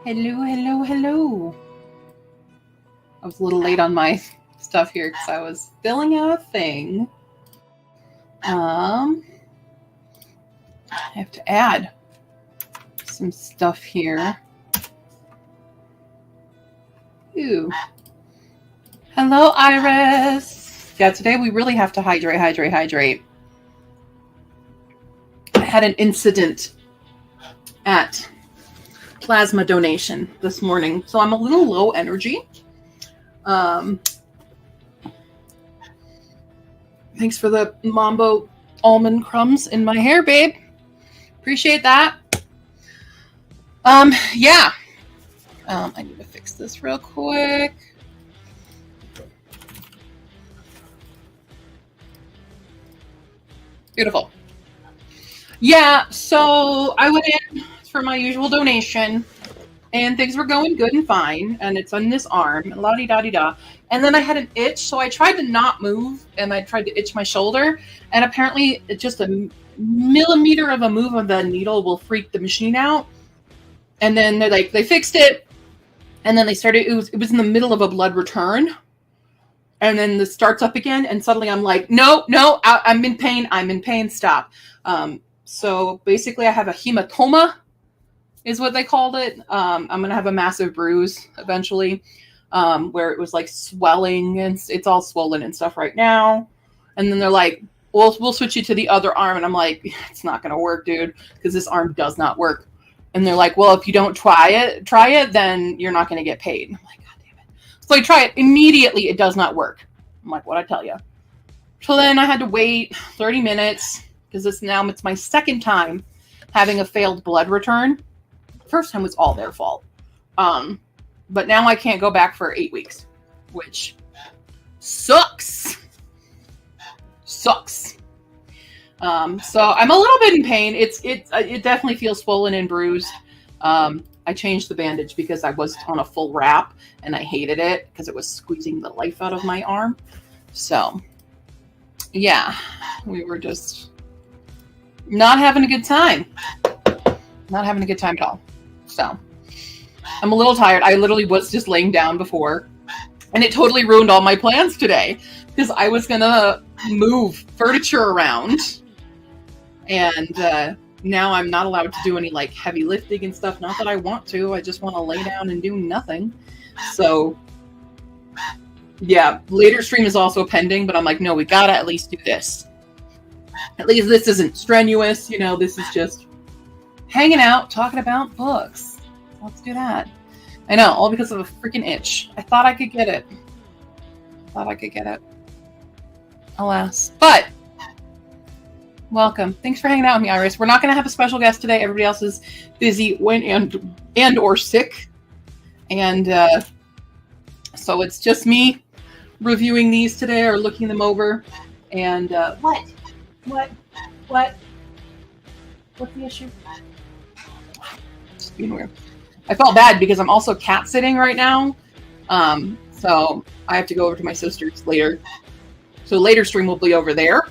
Hello, hello, hello. I was a little late on my stuff here because I was filling out a thing. I have to add some stuff here. Ooh. Hello, Iris. Yeah, today we really have to hydrate. I had an incident at plasma donation this morning, so I'm a little low energy. Thanks for the Mambo almond crumbs in my hair, babe. Appreciate that. Yeah. I need to fix this real quick. Beautiful. Yeah, so I went in for my usual donation, and things were going good and fine, and it's on this arm, la-di-da-di-da. And then I had an itch, so I tried to not move, and I tried to itch my shoulder, and apparently just a millimeter of a move of the needle will freak the machine out. And then they fixed it, and then they started, it was in the middle of a blood return, and then this starts up again, and suddenly I'm like, no, I'm in pain, stop. So basically I have a hematoma, is what they called it. I'm going to have a massive bruise eventually, where it was like swelling, and it's all swollen and stuff right now. And then they're like, we'll switch you to the other arm. And I'm like, it's not going to work, dude, because this arm does not work. And they're like, well, if you don't try it, then you're not going to get paid. And I'm like, God damn it. So I try it immediately. It does not work. I'm like, what'd I tell you? So then I had to wait 30 minutes because it's my second time having a failed blood return. First time was all their fault. But now I can't go back for 8 weeks, which sucks. So I'm a little bit in pain. It definitely feels swollen and bruised. I changed the bandage because I was on a full wrap and I hated it because it was squeezing the life out of my arm. So yeah, we were just not having a good time. Not having a good time at all. So I'm a little tired. I literally was just laying down before, and it totally ruined all my plans today because I was going to move furniture around, and now I'm not allowed to do any like heavy lifting and stuff. Not that I want to. I just want to lay down and do nothing. So yeah, later stream is also pending, but I'm like, no, we got to at least do this. At least this isn't strenuous. This is just hanging out, talking about books. Let's do that. I know, all because of a freaking itch. I thought I could get it. Alas. But, welcome. Thanks for hanging out with me, Iris. We're not going to have a special guest today. Everybody else is busy and or sick. And so it's just me reviewing these today or looking them over. And What? What's the issue? Just being weird. I felt bad because I'm also cat sitting right now. So I have to go over to my sister's later. So later stream will be over there.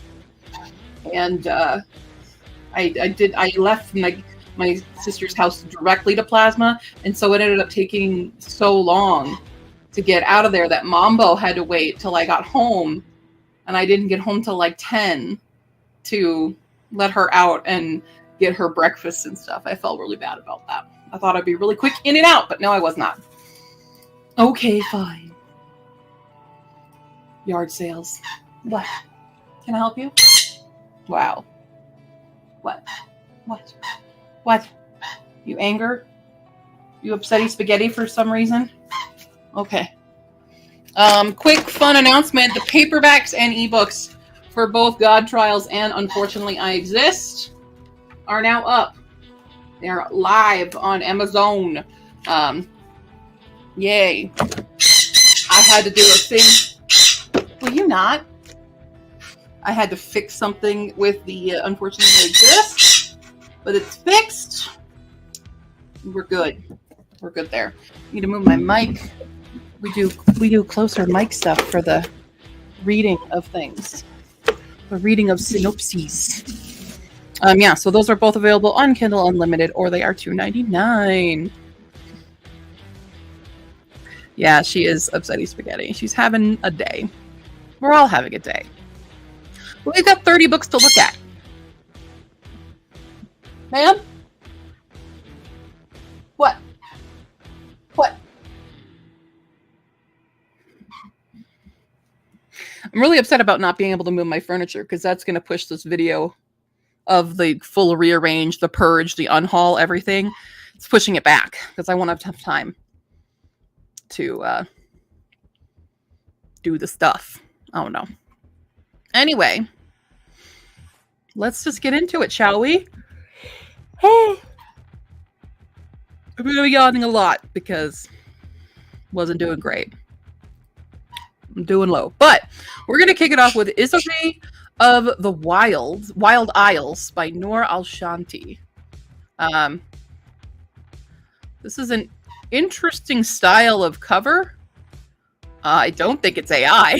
And I left my sister's house directly to Plasma, and so it ended up taking so long to get out of there that Mambo had to wait till I got home, and I didn't get home till like 10 to let her out and get her breakfast and stuff. I felt really bad about that. I thought I'd be really quick in and out, but no, I was not. Okay, fine. Yard sales. What? Can I help you? Wow. What? You anger? You upsetty spaghetti for some reason? Okay. Quick fun announcement. The paperbacks and ebooks for both God Trials and Unfortunately I Exist are now up. They're live on Amazon. Yay. I had to do a thing. Will you not? I had to fix something with the Unfortunately I Exist, but it's fixed. We're good. We're good there. Need to move my mic. We do closer mic stuff for the reading of things. The reading of synopses. Yeah, so those are both available on Kindle Unlimited, or they are $2.99. Yeah, she is upsetty spaghetti. She's having a day. We're all having a day. Well, we've got 30 books to look at. Ma'am? What? What? I'm really upset about not being able to move my furniture because that's going to push this video of the full rearrange, the purge, the unhaul, everything. It's pushing it back because I won't have time to do the stuff. Oh no. Anyway, let's just get into it, shall we? I'm going to be yawning a lot because wasn't doing great. I'm doing low. But we're going to kick it off with Isare of the Wild Isles by Noor Al-Shanti. This is an interesting style of cover. I don't think it's AI.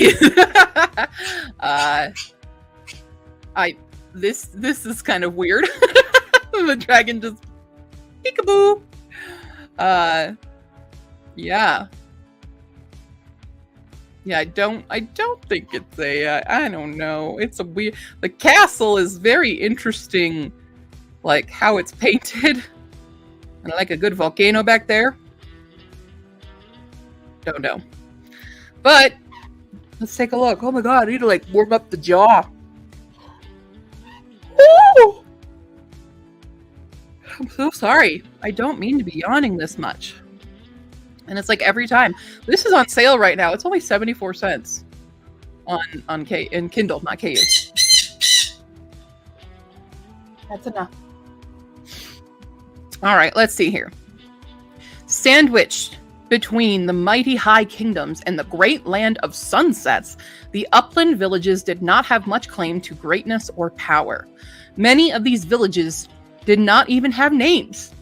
This is kind of weird. The dragon just peekaboo. Yeah. Yeah, I don't think it's AI. I don't know. It's a weird. The castle is very interesting, like how it's painted. And like a good volcano back there. Don't know. But let's take a look. Oh my god, I need to like warm up the jaw. Woo! I'm so sorry. I don't mean to be yawning this much. And it's like every time. This is on sale right now. It's only 74 cents on Kindle, not KU. That's enough. All right, let's see here. Sandwiched between the mighty high kingdoms and the great land of sunsets, the upland villages did not have much claim to greatness or power. Many of these villages did not even have names.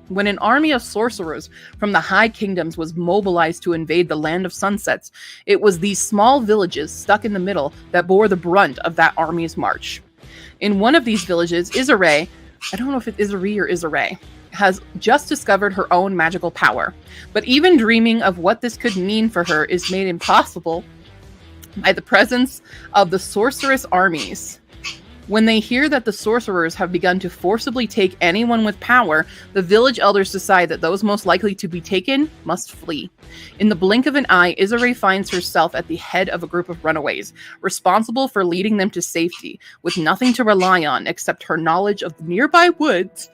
When an army of sorcerers from the high kingdoms was mobilized to invade the land of sunsets, it was these small villages stuck in the middle that bore the brunt of that army's march. In one of these villages, Isare, I don't know if it's Isare or Isare, has just discovered her own magical power. But even dreaming of what this could mean for her is made impossible by the presence of the sorceress armies. When they hear that the sorcerers have begun to forcibly take anyone with power, the village elders decide that those most likely to be taken must flee. In the blink of an eye, Isare finds herself at the head of a group of runaways, responsible for leading them to safety, with nothing to rely on except her knowledge of the nearby woods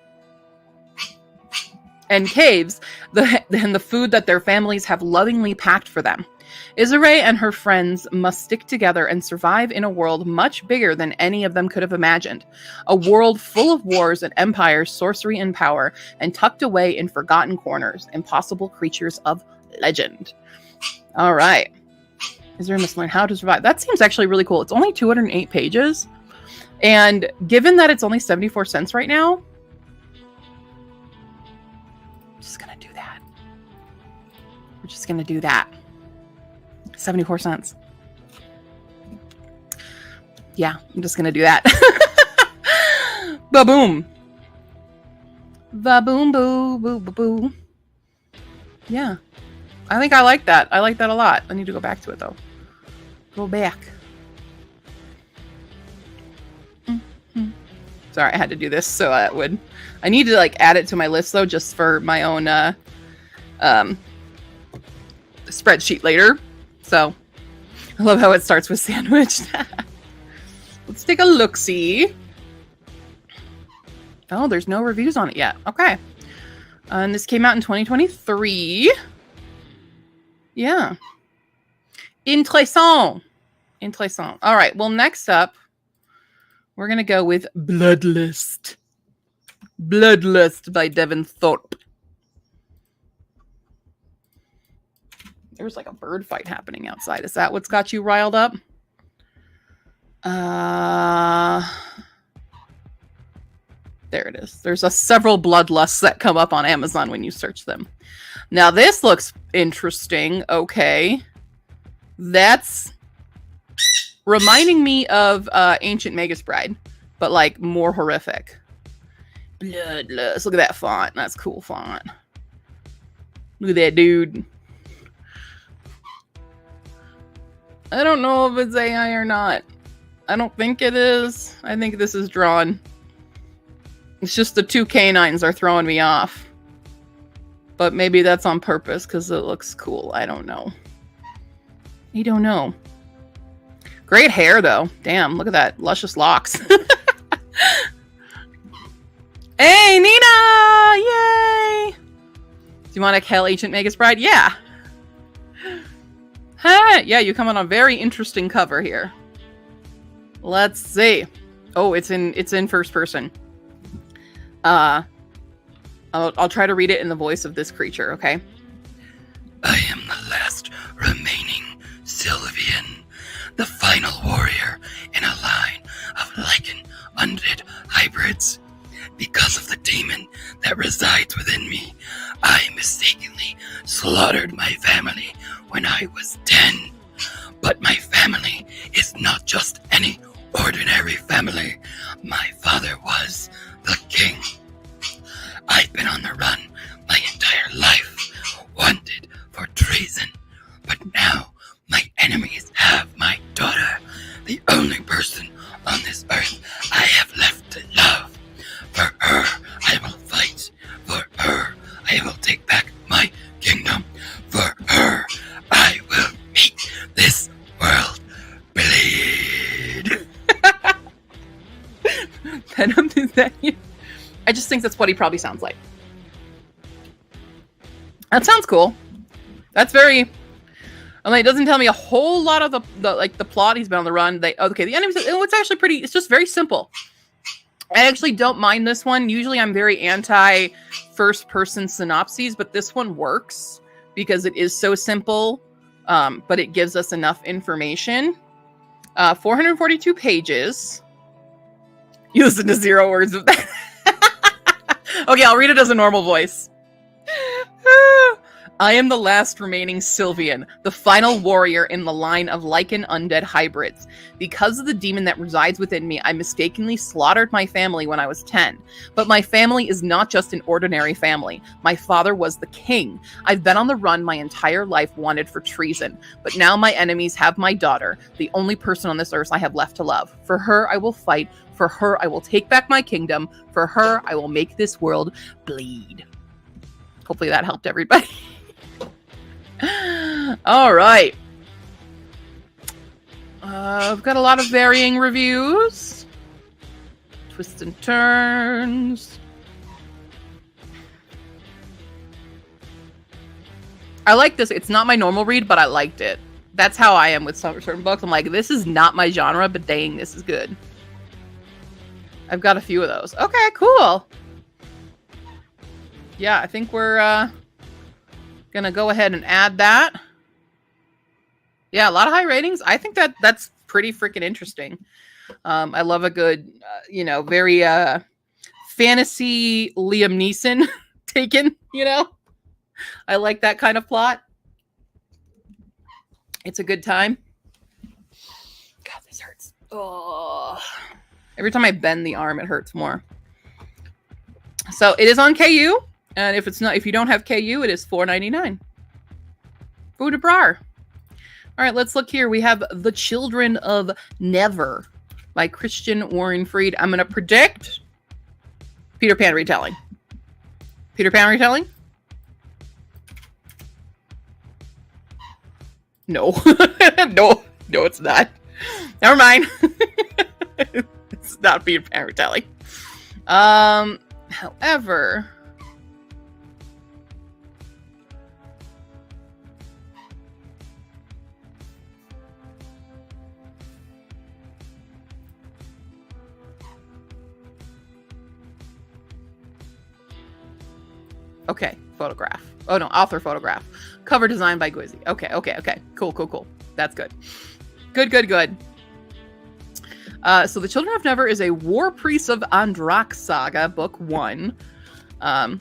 and caves, and the food that their families have lovingly packed for them. Isare and her friends must stick together and survive in a world much bigger than any of them could have imagined. A world full of wars and empires, sorcery and power, and tucked away in forgotten corners, impossible creatures of legend. All right. Isare must learn how to survive. That seems actually really cool. It's only 208 pages. And given that it's only 74 cents right now, I'm just going to do that. We're just going to do that. 74 cents. Yeah, I'm just gonna do that. Ba-boom. Ba-boom, boo, boo, boo, boo. Yeah. I think I like that. I like that a lot. I need to go back to it, though. Go back. Mm-hmm. Sorry, I had to do this so it would... I need to, like, add it to my list, though, just for my own spreadsheet later. So, I love how it starts with sandwich. Let's take a look-see. Oh, there's no reviews on it yet. Okay. And this came out in 2023. Yeah. Intéressant. Intéressant. All right. Well, next up, we're going to go with Bloodlust. Bloodlust by Devin Thorpe. There's like a bird fight happening outside. Is that what's got you riled up? There it is. There's several bloodlusts that come up on Amazon when you search them. Now this looks interesting. Okay. That's reminding me of Ancient Magus Bride, but like more horrific. Bloodlust. Look at that font. That's cool font. Look at that dude. I don't know if it's AI or not. I don't think it is. I think this is drawn. It's just the two canines are throwing me off. But maybe that's on purpose because it looks cool. I don't know. I don't know. Great hair, though. Damn, look at that. Luscious locks. Hey, Nina! Yay! Do you want to kill Ancient Magus Bride? Yeah. Huh? Yeah, you come on a very interesting cover here. Let's see. Oh, it's in first person. I'll try to read it in the voice of this creature, okay? I am the last remaining Sylvian, the final warrior in a line of lichen undead hybrids. Because of the demon that resides within me, I mistakenly slaughtered my family when I was 10. But my family is not just any ordinary family. My father was the king. I've been on the run my entire life, wanted for treason. But now my enemies have my daughter, the only person on this earth I have left to love. For her, I will fight. For her, I will take back my kingdom. For her, I will make this world bleed. Venom, is that you? I just think that's what he probably sounds like. That sounds cool. That's very... I mean, it doesn't tell me a whole lot of the plot. He's been on the run. The enemies... It's actually pretty... It's just very simple. I actually don't mind this one. Usually I'm very anti first-person synopses, but this one works because it is so simple, but it gives us enough information. 442 pages. You listen to 0 words of that. Okay, I'll read it as a normal voice. I am the last remaining Sylvian, the final warrior in the line of lichen undead hybrids. Because of the demon that resides within me, I mistakenly slaughtered my family when I was 10. But my family is not just an ordinary family. My father was the king. I've been on the run my entire life, wanted for treason. But now my enemies have my daughter, the only person on this earth I have left to love. For her, I will fight. For her, I will take back my kingdom. For her, I will make this world bleed. Hopefully that helped everybody. All right. I've got a lot of varying reviews. Twists and turns. I like this. It's not my normal read, but I liked it. That's how I am with some certain books. I'm like, this is not my genre, but dang, this is good. I've got a few of those. Okay, cool. Yeah, I think we're gonna go ahead and add that. Yeah, a lot of high ratings. I think that's pretty freaking interesting. I love a good, very fantasy Liam Neeson taken, I like that kind of plot. It's a good time. God, this hurts. Oh. Every time I bend the arm, it hurts more. So it is on KU. And if you don't have KU, it is $4.99. Will It TBR. All right, let's look here. We have The Children of Never by Christian Warren Freed. I'm going to predict Peter Pan retelling. Peter Pan retelling? No. No, it's not. Never mind. It's not Peter Pan retelling. However... Okay, photograph. Oh no, author photograph. Cover design by Gwizzy. Okay. Cool. That's good. Good. So The Children of Never is a War Priest of Andrak saga, book 1. I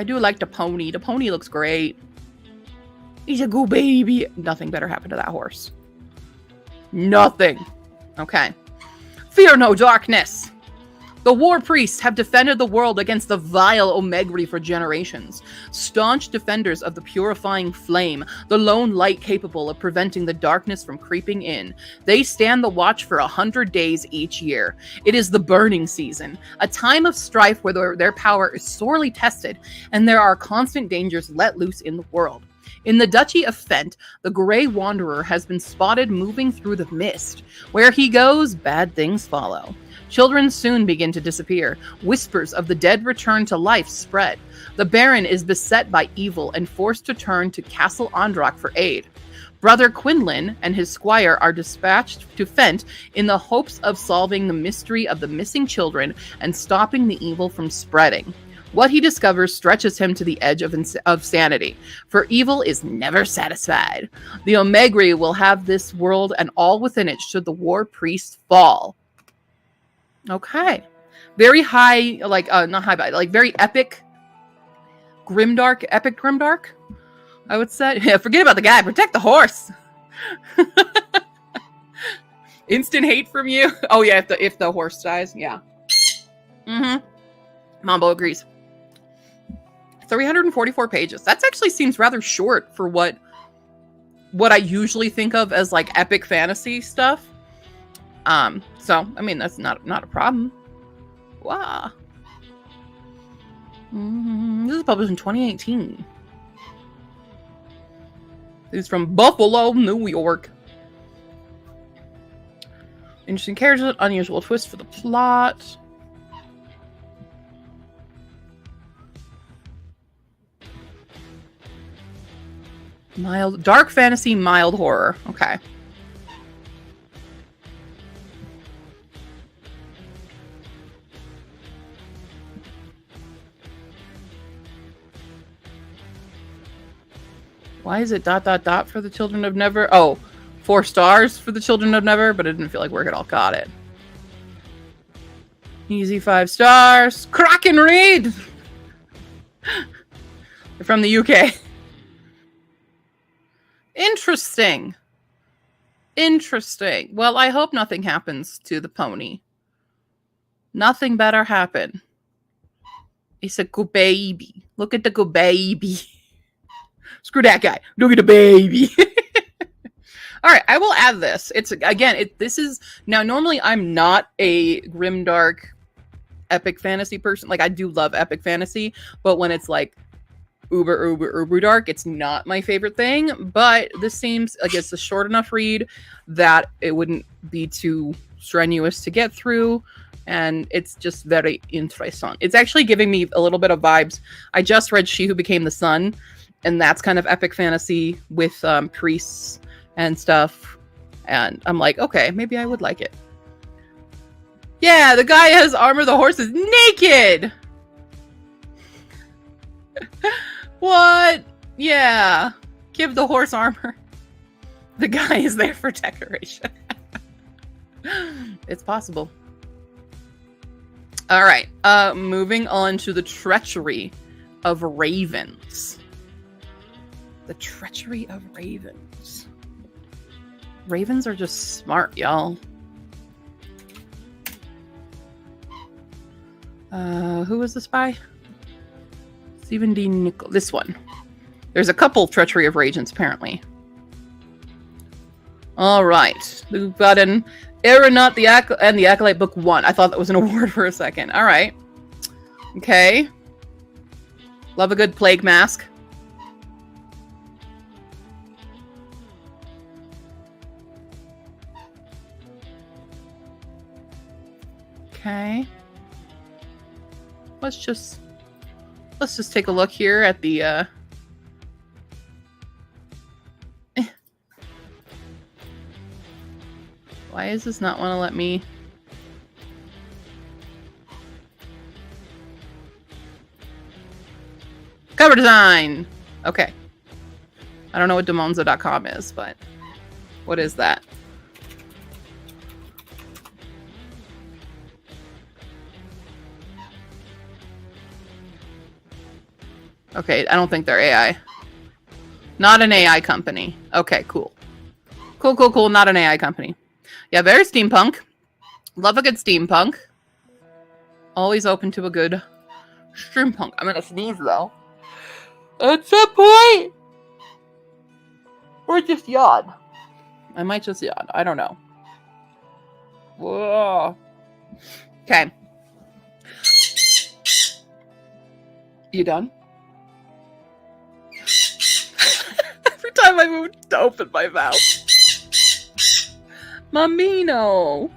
do like the pony. The pony looks great. He's a good baby. Nothing better happened to that horse. Nothing. Okay. Fear no darkness. The war priests have defended the world against the vile Omegri for generations. Staunch defenders of the purifying flame, the lone light capable of preventing the darkness from creeping in. They stand the watch for 100 days each year. It is the burning season, a time of strife where their power is sorely tested, and there are constant dangers let loose in the world. In the Duchy of Fent, the Grey Wanderer has been spotted moving through the mist. Where he goes, bad things follow. Children soon begin to disappear. Whispers of the dead return to life spread. The Baron is beset by evil and forced to turn to Castle Andrak for aid. Brother Quinlan and his squire are dispatched to Fent in the hopes of solving the mystery of the missing children and stopping the evil from spreading. What he discovers stretches him to the edge of sanity, for evil is never satisfied. The Omegri will have this world and all within it should the war priest fall. Okay. Very high, like, not high, but like very epic grimdark, I would say. Yeah, forget about the guy. Protect the horse. Instant hate from you. Oh, yeah, if the horse dies. Yeah. Mm-hmm. Mambo agrees. 344 pages. That actually seems rather short for what I usually think of as like epic fantasy stuff. So I mean that's not a problem. Wow. This is published in 2018. This is from Buffalo, New York. Interesting characters, unusual twist for the plot. Mild, dark fantasy, mild horror. Okay. Why is it ... for the Children of Never? Oh, 4 stars for the Children of Never, but it didn't feel like work at all. Got it. Easy 5 stars. Kraken Reed! They're from the UK. Interesting. Interesting. Well, I hope nothing happens to the pony. Nothing better happen. It's a good baby. Look at the good baby. Screw that guy. Look at the baby. All right, I will add this. It's again, this is now normally I'm not a grimdark epic fantasy person. Like I do love epic fantasy, but when it's like uber dark, it's not my favorite thing. But this seems like it's a short enough read that it wouldn't be too strenuous to get through, and it's just very interesting. It's actually giving me a little bit of vibes. I just read She Who Became the Sun, and that's kind of epic fantasy with priests and stuff, and I'm like, okay, maybe I would like it. Yeah, the guy has armor, the horse is naked. What? Yeah. Give the horse armor. The guy is there for decoration. It's possible. All right. Moving on to the treachery of ravens. The treachery of ravens. Ravens are just smart, y'all. Who was this by? Stephen D. Nichol. This one. There's a couple treachery of ravens, apparently. All right. We've got an Aeronaut and the Acolyte Book 1. I thought that was an award for a second. All right. Okay. Love a good plague mask. Okay. Let's just take a look here at the Why does this not want to let me? Cover design. Okay. I don't know what demonza.com is, but what is that? Okay, I don't think they're AI. Not an AI company. Okay, cool. Cool. Not an AI company. Yeah, very steampunk. Love a good steampunk. Always open to a good steampunk. I'm gonna sneeze though. At some point, or just yawn. I might just yawn. I don't know. Whoa. Okay. You done? Every time I move to open my mouth. Mamino.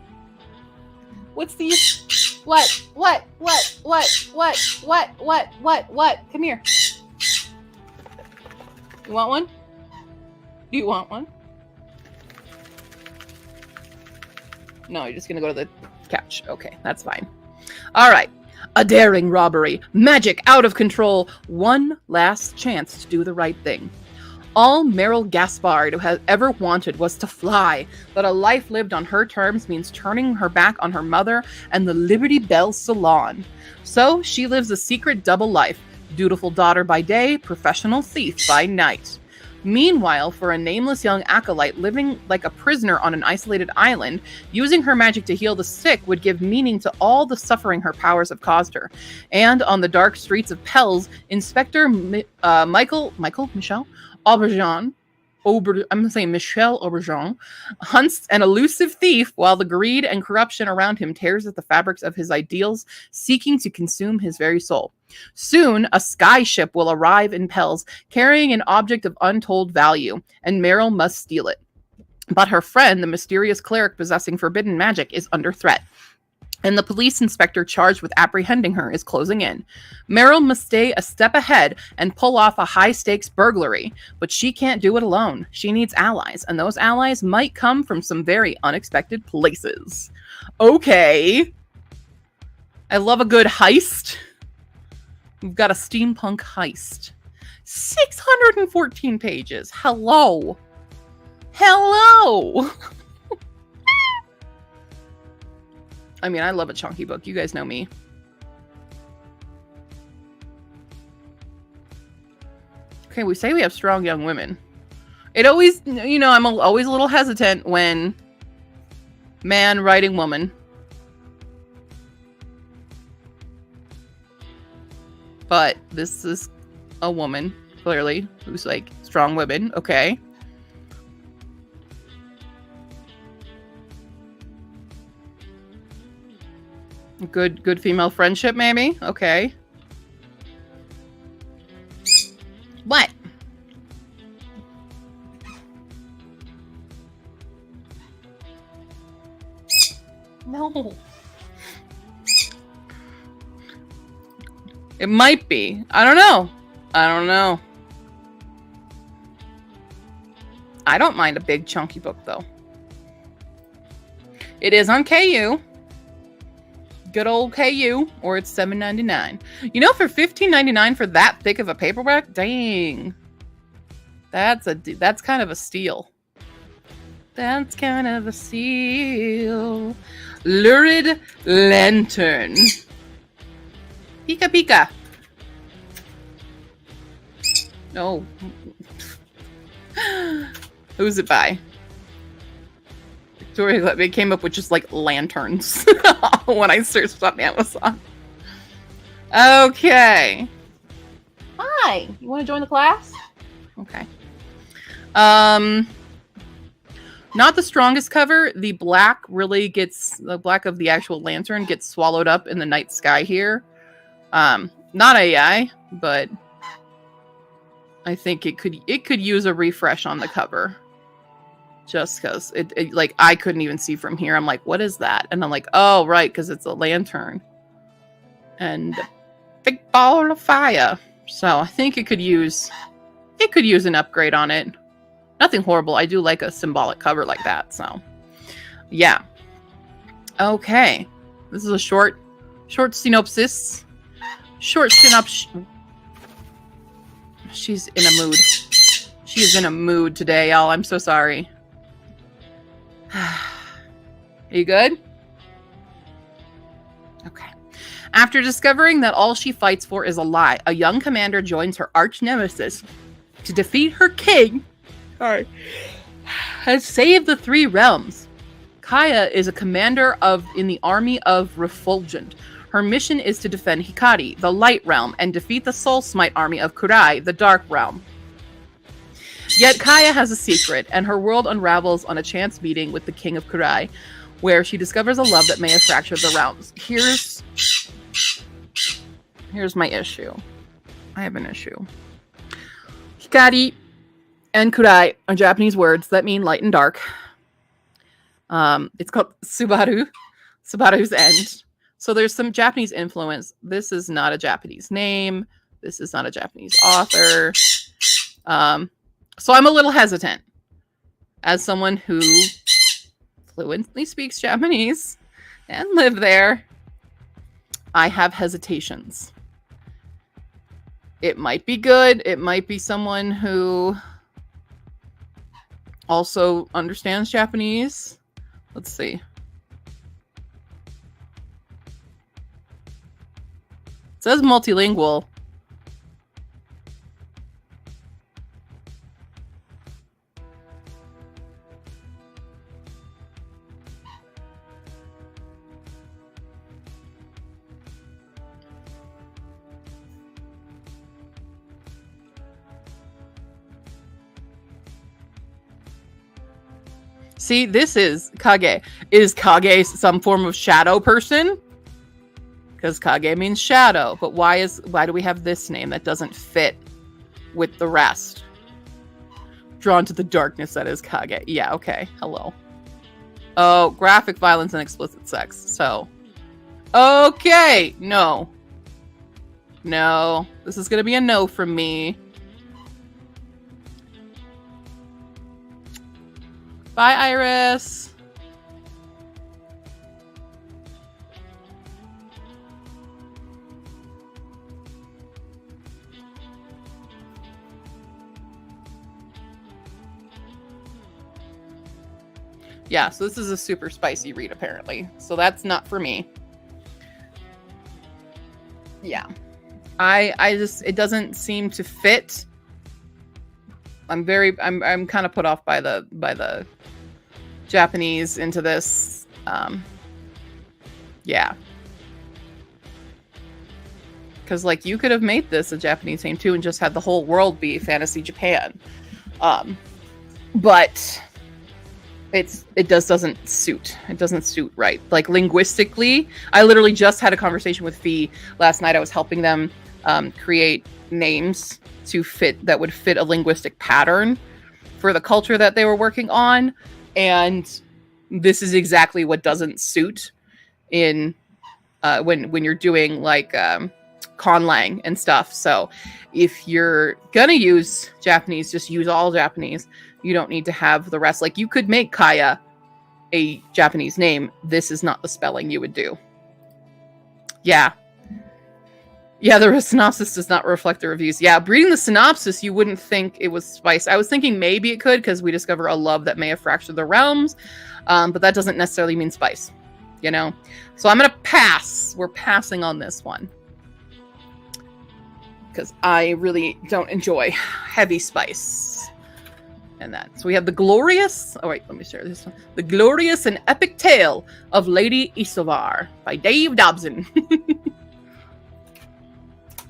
What's the... What? Come here. You want one? Do you want one? No, you're just gonna go to the couch. Okay, that's fine. All right. A daring robbery. Magic out of control. One last chance to do the right thing. All Meryl Gaspard has ever wanted was to fly, but a life lived on her terms means turning her back on her mother and the Liberty Bell Salon. So she lives a secret double life, dutiful daughter by day, professional thief by night. Meanwhile, for a nameless young acolyte living like a prisoner on an isolated island, using her magic to heal the sick would give meaning to all the suffering her powers have caused her. And on the dark streets of Pels, Inspector Michel Auberjon, I'm going to say Michel Auberjon, hunts an elusive thief while the greed and corruption around him tears at the fabrics of his ideals, seeking to consume his very soul. Soon, a sky ship will arrive in Pels, carrying an object of untold value, and Meryl must steal it. But her friend, the mysterious cleric possessing forbidden magic, is under threat. And the police inspector charged with apprehending her is closing in. Meryl must stay a step ahead and pull off a high-stakes burglary, but she can't do it alone. She needs allies, and those allies might come from some very unexpected places. Okay. I love a good heist. We've got a steampunk heist. 614 pages. Hello. I mean, I love a chunky book. You guys know me. Okay, we say we have strong young women. It always, I'm always a little hesitant when man writing woman. But this is a woman, clearly, who's like strong women. Okay. Good female friendship, maybe? Okay. What? No. It might be. I don't know. I don't mind a big chunky book, though. It is on KU. Good old KU, or it's $7.99. For $15.99 for that thick of a paperback, dang, that's kind of a steal. That's kind of a steal. Lurid Lantern. Pika Pika. No. Who's it by? They came up with just like lanterns when I searched on Amazon. Okay. Hi. You want to join the class? Okay. Not the strongest cover. The black of the actual lantern gets swallowed up in the night sky here. Not AI, but I think it could use a refresh on the cover. Just because it like I couldn't even see from here. I'm like, what is that? And I'm like, oh right, because it's a lantern and a big ball of fire. So I think it could use an upgrade on it. Nothing horrible. I do like a symbolic cover like that. So yeah. Okay, this is a short synopsis. Short synopsis. She's in a mood. She is in a mood today, y'all. I'm so sorry. Are you good? Okay. After discovering that all she fights for is a lie, a young commander joins her arch nemesis to defeat her king. Sorry. And save the three realms. Kaya is a commander in the army of Refulgent. Her mission is to defend Hikari, the light realm, and defeat the Soul Smite army of Kurai, the dark realm. Yet Kaya has a secret, and her world unravels on a chance meeting with the king of Kurai, where she discovers a love that may have fractured the realms. Here's my issue. I have an issue. Hikari and Kurai are Japanese words that mean light and dark. It's called Subaru's End. So there's some Japanese influence. This is not a Japanese name. This is not a Japanese author. So I'm a little hesitant. As someone who fluently speaks Japanese and lived there, I have hesitations. It might be good. It might be someone who also understands Japanese. Let's see. It says multilingual. See, this is Kage. Is Kage some form of shadow person? Because Kage means shadow. But why do we have this name that doesn't fit with the rest? Drawn to the darkness that is Kage. Yeah, okay. Hello. Oh, graphic violence and explicit sex. So, okay. No. No. This is going to be a no from me. Bye, Iris. Yeah, so this is a super spicy read, apparently. So that's not for me. Yeah. I just, it doesn't seem to fit. I'm kind of put off by the Japanese into this. Yeah. Because, like, you could have made this a Japanese name, too, and just had the whole world be Fantasy Japan. But it doesn't suit. It doesn't suit right. Like, linguistically, I literally just had a conversation with Fee last night. I was helping them create names that would fit a linguistic pattern for the culture that they were working on. And this is exactly what doesn't suit in when you're doing like conlang and stuff. So if you're gonna use Japanese, just use all Japanese. You don't need to have the rest. Like, you could make Kaya a Japanese name. This is not the spelling you would do. Yeah. Yeah, the synopsis does not reflect the reviews. Yeah, reading the synopsis, you wouldn't think it was spice. I was thinking maybe it could, because we discover a love that may have fractured the realms. But that doesn't necessarily mean spice, you know? So I'm going to pass. We're passing on this one. Because I really don't enjoy heavy spice. And that. So we have The Glorious... Oh, wait, let me share this one. The Glorious and Epic Tale of Lady Isovar by Dave Dobson.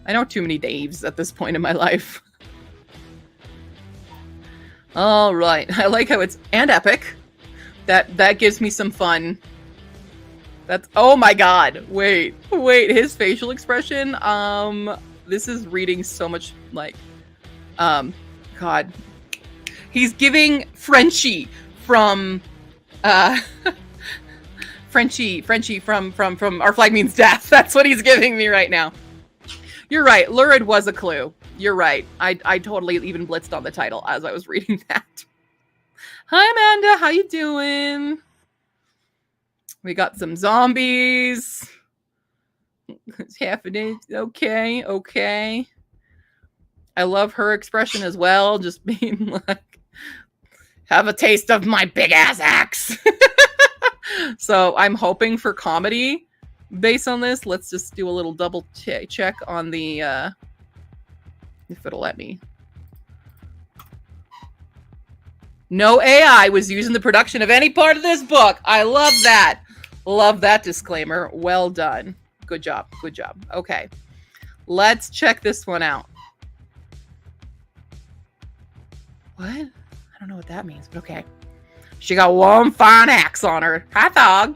I know too many Daves at this point in my life. All right. I like how it's... And epic. That gives me some fun. That's... Oh my god. Wait. His facial expression. This is reading so much, like... God. He's giving Frenchie from... Frenchie from Our Flag Means Death. That's what he's giving me right now. You're right. Lurid was a clue. You're right. I totally even blitzed on the title as I was reading that. Hi, Amanda. How you doing? We got some zombies. It's happening. Okay. I love her expression as well. Just being like, have a taste of my big ass axe. So I'm hoping for comedy. Based on this, let's just do a little double check on the, if it'll let me. No AI was used in the production of any part of this book. I love that. Love that disclaimer. Well done. Good job. Good job. Okay. Let's check this one out. What? I don't know what that means, but okay. She got one fine axe on her. Hi, Thog.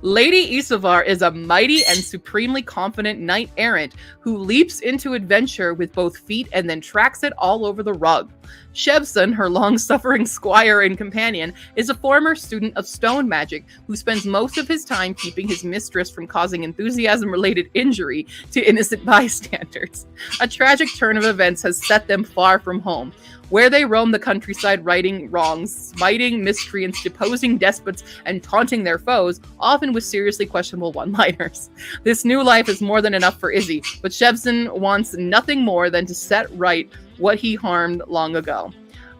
Lady Isavar is a mighty and supremely confident knight-errant who leaps into adventure with both feet and then tracks it all over the rug. Shevson, her long-suffering squire and companion, is a former student of stone magic who spends most of his time keeping his mistress from causing enthusiasm-related injury to innocent bystanders. A tragic turn of events has set them far from home, where they roam the countryside righting wrongs, smiting miscreants, deposing despots, and taunting their foes, often with seriously questionable one-liners. This new life is more than enough for Izzy, but Shevson wants nothing more than to set right what he harmed long ago.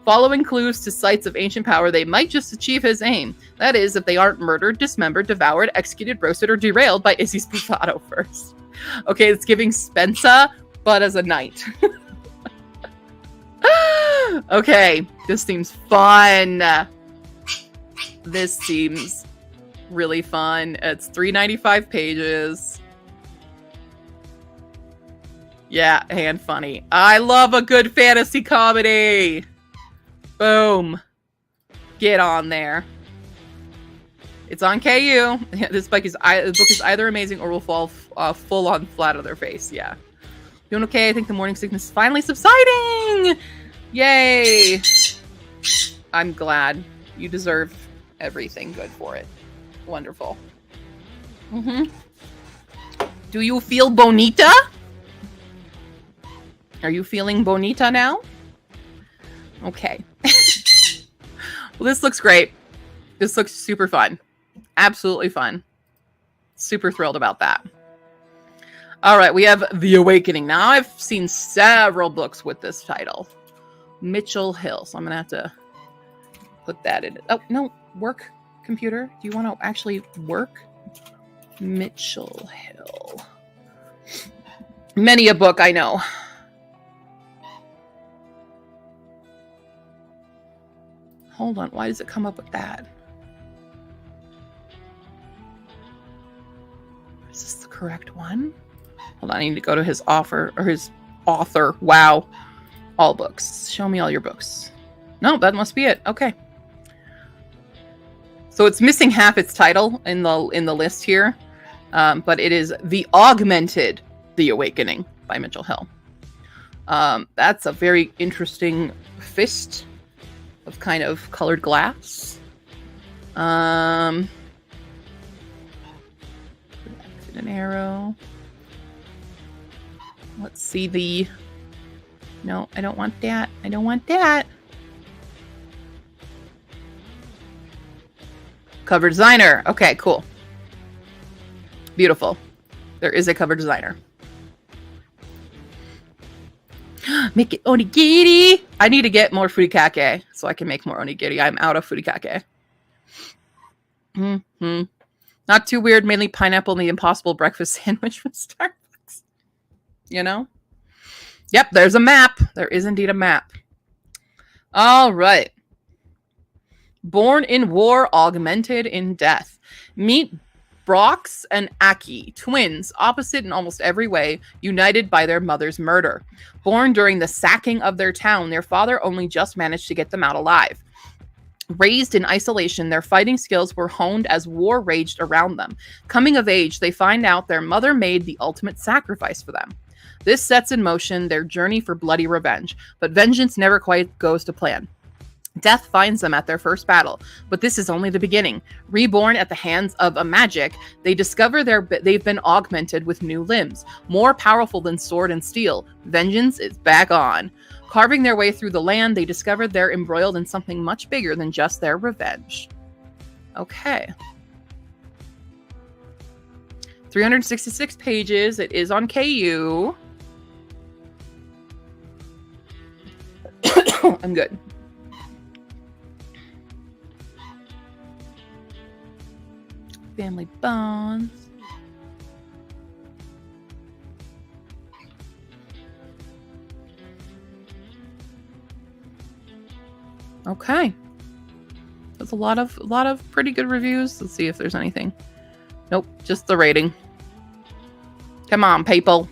Following clues to sites of ancient power, they might just achieve his aim. That is, if they aren't murdered, dismembered, devoured, executed, roasted, or derailed by Izzy's bravado first. Okay, it's giving Spencer, but as a knight. Okay, this seems fun. This seems really fun. It's 395 pages. Yeah, and funny. I love a good fantasy comedy. Boom. Get on there. It's on KU. This book is either amazing or will fall full on flat on their face. Yeah. Doing okay. I think the morning sickness is finally subsiding. Yay. I'm glad. You deserve everything good for it. Wonderful. Do you feel bonita? Are you feeling bonita now? Okay. Well, this looks great. This looks super fun. Absolutely fun. Super thrilled about that. All right, we have The Awakening. Now, I've seen several books with this title. Mitchell Hill. So I'm going to have to put that in. Oh, no. Work, computer. Do you want to actually work? Mitchell Hill. Many a book, I know. Hold on. Why does it come up with that? Is this the correct one? Hold on. I need to go to his offer or his author. Wow. All books. Show me all your books. No, that must be it. Okay. So it's missing half its title in the list here. But it is The Augmented The Awakening by Mitchell Hill. That's a very interesting fist of kind of colored glass. An arrow. Let's see the... No, I don't want that. I don't want that. Cover designer. Okay, cool. Beautiful. There is a cover designer. Make it onigiri. I need to get more furikake so I can make more onigiri. I'm out of furikake. Not too weird. Mainly pineapple and the Impossible Breakfast Sandwich from Starbucks. You know? Yep, there's a map. There is indeed a map. All right. Born in war, augmented in death. Meet Brox and Aki, twins, opposite in almost every way, united by their mother's murder. Born during the sacking of their town, their father only just managed to get them out alive. Raised in isolation, their fighting skills were honed as war raged around them. Coming of age, they find out their mother made the ultimate sacrifice for them. This sets in motion their journey for bloody revenge, but vengeance never quite goes to plan. Death finds them at their first battle, but this is only the beginning. Reborn at the hands of a magic, they discover they've been augmented with new limbs, more powerful than sword and steel. Vengeance is back on. Carving their way through the land, they discover they're embroiled in something much bigger than just their revenge. Okay. 366 pages. It is on KU. I'm good. Family bonds. Okay. That's a lot of pretty good reviews. Let's see if there's anything. Nope, just the rating. Come on, people.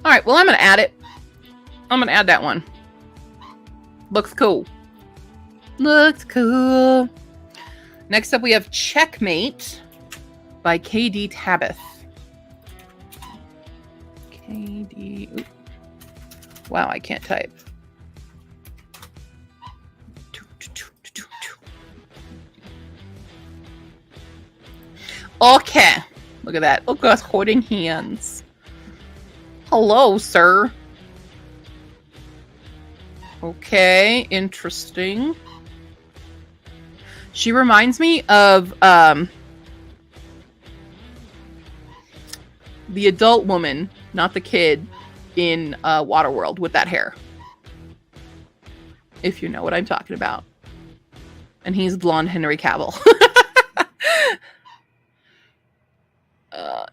All right, well, I'm going to add it. I'm going to add that one. Looks cool. Looks cool. Next up, we have Checkmate by KD Tabith. KD. Ooh. Wow, I can't type. Okay. Look at that. Look at us holding hands. Hello, sir. Okay, interesting. She reminds me of the adult woman, not the kid, in Waterworld with that hair. If you know what I'm talking about. And he's blonde Henry Cavill.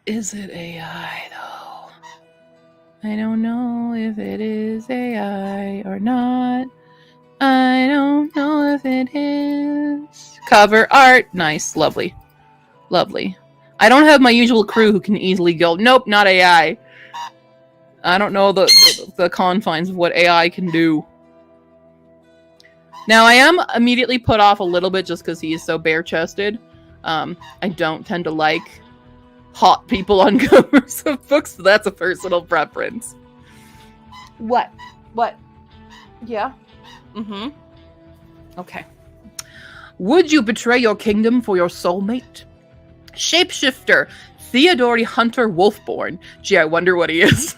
Is it AI, though? I don't know if it is AI or not. I don't know if it is. Cover art. Nice. Lovely. Lovely. I don't have my usual crew who can easily go, nope, not AI. I don't know the confines of what AI can do. Now, I am immediately put off a little bit just because he is so bare-chested. I don't tend to like hot people on covers of books, so that's a personal preference. What? What? Yeah? Mm-hmm. Okay. Would you betray your kingdom for your soulmate? Shapeshifter, Theodore Hunter Wolfborn. Gee, I wonder what he is.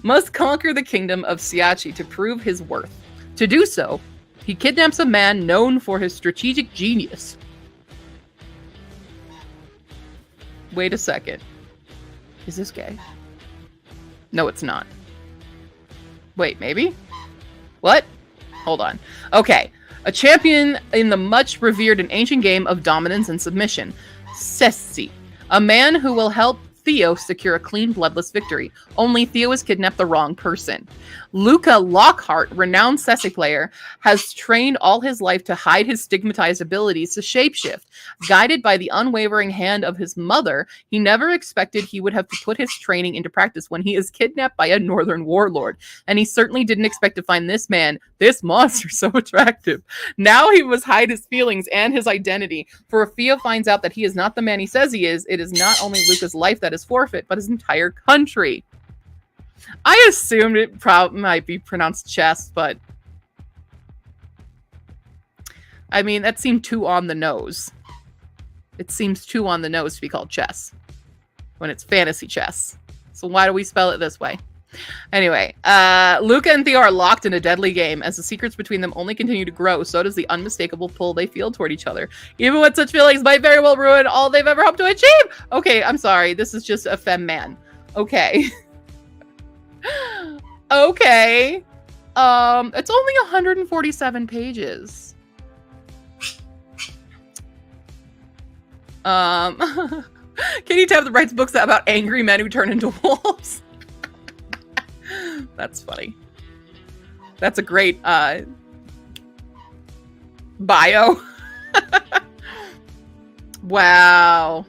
Must conquer the kingdom of Siachi to prove his worth. To do so, he kidnaps a man known for his strategic genius. Wait a second. Is this gay? No, it's not. Wait, maybe? What? Hold on. Okay. A champion in the much revered and ancient game of dominance and submission. Sessi. A man who will help Theo secure a clean, bloodless victory. Only Theo has kidnapped the wrong person. Luca Lockhart, renowned Sessi player, has trained all his life to hide his stigmatized abilities to shapeshift. Guided by the unwavering hand of his mother, he never expected he would have to put his training into practice when he is kidnapped by a northern warlord. And he certainly didn't expect to find this man, this monster, so attractive. Now he must hide his feelings and his identity. For if Theo finds out that he is not the man he says he is, it is not only Luca's life that is forfeit, but his entire country. I assumed it might be pronounced chess, but I mean, that seemed too on the nose. It seems too on the nose to be called chess when it's fantasy chess. So why do we spell it this way? Anyway, Luca and Theo are locked in a deadly game. As the secrets between them only continue to grow, so does the unmistakable pull they feel toward each other. Even when such feelings might very well ruin all they've ever hoped to achieve. Okay, I'm sorry. This is just a femme man. Okay. Okay. It's only 147 pages. Katie Tab writes books about angry men who turn into wolves. That's funny. That's a great bio. Wow.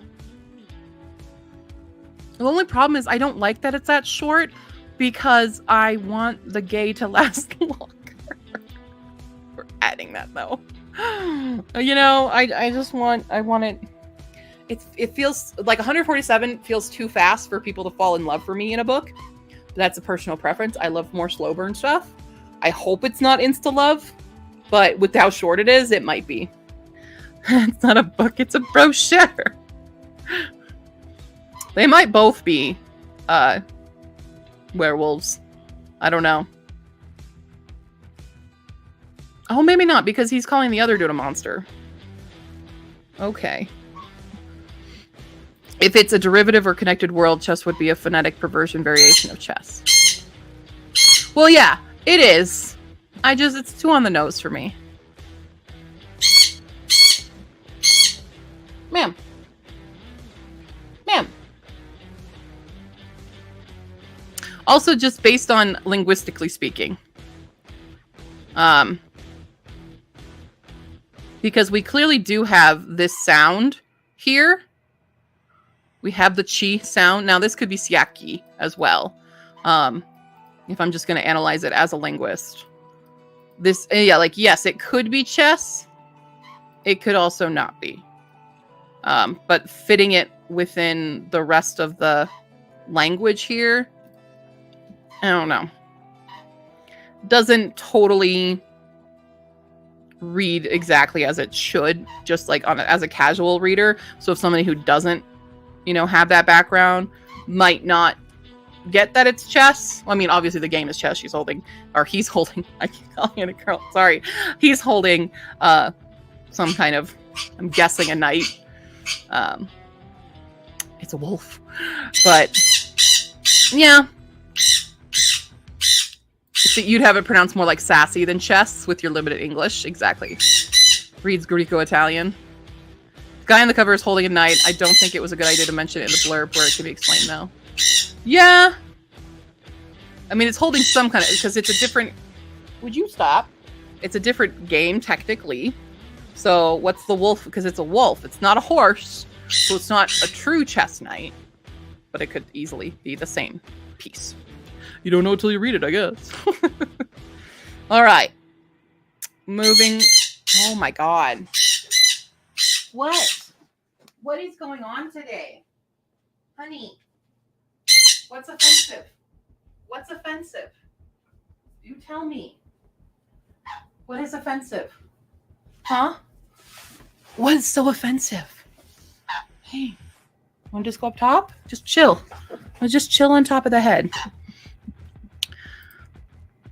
The only problem is I don't like that it's that short because I want the gay to last longer. We're adding that though. You know, I want it. It feels like 147 feels too fast for people to fall in love for me in a book. That's a personal preference. I love more slow burn stuff. I hope it's not insta love, but with how short it is, it might be. It's not a book, it's a brochure. They might both be werewolves. I don't know. Oh, maybe not, because he's calling the other dude a monster. Okay. If it's a derivative or connected world, chess would be a phonetic perversion variation of chess. Well, yeah, it is. It's too on the nose for me. Ma'am. Ma'am. Also, just based on linguistically speaking. Because we clearly do have this sound here. We have the chi sound. Now, this could be siaki as well. If I'm just going to analyze it as a linguist. This, yeah, like, yes, it could be chess. It could also not be. But fitting it within the rest of the language here, I don't know. Doesn't totally read exactly as it should, just like as a casual reader. So if somebody who doesn't, have that background might not get that it's chess. I mean, obviously the game is chess. He's holding, I keep calling it a girl. Sorry. He's holding some kind of, I'm guessing, a knight. It's a wolf. But yeah. So you'd have it pronounced more like sassy than chess with your limited English. Exactly. Reads Greco-Italian. The guy on the cover is holding a knight. I don't think it was a good idea to mention it in the blurb where it can be explained, though. Yeah. I mean, it's holding some kind of... Because it's a different... Would you stop? It's a different game, technically. So what's the wolf? Because it's a wolf. It's not a horse. So it's not a true chess knight. But it could easily be the same piece. You don't know until you read it, I guess. All right. Moving. Oh, my God. What? What is going on today? Honey. What's offensive? What's offensive? You tell me. What is offensive? Huh? What is so offensive? Hey. Want to just go up top? Just chill. Just chill on top of the head.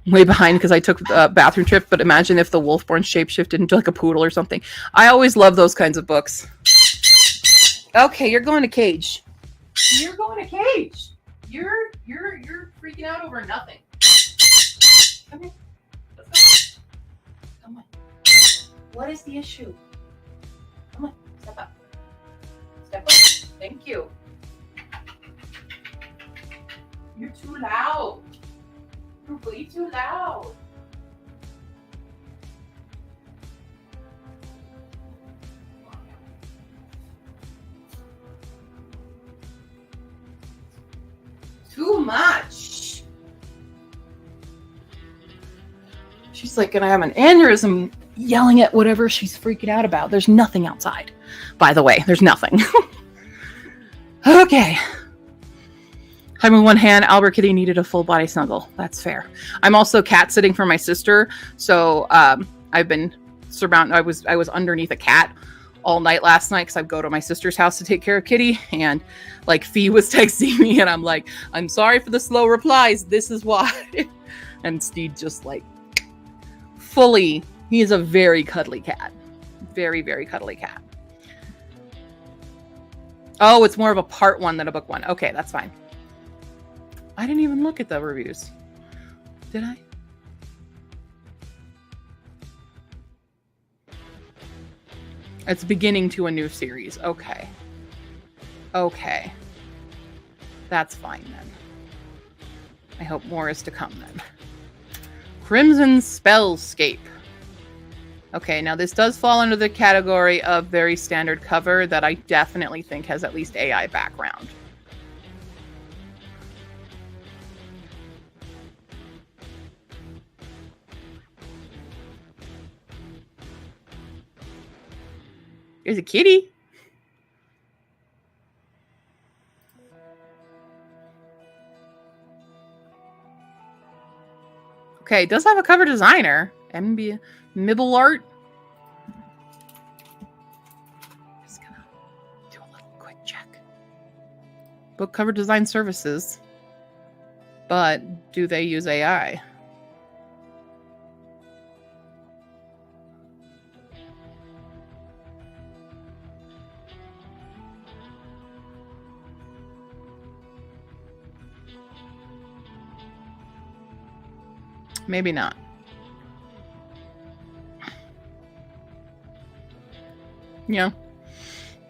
Way behind because I took a bathroom trip, but imagine if the Wolfborn shapeshifted into like a poodle or something. I always love those kinds of books. Okay, you're going to cage. You're going to cage. You're freaking out over nothing. Come here. Let's go. Come on. What is the issue? Come on. Step up. Step up. Thank you. You're too loud. You're way too loud. Too much. She's like gonna have an aneurysm yelling at whatever she's freaking out about. There's nothing outside. By the way, there's nothing. Okay. Having one hand, Albert Kitty needed a full body snuggle. That's fair. I'm also cat sitting for my sister, so I've been surrounded. I was underneath a cat all night last night because I go to my sister's house to take care of Kitty, and like Fee was texting me, and I'm like, I'm sorry for the slow replies. This is why. And Steve just like fully. He is a very cuddly cat. Very, very cuddly cat. Oh, it's more of a part one than a book one. Okay, that's fine. I didn't even look at the reviews. Did I? It's beginning to a new series. Okay. Okay. That's fine then. I hope more is to come then. Crimson Spellscape. Okay, now this does fall under the category of very standard cover that I definitely think has at least AI background. There's a kitty. Okay, it does have a cover designer. MB Mibble Art. Just gonna do a little quick check. Book cover design services. But do they use AI? Maybe not. Yeah.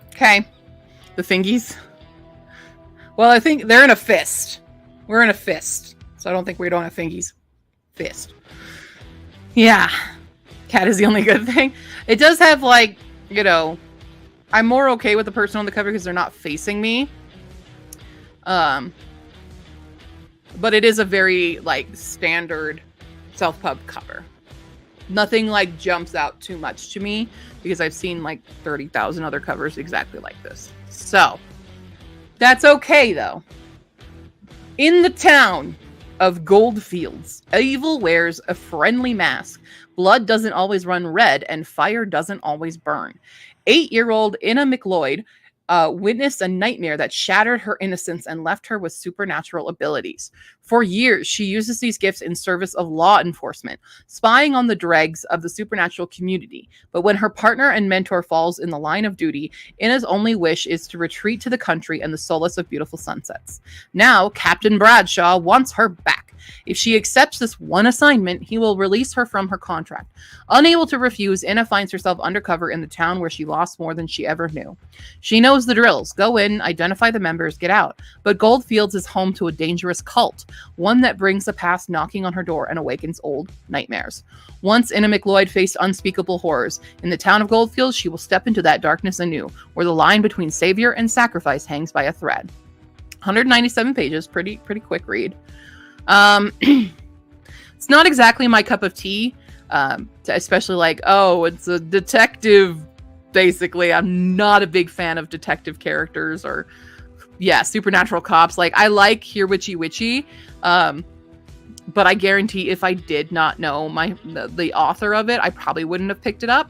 Okay. The fingies. Well, I think they're in a fist. We're in a fist. So I don't think we don't have fingies. Fist. Yeah. Cat is the only good thing. It does have, like, I'm more okay with the person on the cover because they're not facing me. But it is a very like standard self-pub cover. Nothing like jumps out too much to me because I've seen like 30,000 other covers exactly like this. So that's okay though. In the town of Goldfields, evil wears a friendly mask. Blood doesn't always run red and fire doesn't always burn. 8-year-old Inna McLeod witnessed a nightmare that shattered her innocence and left her with supernatural abilities. For years, she uses these gifts in service of law enforcement, spying on the dregs of the supernatural community. But when her partner and mentor falls in the line of duty, Inna's only wish is to retreat to the country and the solace of beautiful sunsets. Now, Captain Bradshaw wants her back. If she accepts this one assignment, he will release her from her contract. Unable to refuse, Inna finds herself undercover in the town where she lost more than she ever knew. She knows the drills. Go in, identify the members, get out. But Goldfields is home to a dangerous cult, one that brings the past knocking on her door and awakens old nightmares. Once Inna McLeod faced unspeakable horrors, in the town of Goldfields, she will step into that darkness anew, where the line between savior and sacrifice hangs by a thread. 197 pages, pretty quick read. It's not exactly my cup of tea, especially like, oh, it's a detective. Basically, I'm not a big fan of detective characters or, supernatural cops. Like, I like Hear Witchy Witchy, but I guarantee if I did not know the author of it, I probably wouldn't have picked it up.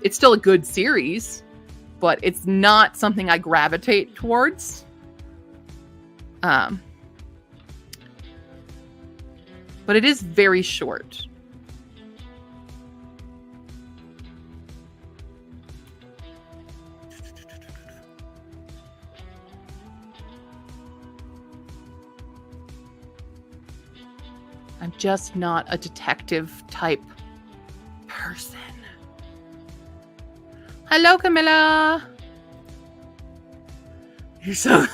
It's still a good series, but it's not something I gravitate towards. But it is very short. I'm just not a detective type person. Hello, Camilla. You're so...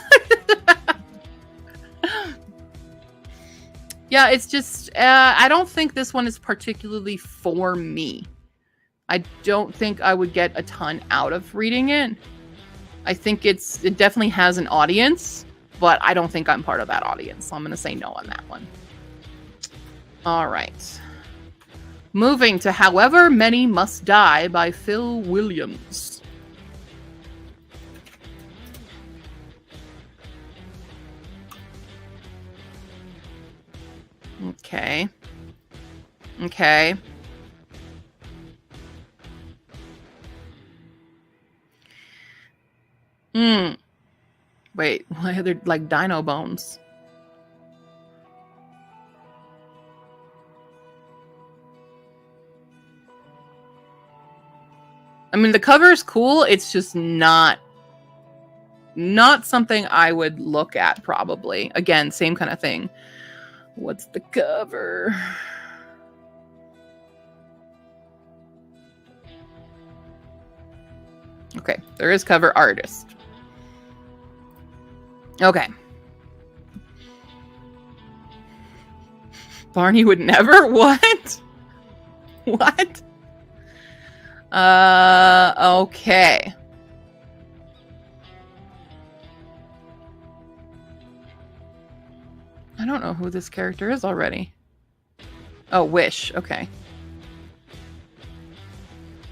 Yeah, it's just, I don't think this one is particularly for me. I don't think I would get a ton out of reading it. I think it definitely has an audience, but I don't think I'm part of that audience. So I'm going to say no on that one. All right. Moving to However Many Must Die by Phil Williams. Okay. Wait, why are there like dino bones? I mean, the cover is cool. It's just not something I would look at, probably. Again, same kind of thing. What's the cover? Okay, there is cover artist. Okay. Barney would never? What? What? Okay. I don't know who this character is already. Oh, Wish. Okay.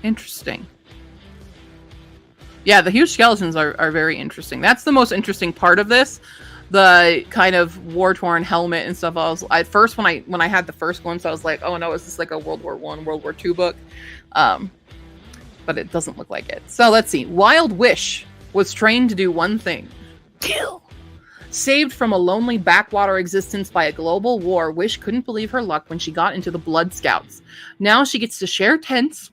Interesting. Yeah, the huge skeletons are very interesting. That's the most interesting part of this. The kind of war-torn helmet and stuff. At first, when I had the first glimpse, I was like, oh no, is this like a World War I, World War II book? But it doesn't look like it. So let's see. Wild Wish was trained to do one thing. Kill! Saved from a lonely backwater existence by a global war, Wish couldn't believe her luck when she got into the Blood Scouts. Now she gets to share tents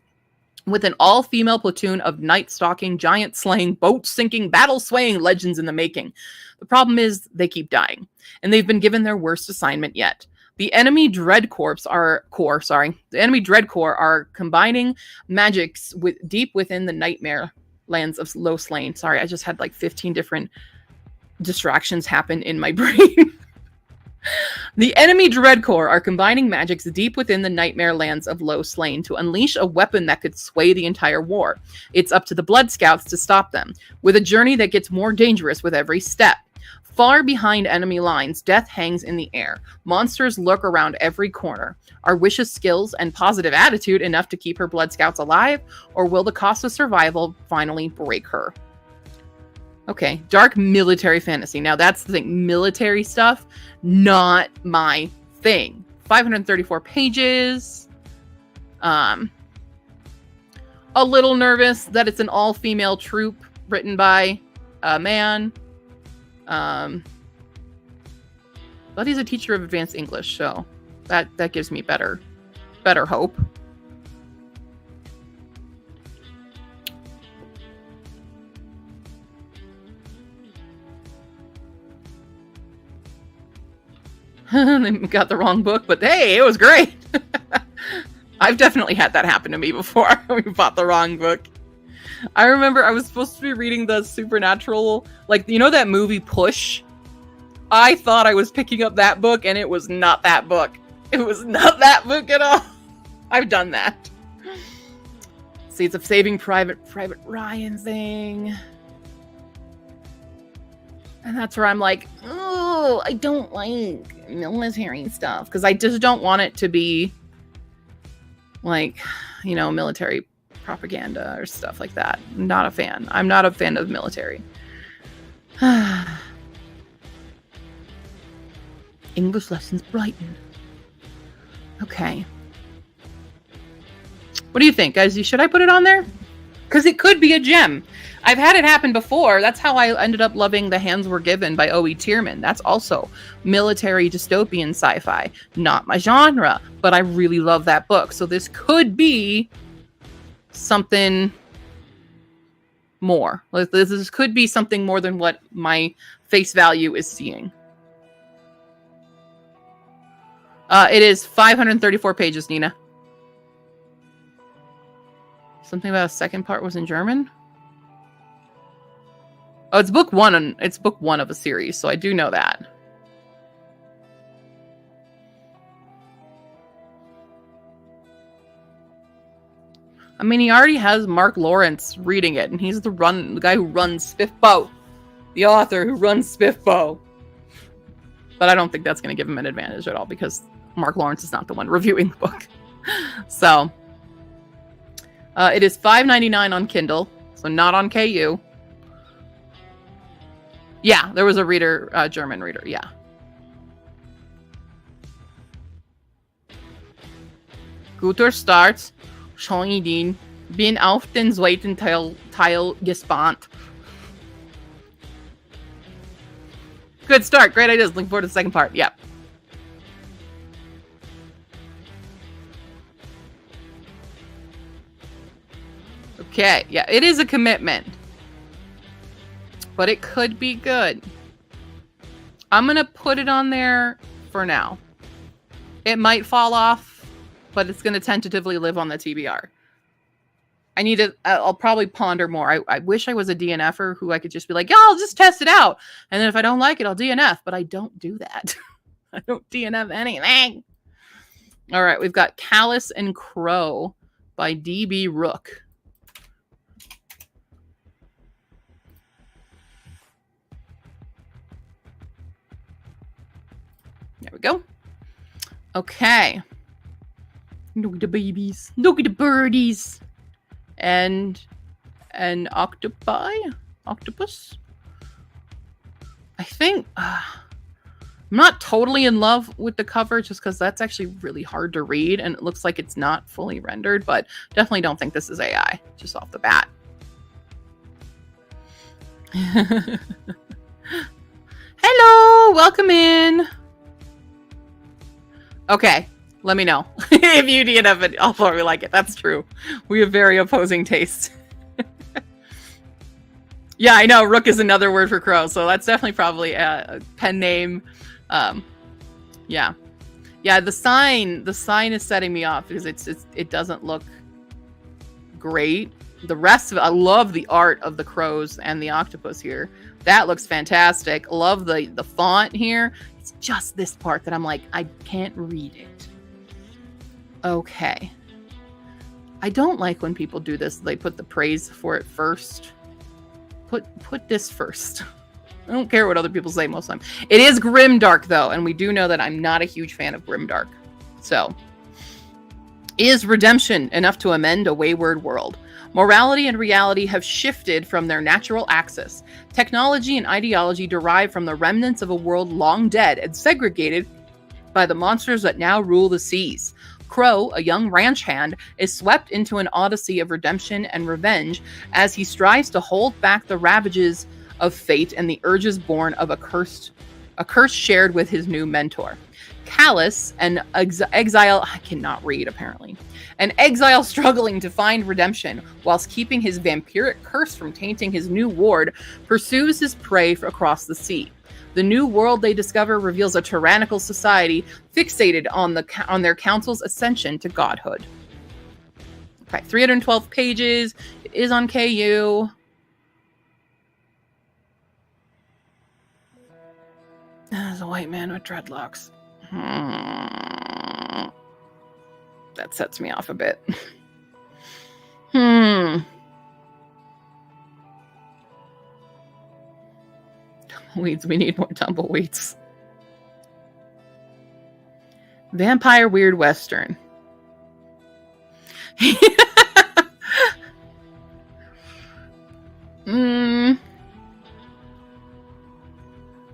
with an all-female platoon of night-stalking, giant-slaying, boat-sinking, battle-swaying legends in the making. The problem is they keep dying, and they've been given their worst assignment yet. The enemy Dread Corps are combining magics deep within the nightmare lands of Low Slain. Sorry, I just had like 15 different distractions happen in my brain. The enemy Dread Corps are combining magics deep within the nightmare lands of Low Slain to unleash a weapon that could sway the entire war. It's up to the Blood Scouts to stop them, with a journey that gets more dangerous with every step. Far behind enemy lines, death hangs in the air. Monsters lurk around every corner. Are Wish's skills and positive attitude enough to keep her Blood Scouts alive, or will the cost of survival finally break her? Okay, dark military fantasy. Now that's the thing. Military stuff, not my thing. 534 pages. A little nervous that it's an all-female troop written by a man. But he's a teacher of advanced English, so that gives me better hope. They got the wrong book, but hey, it was great. I've definitely had that happen to me before. We bought the wrong book. I remember I was supposed to be reading the supernatural, like, you know that movie Push? I thought I was picking up that book, and it was not that book. It was not that book at all. I've done that. See, it's a Saving Private Ryan thing. And that's where I'm like, oh, I don't like military stuff. Because I just don't want it to be like, you know, military propaganda or stuff like that. I'm not a fan. I'm not a fan of military. English lessons Brighton. Okay. What do you think, guys? Should I put it on there? Because it could be a gem. I've had it happen before. That's how I ended up loving The Hands Were Given by O.E. Tierman. That's also military dystopian sci-fi. Not my genre, but I really love that book. So this could be something more. This could be something more than what my face value is seeing. It is 534 pages, Nina. Something about a second part was in German? Oh, it's book one. It's book one of a series, so I do know that. I mean, he already has Mark Lawrence reading it, and he's the guy who runs SPFBOX. The author who runs SPFBOX. But I don't think that's going to give him an advantage at all, because Mark Lawrence is not the one reviewing the book. So, it is $5.99 on Kindle, so not on KU. Yeah, there was a reader, German reader, yeah. Guter Start, schon Ideen, bin auf den zweiten Teil gespannt. Good start, great ideas, looking forward to the second part, yep. Okay, yeah, it is a commitment. But it could be good. I'm going to put it on there for now. It might fall off, but it's going to tentatively live on the TBR. I'll probably ponder more. I wish I was a DNFer who I could just be like, yeah, I'll just test it out. And then if I don't like it, I'll DNF. But I don't do that. I don't DNF anything. All right, we've got Callus and Crow by D.B. Rook. There we go. Okay. Look at the babies. Look at the birdies. And an octopus. I think I'm not totally in love with the cover just because that's actually really hard to read and it looks like it's not fully rendered, but definitely don't think this is AI just off the bat. Hello, welcome in. Okay, let me know if you DNF it. I'll probably like it. That's true. We have very opposing tastes. Yeah, I know. Rook is another word for crow, so that's definitely probably a pen name. Yeah. The sign is setting me off because it doesn't look great. The rest of it, I love the art of the crows and the octopus here. That looks fantastic. Love the font here. It's just this part that I'm like, I can't read it. Okay. I don't like when people do this. They put the praise for it first. Put this first. I don't care what other people say most of the time. It is grimdark, though, and we do know that I'm not a huge fan of grimdark. So, is redemption enough to amend a wayward world? Morality and reality have shifted from their natural axis. Technology and ideology derive from the remnants of a world long dead and segregated by the monsters that now rule the seas. Crow, a young ranch hand, is swept into an odyssey of redemption and revenge as he strives to hold back the ravages of fate and the urges born of a curse shared with his new mentor. Callus, an exile, I cannot read apparently, an exile struggling to find redemption whilst keeping his vampiric curse from tainting his new ward, pursues his prey across the sea. The new world they discover reveals a tyrannical society fixated on their council's ascension to godhood. Okay, 312 pages. It is on KU. There's a white man with dreadlocks. That sets me off a bit. Tumbleweeds. We need more tumbleweeds. Vampire Weird Western.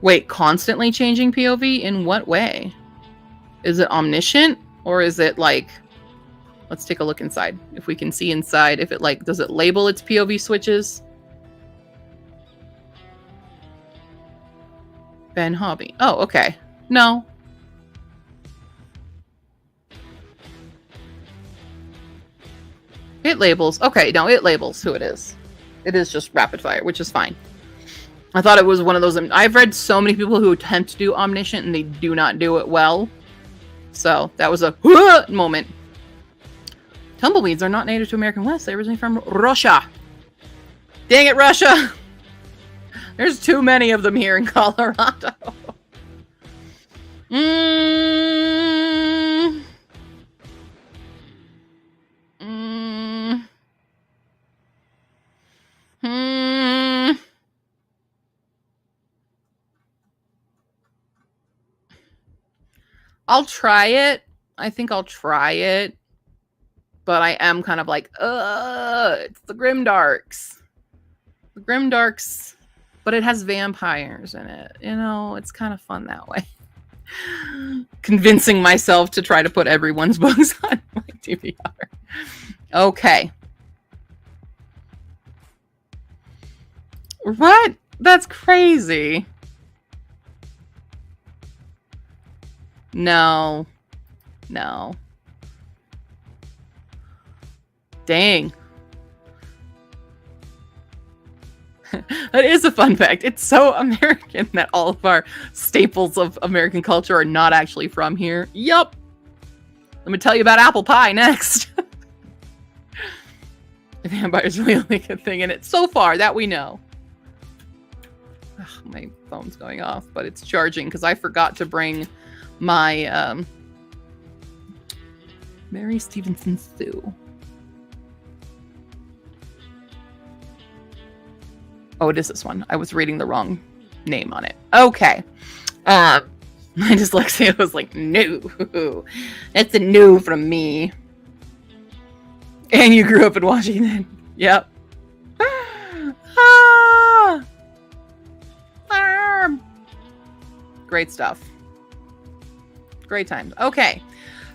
Wait, constantly changing POV? In what way? Is it omniscient? Or is it like... Let's take a look inside. If we can see inside. If it like... Does it label its POV switches? Ben Hobby. Oh, okay. No. It labels. Okay, no, it labels who it is. It is just rapid fire, which is fine. I thought it was one of those... I've read so many people who attempt to do omniscient and they do not do it well. So, that was a moment. Tumbleweeds are not native to American West. They originate from Russia. Dang it, Russia! There's too many of them here in Colorado. I'll try it. I think I'll try it. But I am kind of like, it's the Grimdarks. The Grimdarks, but it has vampires in it. You know, it's kind of fun that way. Convincing myself to try to put everyone's books on my TBR. Okay. What? That's crazy. No. No. Dang. That is a fun fact. It's so American that all of our staples of American culture are not actually from here. Yup. Let me tell you about apple pie next. The vampire's really a good thing in it. So far, that we know. Ugh, my phone's going off, but it's charging because I forgot to bring my Mary Stevenson Sue. Oh, it is this one. I was reading the wrong name on it. Okay. My dyslexia was like, no. That's a no from me. And you grew up in Washington. Yep. Great stuff. Great times. Okay.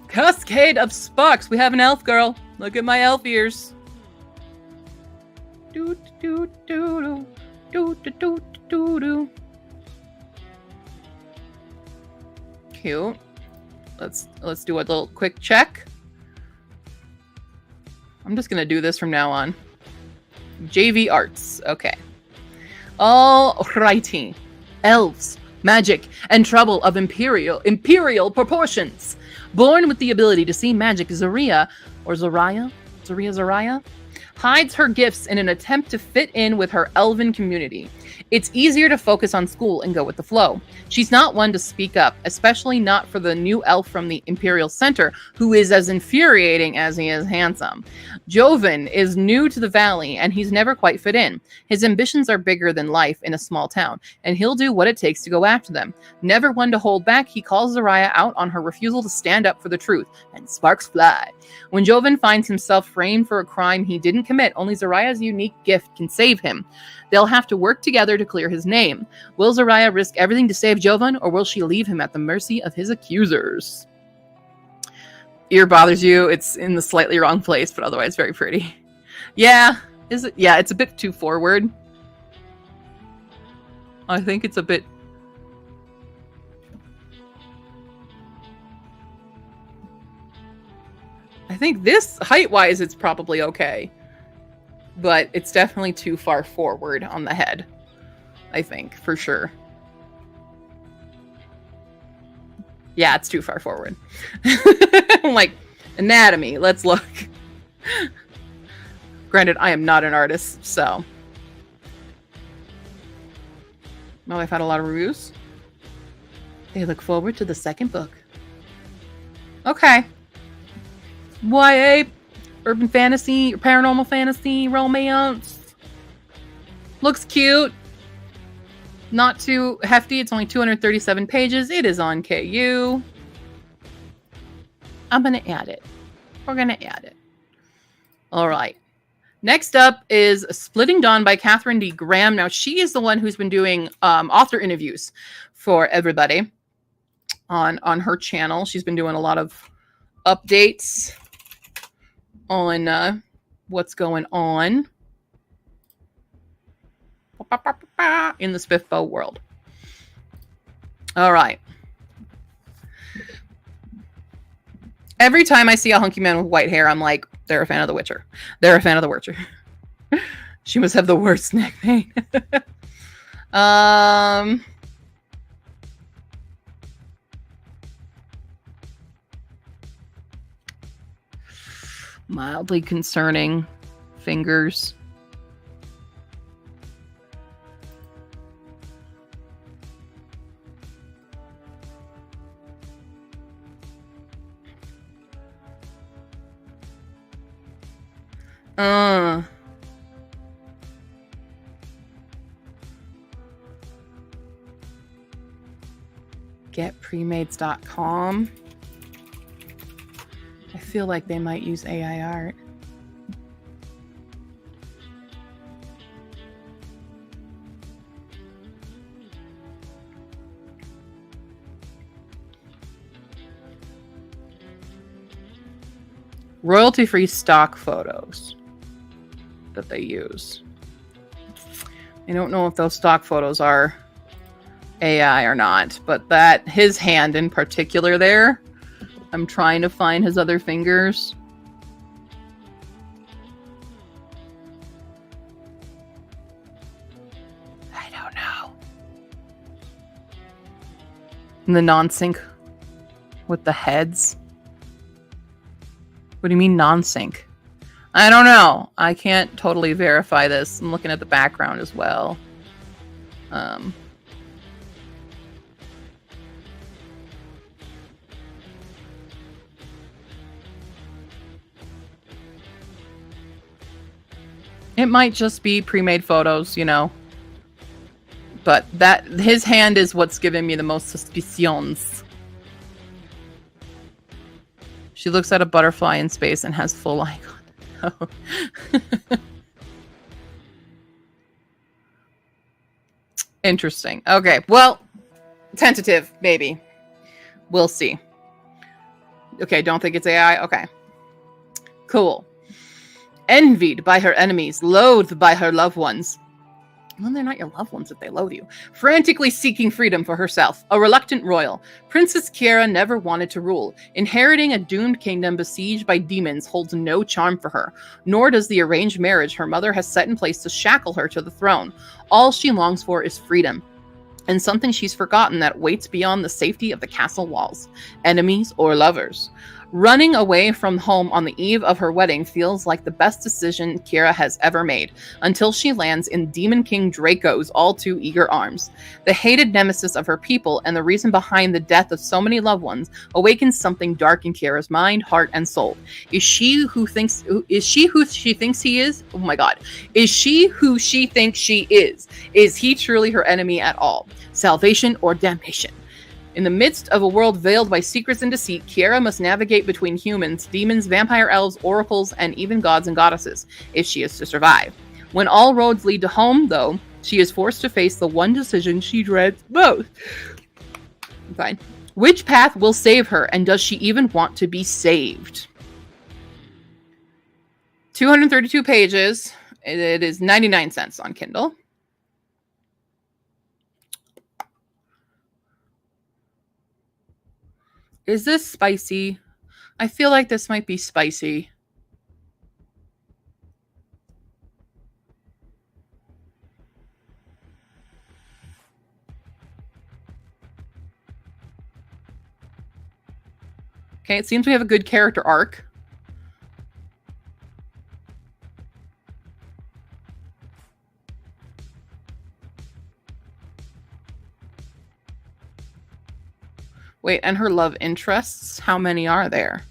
Cascade of Sparks. We have an elf girl. Look at my elf ears. Do do do do do do do do. Cute. Let's do a little quick check. I'm just gonna do this from now on. JV Arts. Okay. All righty. Elves, magic, and trouble of imperial proportions. Born with the ability to see magic, Zarya, hides her gifts in an attempt to fit in with her elven community. It's easier to focus on school and go with the flow. She's not one to speak up, especially not for the new elf from the Imperial Center, who is as infuriating as he is handsome. Joven is new to the valley, and he's never quite fit in. His ambitions are bigger than life in a small town, and he'll do what it takes to go after them. Never one to hold back, he calls Zarya out on her refusal to stand up for the truth, and sparks fly. When Joven finds himself framed for a crime he didn't commit, only Zarya's unique gift can save him. They'll have to work together to clear his name. Will Zarya risk everything to save Joven, or will she leave him at the mercy of his accusers? Ear bothers you. It's in the slightly wrong place, but otherwise very pretty. Yeah. Is it? Yeah, it's a bit too forward. I think it's a bit... I think this, height-wise, it's probably okay. But it's definitely too far forward on the head. I think, for sure. Yeah, it's too far forward. I'm like, anatomy, let's look. Granted, I am not an artist, so. Oh, I've had a lot of reviews. They look forward to the second book. Okay. YA, urban fantasy, paranormal fantasy, romance. Looks cute. Not too hefty. It's only 237 pages. It is on KU. I'm going to add it. We're going to add it. All right. Next up is Splitting Dawn by Catherine D. Graham. Now, she is the one who's been doing author interviews for everybody on her channel. She's been doing a lot of updates on what's going on in the SPFBOX world. All right. Every time I see a hunky man with white hair, I'm like, they're a fan of The Witcher. They're a fan of The Witcher. She must have the worst neck pain. Mildly concerning fingers. Getpremades.com. I feel like they might use AI art. Royalty-free stock photos that they use. I don't know if those stock photos are AI or not, but that his hand in particular there, I'm trying to find his other fingers. I don't know. And the non-sync with the heads. What do you mean non-sync? I don't know. I can't totally verify this. I'm looking at the background as well. It might just be pre-made photos, you know. But that his hand is what's giving me the most suspicions. She looks at a butterfly in space and has full eye contact. Oh. Interesting. Okay, well, tentative, maybe. We'll see. Okay, don't think it's AI? Okay. Cool. Envied by her enemies, loathed by her loved ones. Well, they're not your loved ones if they loathe you. Frantically seeking freedom for herself, a reluctant royal. Princess Kiera never wanted to rule. Inheriting a doomed kingdom besieged by demons holds no charm for her, nor does the arranged marriage her mother has set in place to shackle her to the throne. All she longs for is freedom, and something she's forgotten that waits beyond the safety of the castle walls. Enemies or lovers. Running away from home on the eve of her wedding feels like the best decision Kira has ever made, until she lands in Demon King Draco's all too eager arms. The hated nemesis of her people and the reason behind the death of so many loved ones awakens something dark in Kira's mind, heart, and soul. Is she who she thinks he is? Oh my god. Is she who she thinks she is? Is he truly her enemy at all? Salvation or damnation? In the midst of a world veiled by secrets and deceit, Kiera must navigate between humans, demons, vampire elves, oracles, and even gods and goddesses, if she is to survive. When all roads lead to home, though, she is forced to face the one decision she dreads most. Fine. Which path will save her, and does she even want to be saved? 232 pages. It is 99 cents on Kindle. Is this spicy? I feel like this might be spicy. Okay, it seems we have a good character arc. Wait, and her love interests? How many are there?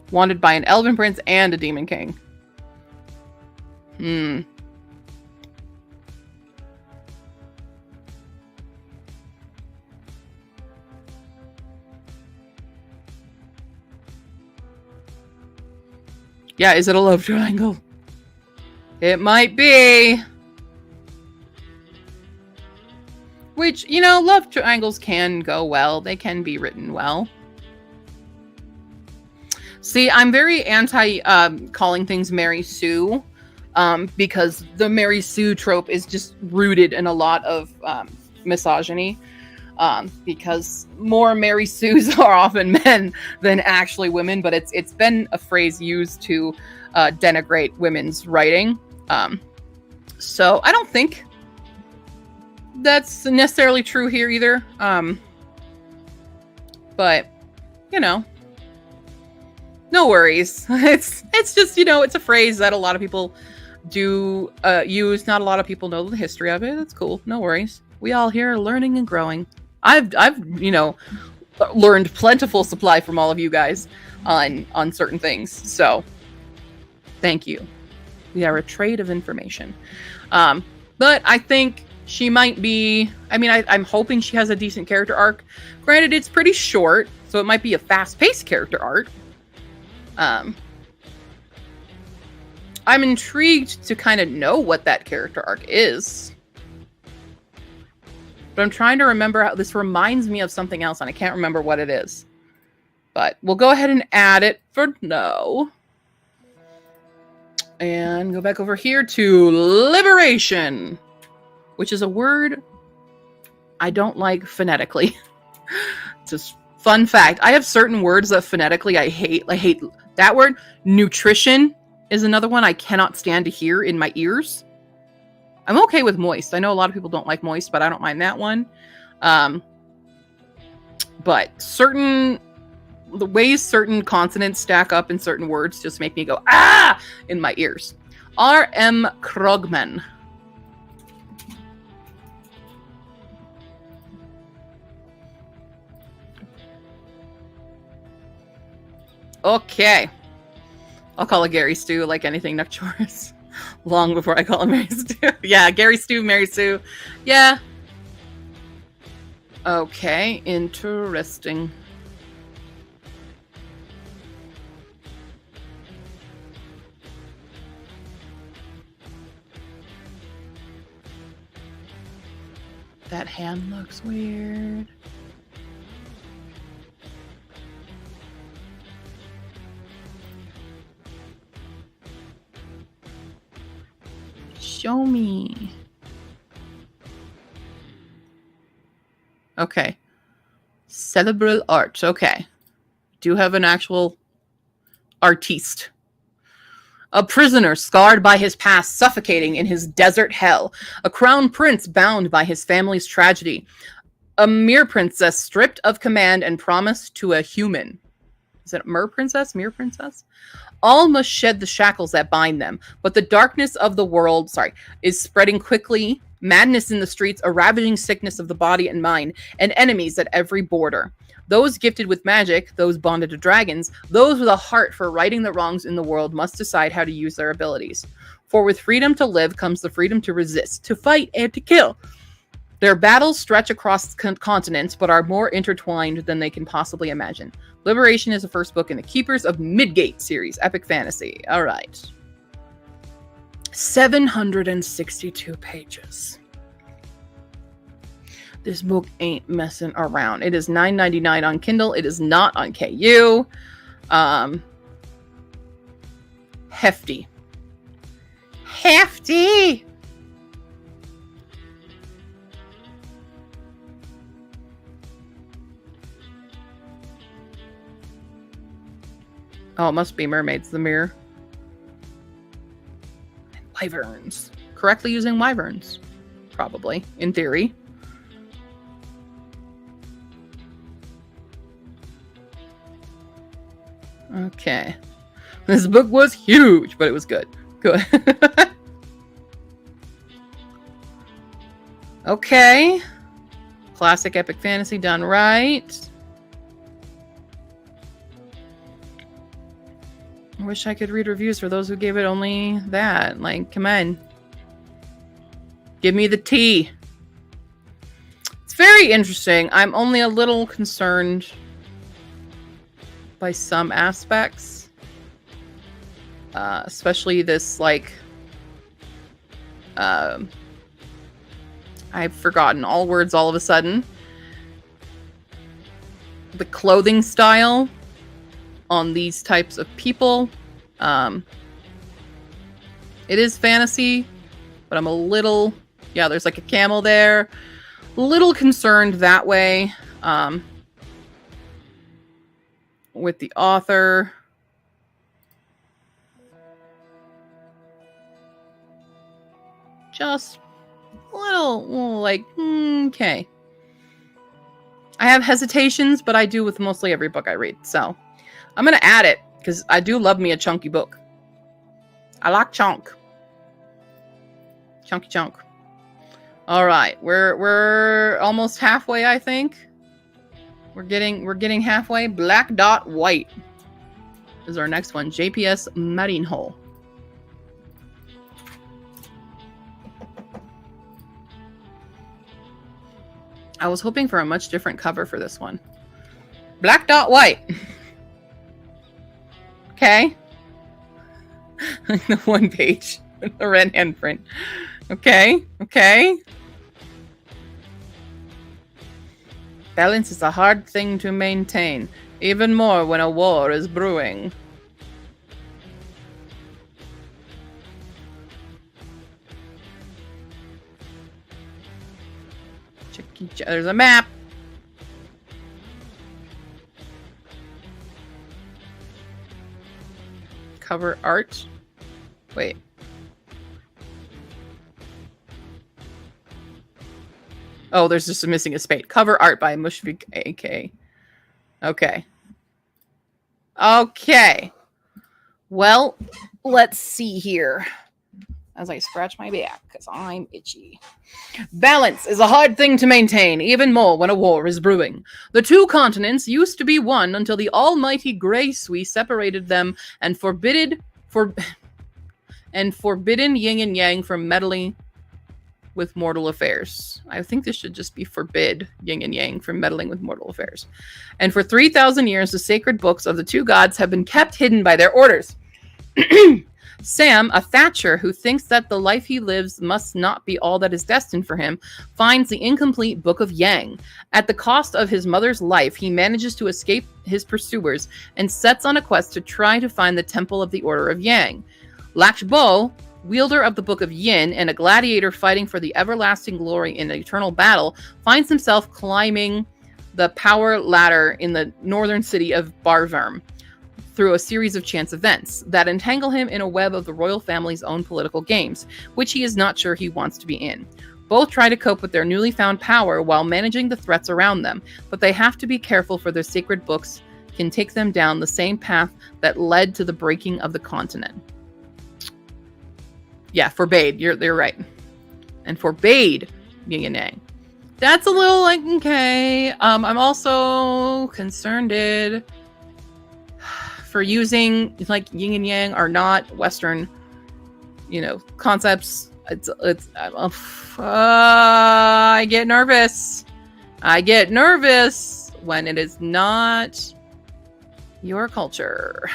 Wanted by an elven prince and a demon king. Yeah, is it a love triangle? It might be. Which, you know, love triangles can go well. They can be written well. See, I'm very anti calling things Mary Sue, because the Mary Sue trope is just rooted in a lot of misogyny. Because more Mary Sues are often men than actually women, but it's been a phrase used to denigrate women's writing. So I don't think that's necessarily true here either. But you know, no worries. It's just, you know, it's a phrase that a lot of people do use. Not a lot of people know the history of it. That's cool. No worries. We all here are learning and growing. I've you know, learned plentiful supply from all of you guys on certain things. So thank you. We are a trade of information. But I think she might be, I mean, I'm hoping she has a decent character arc. Granted, it's pretty short, so it might be a fast-paced character arc. I'm intrigued to kind of know what that character arc is. But I'm trying to remember how this reminds me of something else, and I can't remember what it is. But we'll go ahead and add it for now. And go back over here to liberation, which is a word I don't like phonetically. Just fun fact. I have certain words that phonetically I hate. I hate that word. Nutrition is another one I cannot stand to hear in my ears. I'm okay with moist. I know a lot of people don't like moist, but I don't mind that one. But the ways certain consonants stack up in certain words just make me go, ah, in my ears. R.M. Krogman. Okay. I'll call it Gary Stu like anything Nocturus. Long before I call him Mary Stu. Yeah, Gary Stu, Mary Sue. Yeah. Okay, interesting. That hand looks weird. Show me. Okay. Cerebral arch. Okay. Do have an actual artiste. A prisoner scarred by his past, suffocating in his desert hell. A crown prince bound by his family's tragedy. A mere princess stripped of command and promised to a human. Is it mer princess? Mere princess? All must shed the shackles that bind them, but the darkness of the world, is spreading quickly. Madness in the streets, a ravaging sickness of the body and mind, and enemies at every border. Those gifted with magic, those bonded to dragons, those with a heart for righting the wrongs in the world must decide how to use their abilities. For with freedom to live comes the freedom to resist, to fight, and to kill. Their battles stretch across continents, but are more intertwined than they can possibly imagine. Liberation is the first book in the Keepers of Midgate series, epic fantasy. All right. 762 pages. This book ain't messing around. It is $9.99 on Kindle. It is not on KU. Hefty. Hefty! Oh, it must be Mermaids, the Mirror. And wyverns. Correctly using wyverns. Probably, in theory. Okay. This book was huge, but it was good. Good. Okay. Classic epic fantasy done right. I wish I could read reviews for those who gave it only that. Like, come on. Give me the tea. It's very interesting. I'm only a little concerned by some aspects. Especially this, like... I've forgotten all words all of a sudden. The clothing style on these types of people. It is fantasy, but I'm a little... Yeah, there's like a camel there. A little concerned that way. With the author. Just a little like, okay. I have hesitations, but I do with mostly every book I read. So I'm going to add it because I do love me a chunky book. I like chunk. Chunky chunk. All right. We're almost halfway, I think. We're getting halfway. Black Dot White is our next one. JPS Marinho. I was hoping for a much different cover for this one. Black Dot White. Okay. The one page with the red handprint. Okay. Okay. Balance is a hard thing to maintain, even more when a war is brewing. There's a map. Cover art. Wait. Oh, there's just missing a spade. Cover art by Mushfiq AK. Okay. Okay. Well, let's see here. As I scratch my back, because I'm itchy. Balance is a hard thing to maintain, even more when a war is brewing. The two continents used to be one until the almighty Grey Sui separated them and forbidden yin and yang from meddling with mortal affairs. I think this should just be forbid yin and yang from meddling with mortal affairs. And for 3,000 years, the sacred books of the two gods have been kept hidden by their orders. Sam, a thatcher who thinks that the life he lives must not be all that is destined for him, finds the incomplete Book of Yang. At the cost of his mother's life, he manages to escape his pursuers and sets on a quest to try to find the Temple of the Order of Yang. Lakshbo, wielder of the Book of Yin and a gladiator fighting for the everlasting glory in an eternal battle, finds himself climbing the power ladder in the northern city of Barverm. through a series of chance events that entangle him in a web of the royal family's own political games, which he is not sure he wants to be in. Both try to cope with their newly found power while managing the threats around them, but they have to be careful for their sacred books can take them down the same path that led to the breaking of the continent. Yeah, forbade. You're right. And forbade yin and yang. That's a little like, okay. I'm also concerned for using like yin and yang are not Western, concepts. I get nervous. I get nervous when it is not your culture.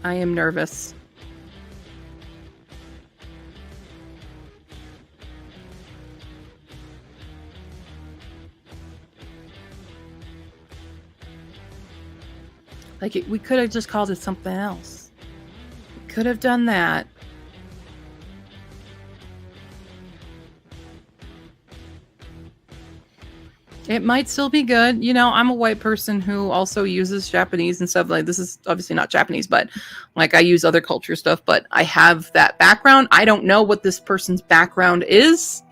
I am nervous. Like, we could have just called it something else. We could have done that. It might still be good. I'm a white person who also uses Japanese and stuff. Like, this is obviously not Japanese, but like I use other culture stuff, but I have that background. I don't know what this person's background is.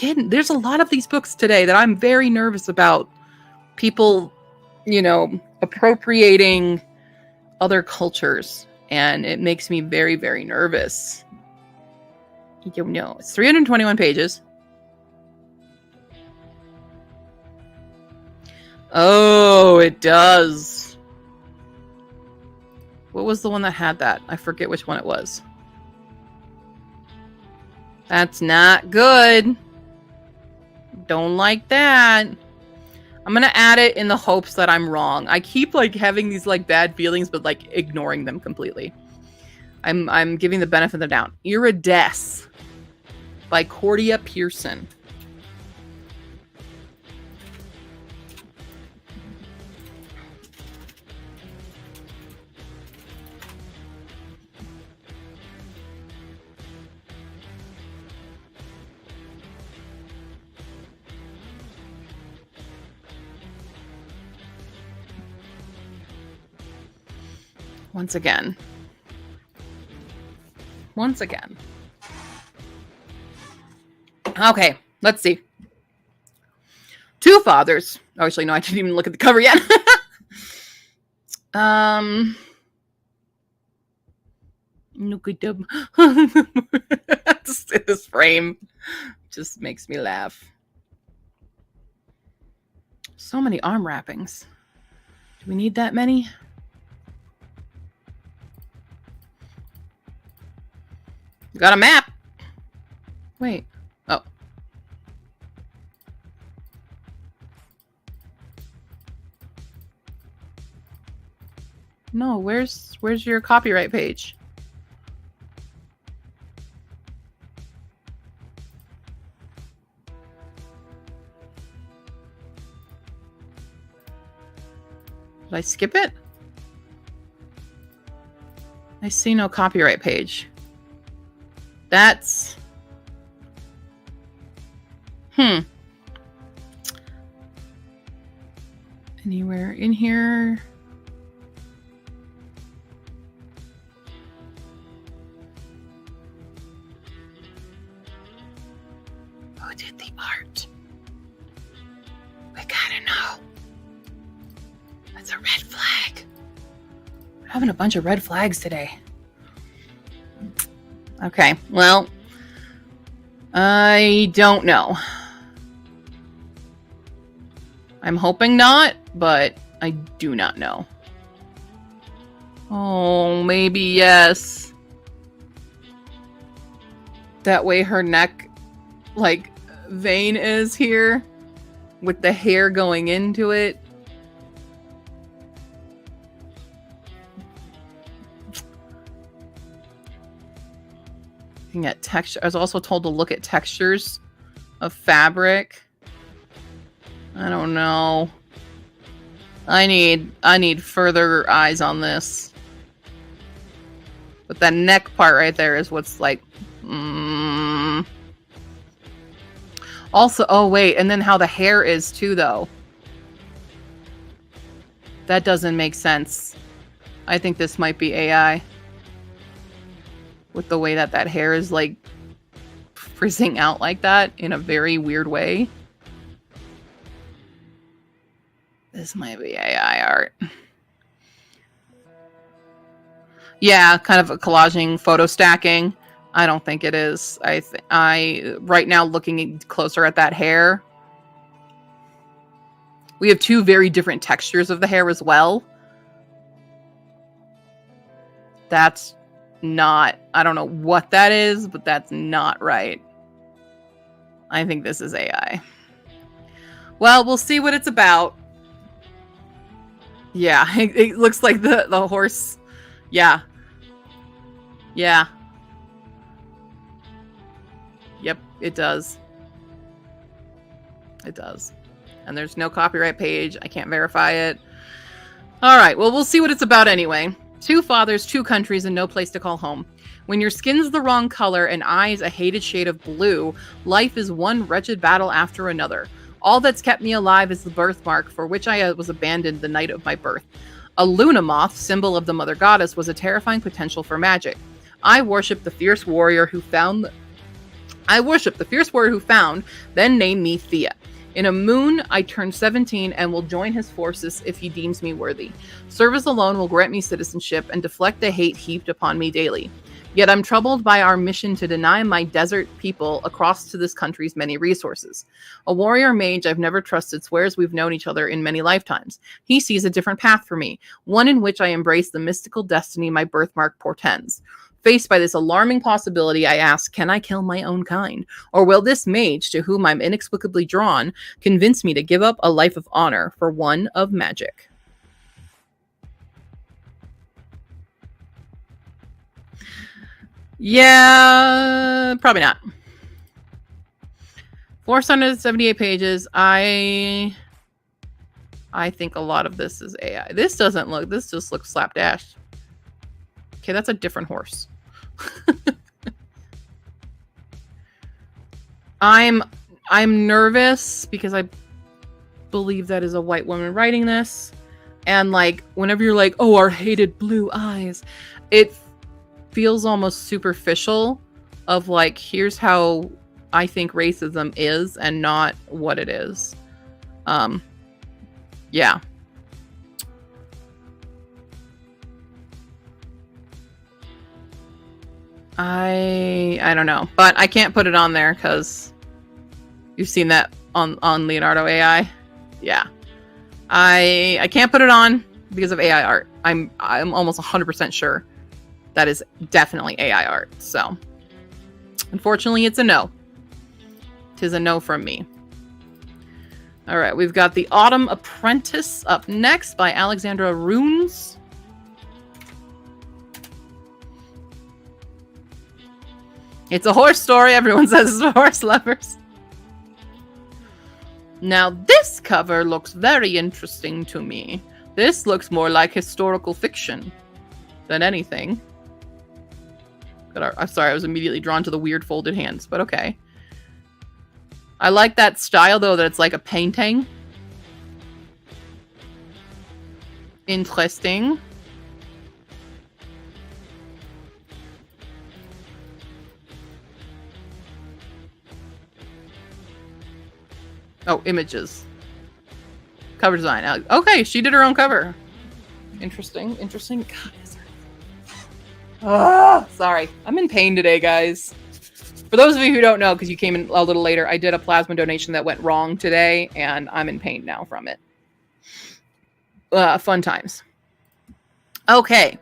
There's a lot of these books today that I'm very nervous about people, appropriating other cultures. And it makes me very, very nervous. It's 321 pages. Oh, it does. What was the one that had that? I forget which one it was. That's not good. Don't like that. I'm gonna add it in the hopes that I'm wrong. I keep having these bad feelings, but ignoring them completely. I'm giving the benefit of the doubt. Iridesce by Cordia Pearson. Once again. Okay, let's see. Two fathers. Oh, actually, no, I didn't even look at the cover yet. Look at them. This frame just makes me laugh. So many arm wrappings. Do we need that many? Got a map. Wait. Oh. No, where's your copyright page? Did I skip it? I see no copyright page. That's... Anywhere in here? Who did the art? We gotta know. That's a red flag. We're having a bunch of red flags today. Okay, well, I don't know. I'm hoping not, but I do not know. Oh, maybe yes. That way her neck, vein is here, with the hair going into it. Looking at texture. I was also told to look at textures of fabric. I don't know. I need further eyes on this. But that neck part right there is what's like... Also, oh wait, and then how the hair is too, though. That doesn't make sense. I think this might be AI. With the way that hair is, like, frizzing out like that in a very weird way. This might be AI art. Yeah, kind of a collaging, photo stacking. I don't think it is. I right now looking closer at that hair. We have two very different textures of the hair as well. That's not, I don't know what that is, but that's not right. I think this is AI. Well, we'll see what it's about. Yeah, it looks like the horse. Yeah. Yeah. Yep, it does. It does. And there's no copyright page. I can't verify it. All right, well, we'll see what it's about anyway. 2 fathers, 2 countries, and no place to call home. When your skin's the wrong color and eyes a hated shade of blue, life is one wretched battle after another. All that's kept me alive is the birthmark for which I was abandoned the night of my birth. A Luna moth, symbol of the mother goddess, was a terrifying potential for magic. I worship the fierce warrior who found, then named me Thea. In a moon, I turn 17 and will join his forces if he deems me worthy. Service alone will grant me citizenship and deflect the hate heaped upon me daily. Yet I'm troubled by our mission to deny my desert people across to this country's many resources. A warrior mage I've never trusted swears we've known each other in many lifetimes. He sees a different path for me, one in which I embrace the mystical destiny my birthmark portends. Faced by this alarming possibility, I ask, can I kill my own kind? Or will this mage, to whom I'm inexplicably drawn, convince me to give up a life of honor for one of magic? Yeah, probably not. 478 pages. I think a lot of this is AI. This just looks slapdash. Okay, that's a different horse. I'm nervous because I believe that is a white woman writing this. And like, whenever you're like, oh, our hated blue eyes, it feels almost superficial of like, here's how I think racism is and not what it is. Yeah. I don't know, but I can't put it on there because you've seen that on Leonardo AI. Yeah, I can't put it on because of AI art. I'm almost 100% sure that is definitely AI art. So unfortunately, it's a no. 'Tis a no from me. All right, we've got The Autumn Apprentice up next by Alexandra Runes. It's a horse story. Everyone says it's for horse lovers. Now, this cover looks very interesting to me. This looks more like historical fiction than anything. I'm sorry, I was immediately drawn to the weird folded hands, but okay. I like that style, though, that it's like a painting. Interesting. Oh, images. Cover design. Okay, she did her own cover. Interesting. God, sorry. I'm in pain today, guys. For those of you who don't know, because you came in a little later, I did a plasma donation that went wrong today, and I'm in pain now from it. Fun times. Okay.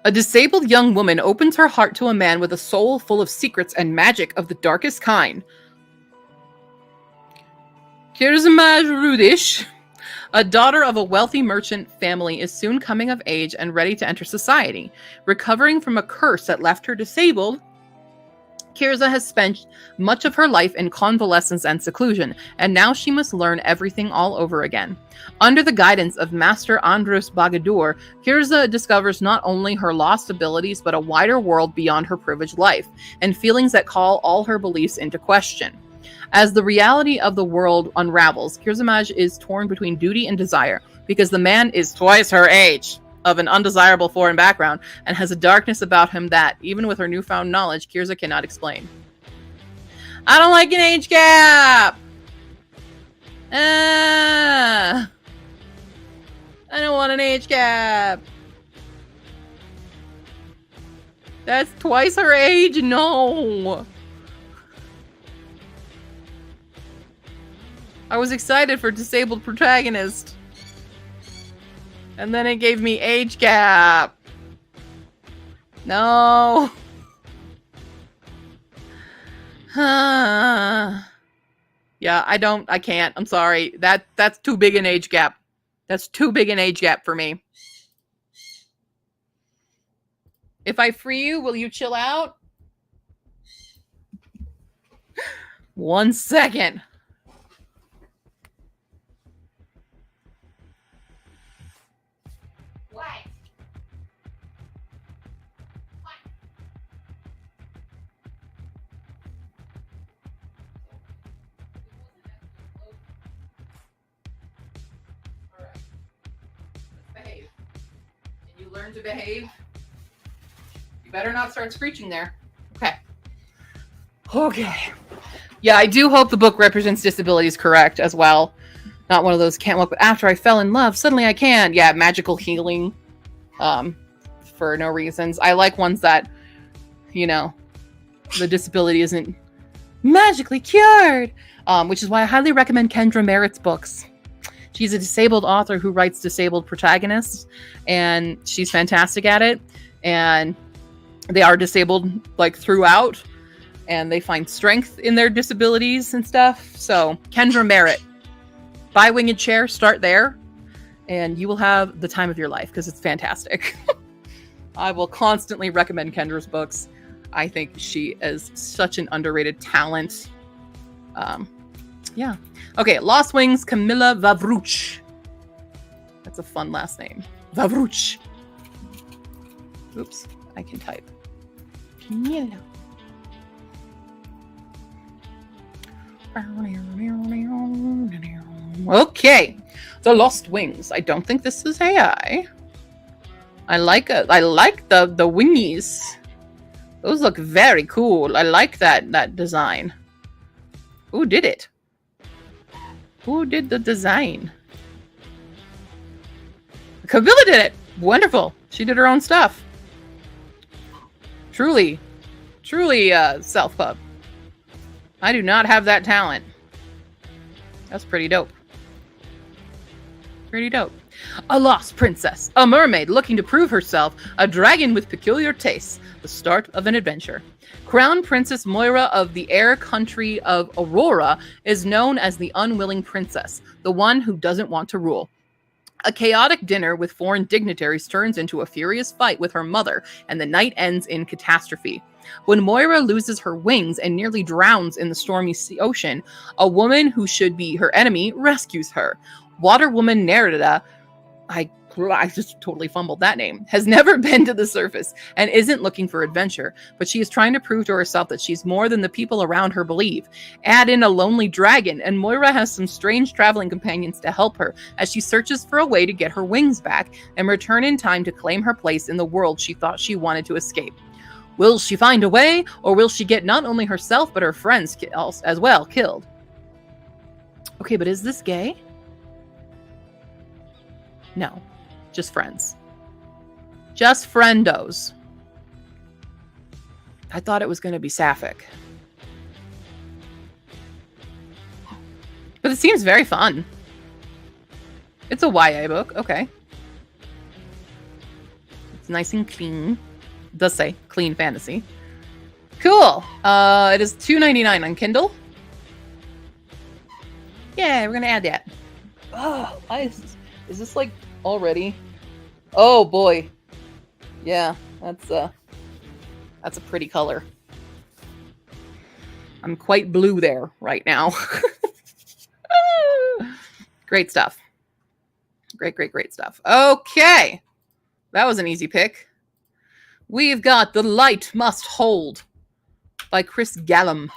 A disabled young woman opens her heart to a man with a soul full of secrets and magic of the darkest kind. Kirzma Rudish, a daughter of a wealthy merchant family, is soon coming of age and ready to enter society. Recovering from a curse that left her disabled, Kirza has spent much of her life in convalescence and seclusion, and now she must learn everything all over again. Under the guidance of Master Andros Bagadur, Kirza discovers not only her lost abilities, but a wider world beyond her privileged life, and feelings that call all her beliefs into question. As the reality of the world unravels, Kirzamaj is torn between duty and desire, because the man is twice her age, of an undesirable foreign background, and has a darkness about him that, even with her newfound knowledge, Kirza cannot explain. I don't like an age gap! I don't want an age gap! That's twice her age? No! I was excited for disabled protagonist. And then it gave me age gap. No. Yeah, I can't. I'm sorry. That's too big an age gap. That's too big an age gap for me. If I free you, will you chill out? 1 second. Learn to behave. You better not start screeching there. Okay. Okay. Yeah, I do hope the book represents disabilities correct as well. Not one of those can't look, but after I fell in love, suddenly I can. Yeah, magical healing. For no reasons. I like ones that, you know, the disability isn't magically cured. Which is why I highly recommend Kendra Merritt's books. She's a disabled author who writes disabled protagonists, and she's fantastic at it. And they are disabled like throughout, and they find strength in their disabilities and stuff. So Kendra Merritt, buy Winged Chair, start there, and you will have the time of your life because it's fantastic. I will constantly recommend Kendra's books. I think she is such an underrated talent. Yeah. Okay, Lost Wings, Camilla Vavruch. That's a fun last name. Vavruch. Oops, I can type. Camilla. Okay, The Lost Wings. I don't think this is AI. I like the wingies. Those look very cool. I like that design. Who did it? Who did the design? Camilla did it! Wonderful. She did her own stuff. Truly self-pub. I do not have that talent. That's pretty dope. Pretty dope. A lost princess, a mermaid looking to prove herself, a dragon with peculiar tastes, the start of an adventure. Crown Princess Moira of the Air Country of Aurora is known as the Unwilling Princess, the one who doesn't want to rule. A chaotic dinner with foreign dignitaries turns into a furious fight with her mother, and the night ends in catastrophe. When Moira loses her wings and nearly drowns in the stormy ocean, a woman who should be her enemy rescues her. Water woman Nerida, I just totally fumbled that name, has never been to the surface and isn't looking for adventure, but she is trying to prove to herself that she's more than the people around her believe. Add in a lonely dragon, and Moira has some strange traveling companions to help her as she searches for a way to get her wings back and return in time to claim her place in the world she thought she wanted to escape. Will she find a way, or will she get not only herself but her friends as well killed? Okay, but is this gay? No. Just friends. Just friendos. I thought it was going to be sapphic. But it seems very fun. It's a YA book. Okay. It's nice and clean. It does say clean fantasy. Cool. It is $2.99 on Kindle. Yeah, we're going to add that. Oh, is this like already? Oh boy. Yeah, that's a pretty color. I'm quite blue there right now. Great stuff. Great stuff. Okay. That was an easy pick. We've got The Light Must Hold by Chris Gallum.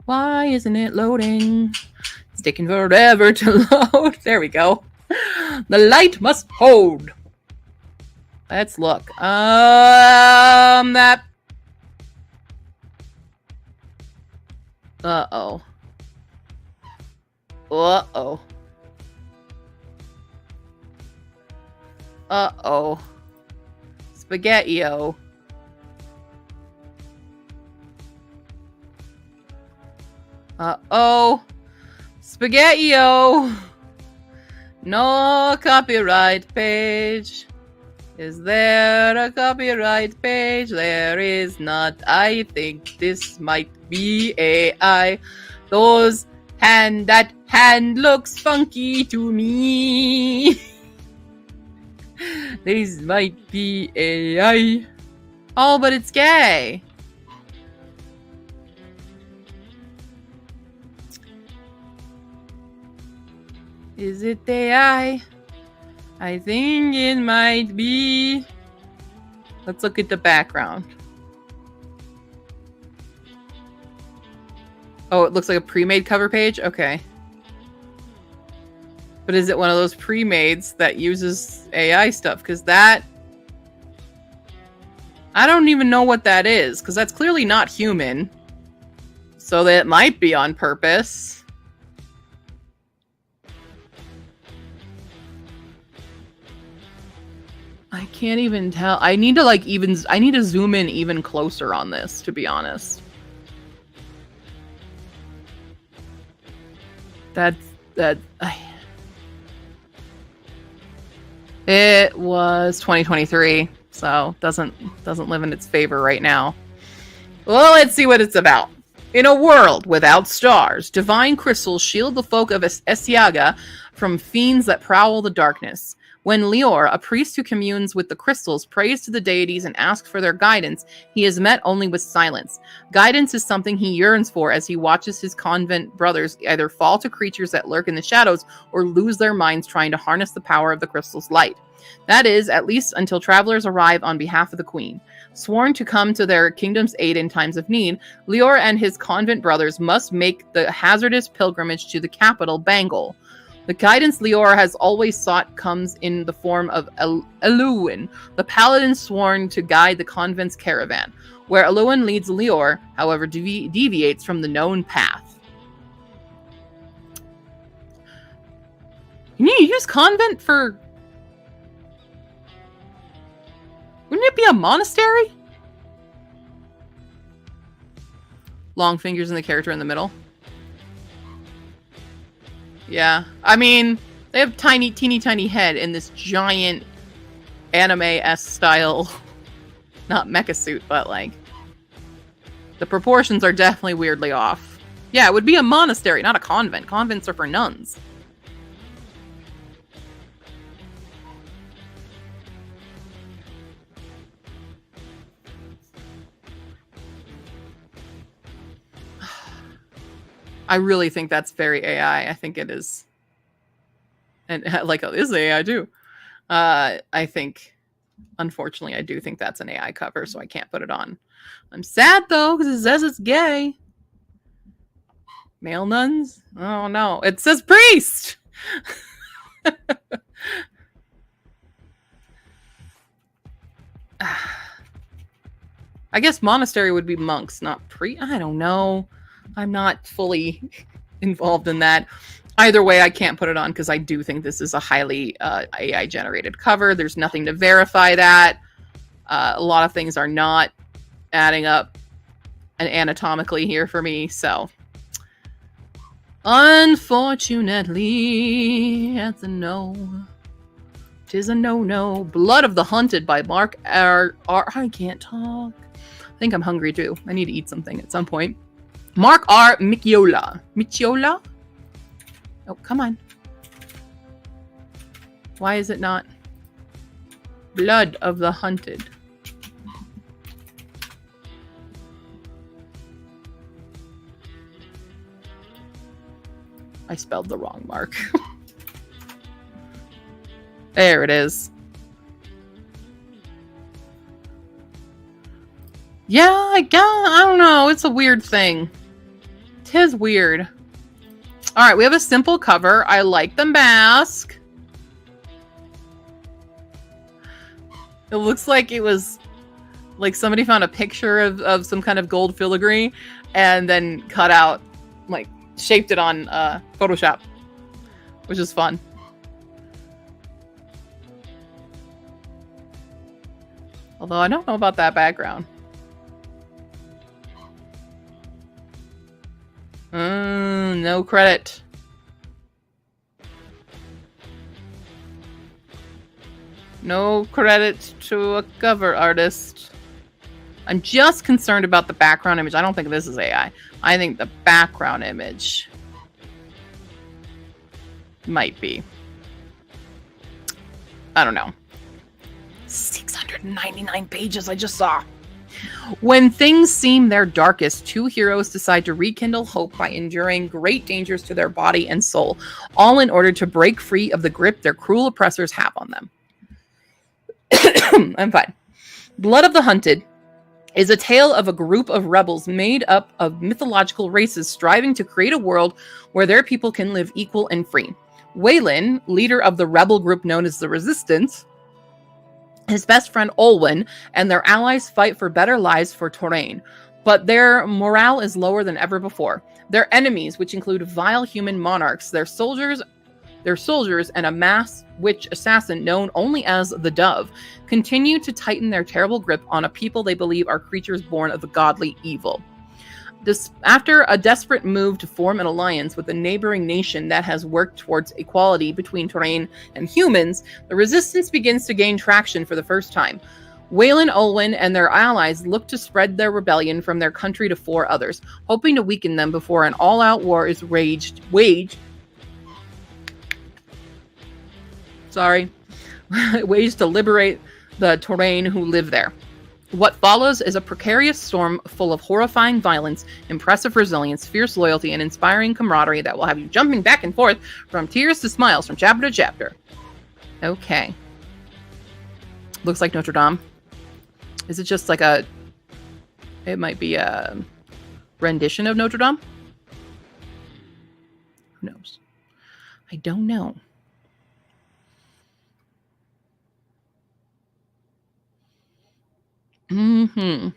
Why isn't it loading? It's taking forever to load. There we go. The Light Must Hold. Let's look. That. Uh-oh. Uh-oh. Uh-oh. Spaghetti-o. Uh-oh. Spaghetti-o. No copyright page. Is there a copyright page? There is not. I think this might be AI. That hand looks funky to me. This might be AI. Oh, but it's gay. Is it AI? I think it might be. Let's look at the background. Oh, it looks like a pre-made cover page? Okay. But is it one of those pre-mades that uses AI stuff? Because that... I don't even know what that is, because that's clearly not human. So that might be on purpose. I can't even tell. I need to I need to zoom in even closer on this, to be honest. It was 2023, so doesn't live in its favor right now. Well, let's see what it's about. In a world without stars, divine crystals shield the folk of Esiaga from fiends that prowl the darkness. When Lior, a priest who communes with the crystals, prays to the deities and asks for their guidance, he is met only with silence. Guidance is something he yearns for as he watches his convent brothers either fall to creatures that lurk in the shadows or lose their minds trying to harness the power of the crystal's light. That is, at least until travelers arrive on behalf of the queen. Sworn to come to their kingdom's aid in times of need, Lior and his convent brothers must make the hazardous pilgrimage to the capital, Bangor. The guidance Lior has always sought comes in the form of Eluin, the paladin sworn to guide the convent's caravan. Where Eluin leads Lior, however, deviates from the known path. Can you use convent for... Wouldn't it be a monastery? Long fingers in the character in the middle. Yeah, I mean, they have teeny tiny head in this giant anime-esque style, not mecha suit, but like, the proportions are definitely weirdly off. Yeah, it would be a monastery, not a convent. Convents are for nuns. I really think that's very AI. I think it is. And like, it is AI too. I think, unfortunately, I do think that's an AI cover, so I can't put it on. I'm sad though, because it says it's gay. Male nuns? Oh no, it says priest! I guess monastery would be monks, not priest. I don't know. I'm not fully involved in that. Either way, I can't put it on because I do think this is a highly AI-generated cover. There's nothing to verify that. A lot of things are not adding up anatomically here for me, so... Unfortunately, that's a no. 'Tis a no-no. Blood of the Hunted by Mark R. I can't talk. I think I'm hungry too. I need to eat something at some point. Mark R. Michiola. Michiola? Oh, come on. Why is it not? Blood of the Hunted. I spelled the wrong mark. There it is. Yeah, I don't know. It's a weird thing. Tis weird. All right, we have a simple cover. I like the mask. It looks like it was like somebody found a picture of some kind of gold filigree and then cut out, like, shaped it on Photoshop, which is fun. Although I don't know about that background. No credit. No credit to a cover artist. I'm just concerned about the background image. I don't think this is AI. I think the background image might be. I don't know. 699 pages I just saw. When things seem their darkest, two heroes decide to rekindle hope by enduring great dangers to their body and soul, all in order to break free of the grip their cruel oppressors have on them. I'm fine. Blood of the Hunted is a tale of a group of rebels made up of mythological races striving to create a world where their people can live equal and free. Waylon, leader of the rebel group known as the Resistance, his best friend Olwen, and their allies fight for better lives for Toraine, but their morale is lower than ever before. Their enemies, which include vile human monarchs, their soldiers, and a mass witch assassin known only as the Dove, continue to tighten their terrible grip on a people they believe are creatures born of the godly evil. After a desperate move to form an alliance with a neighboring nation that has worked towards equality between Toraine and humans, the resistance begins to gain traction for the first time. Waylon, Olwen, and their allies look to spread their rebellion from their country to 4 others, hoping to weaken them before an all-out war is waged to liberate the Toraine who live there. What follows is a precarious storm full of horrifying violence, impressive resilience, fierce loyalty, and inspiring camaraderie that will have you jumping back and forth from tears to smiles from chapter to chapter. Okay. Looks like Notre Dame. Is it just like a... It might be a rendition of Notre Dame? Who knows? I don't know. Mm-hmm.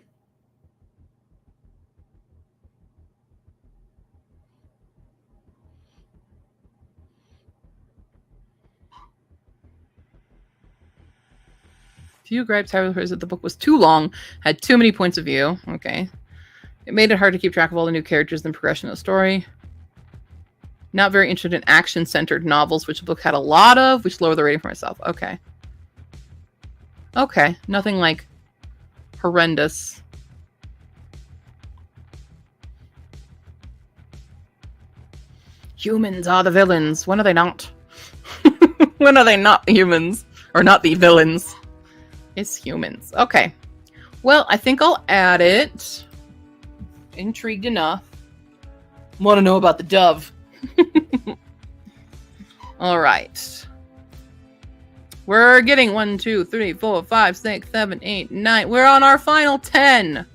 Few gripes, however, is that the book was too long, had too many points of view. Okay. It made it hard to keep track of all the new characters and progression of the story. Not very interested in action-centered novels, which the book had a lot of, which lowered the rating for myself. Okay. Okay. Nothing like horrendous. Humans are the villains. When are they not? When are they not humans? Or not the villains? It's humans. Okay. Well, I think I'll add it. Intrigued enough. Want to know about the Dove. All right. We're getting 1, 2, 3, 4, 5, 6, 7, 8, 9. We're on our final 10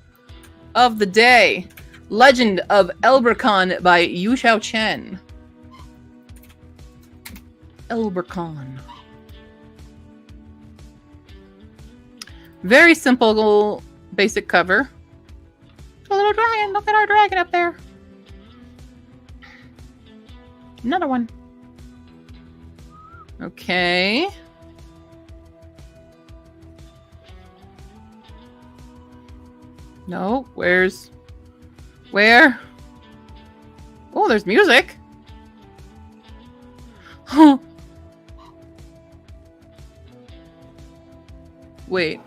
of the day. Legend of Elbercon by Yu Xiao Chen. Elbercon. Very simple, basic cover. A little dragon. Look at our dragon up there. Another one. Okay. No, where? Oh, there's music. Huh. Wait.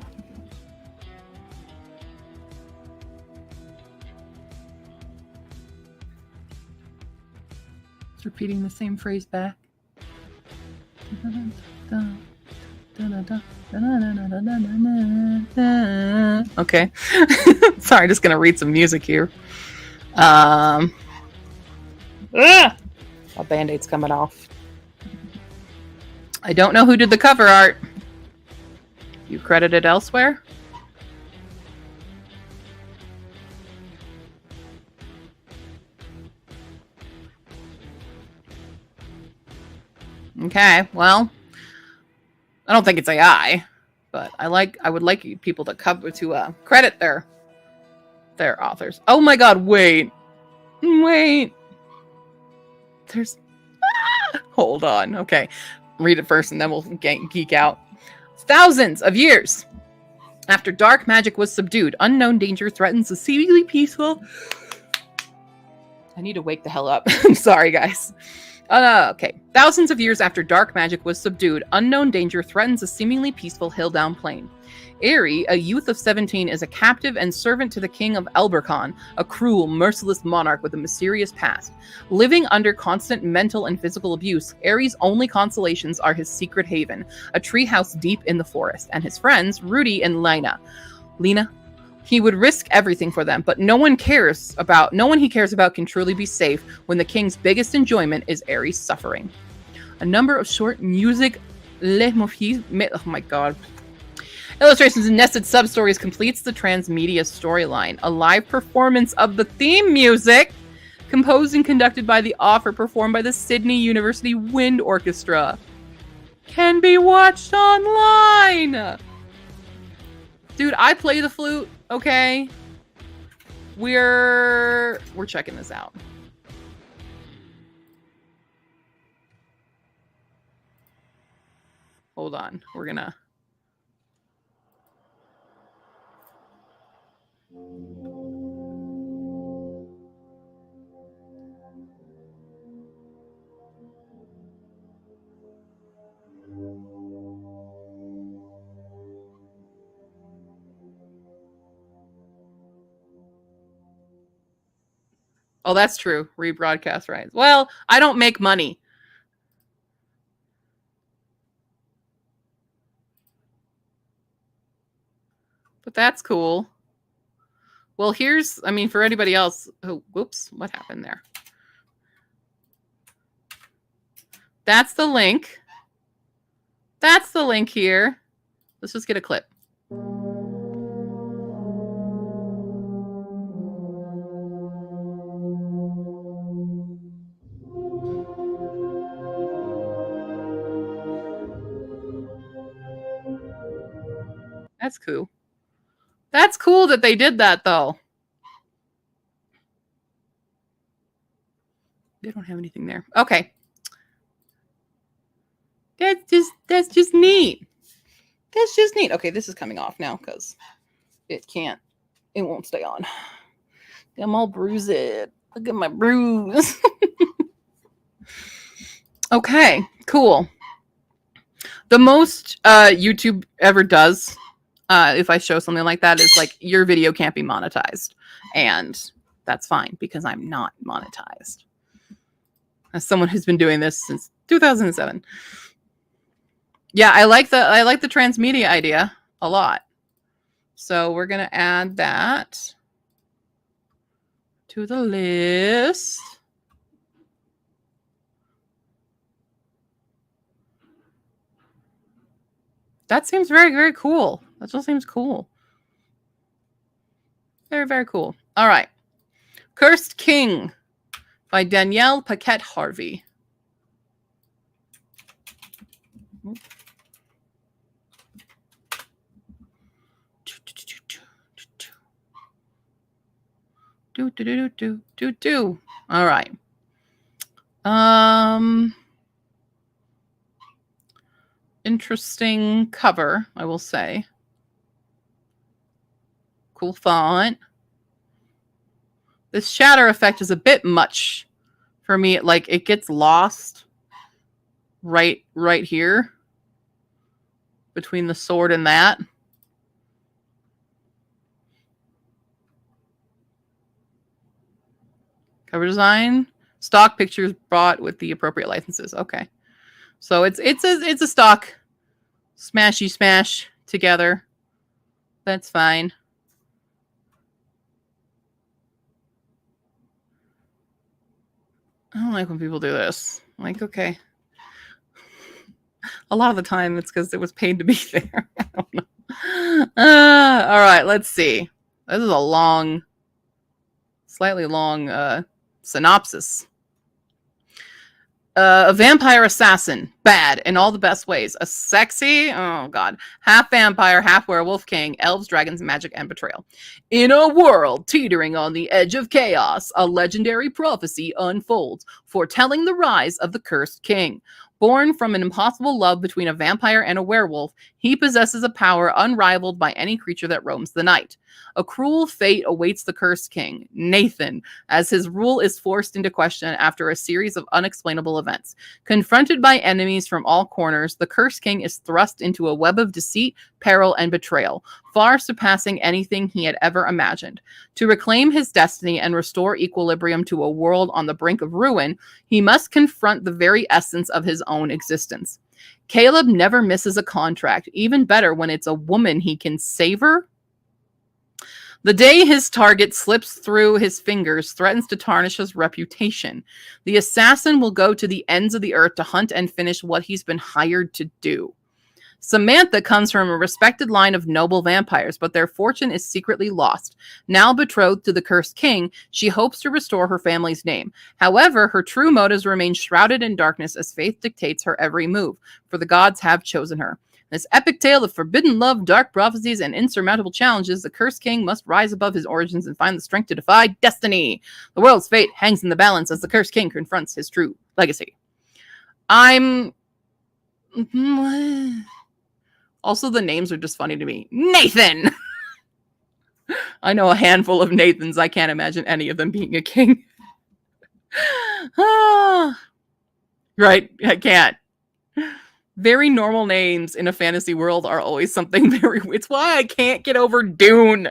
repeating the same phrase back. Okay. Sorry, just gonna read some music here. My Band-Aid's coming off. I don't know who did the cover art. You credited elsewhere? Okay, well, I don't think it's AI, but I would like people to credit their authors. Oh my god, wait. There's hold on. Okay. Read it first and then we'll geek out. Thousands of years after dark magic was subdued, unknown danger threatens the seemingly peaceful. I need to wake the hell up. I'm sorry, guys. Okay. Thousands of years after dark magic was subdued, unknown danger threatens a seemingly peaceful hill-down plain. Aerie, a youth of 17, is a captive and servant to the king of Elbercon, a cruel, merciless monarch with a mysterious past. Living under constant mental and physical abuse, Aerie's only consolations are his secret haven, a treehouse deep in the forest, and his friends, Rudy and Lena. He would risk everything for them, but no one he cares about can truly be safe when the king's biggest enjoyment is Aerie's suffering. A number of short music oh my god. Illustrations and nested sub-stories completes the transmedia storyline. A live performance of the theme music, composed and conducted by the author, performed by the Sydney University Wind Orchestra, can be watched online. Dude, I play the flute, okay? We're checking this out. Hold on. We're gonna... Oh, that's true. Rebroadcast rights. Well, I don't make money. But that's cool. Well, for anybody else. Oh, whoops. What happened there? That's the link. That's the link here. Let's just get a clip. That's cool. That's cool that they did that, though. They don't have anything there. Okay. That's just neat. That's just neat. Okay, this is coming off now because it won't stay on. I'm all bruised. Look at my bruise. Okay, cool. The most YouTube ever does, if I show something like that, is like, your video can't be monetized. And that's fine because I'm not monetized. As someone who's been doing this since 2007. Yeah, I like the transmedia idea a lot. So we're going to add that to the list. That seems very, very cool. That just seems cool. Very, very cool. All right. Cursed King by Danielle Paquette Harvey. All right. Interesting cover, I will say. Cool font. This shatter effect is a bit much for me. Like, it gets lost right here between the sword and that. Cover design, Stock pictures bought with the appropriate licenses. Okay. So it's a stock smashy smash together. That's fine. I don't like when people do this. Like, okay. A lot of the time it's because it was paid to be there. I don't know. All right, let's see. This is a long, slightly long synopsis. A vampire assassin, bad in all the best ways. A sexy, oh god, half vampire, half werewolf king, elves, dragons, magic, and betrayal. In a world teetering on the edge of chaos, a legendary prophecy unfolds, foretelling the rise of the cursed king. Born from an impossible love between a vampire and a werewolf, he possesses a power unrivaled by any creature that roams the night. A cruel fate awaits the cursed king, Nathan, as his rule is forced into question after a series of unexplainable events. Confronted by enemies from all corners, the cursed king is thrust into a web of deceit, peril, and betrayal, far surpassing anything he had ever imagined. To reclaim his destiny and restore equilibrium to a world on the brink of ruin, he must confront the very essence of his own existence. Caleb never misses a contract, even better when it's a woman he can savor. The day his target slips through his fingers threatens to tarnish his reputation. The assassin will go to the ends of the earth to hunt and finish what he's been hired to do. Samantha comes from a respected line of noble vampires, but their fortune is secretly lost. Now betrothed to the cursed king, she hopes to restore her family's name. However, her true motives remain shrouded in darkness as faith dictates her every move, for the gods have chosen her. This epic tale of forbidden love, dark prophecies, and insurmountable challenges, the cursed king must rise above his origins and find the strength to defy destiny. The world's fate hangs in the balance as the cursed king confronts his true legacy. Also, the names are just funny to me. Nathan! I know a handful of Nathans. I can't imagine any of them being a king. Right, I can't. Very normal names in a fantasy world are always something very... It's why I can't get over Dune.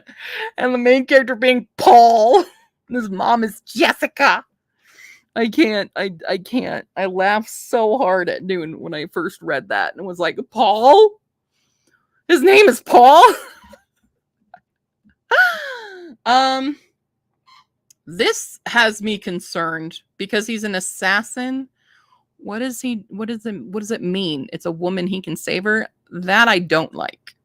And the main character being Paul. And his mom is Jessica. I can't. I can't. I laughed so hard at Dune when I first read that. And was like, Paul? His name is Paul? This has me concerned because he's an assassin. What does it mean? It's a woman he can save her? That I don't like.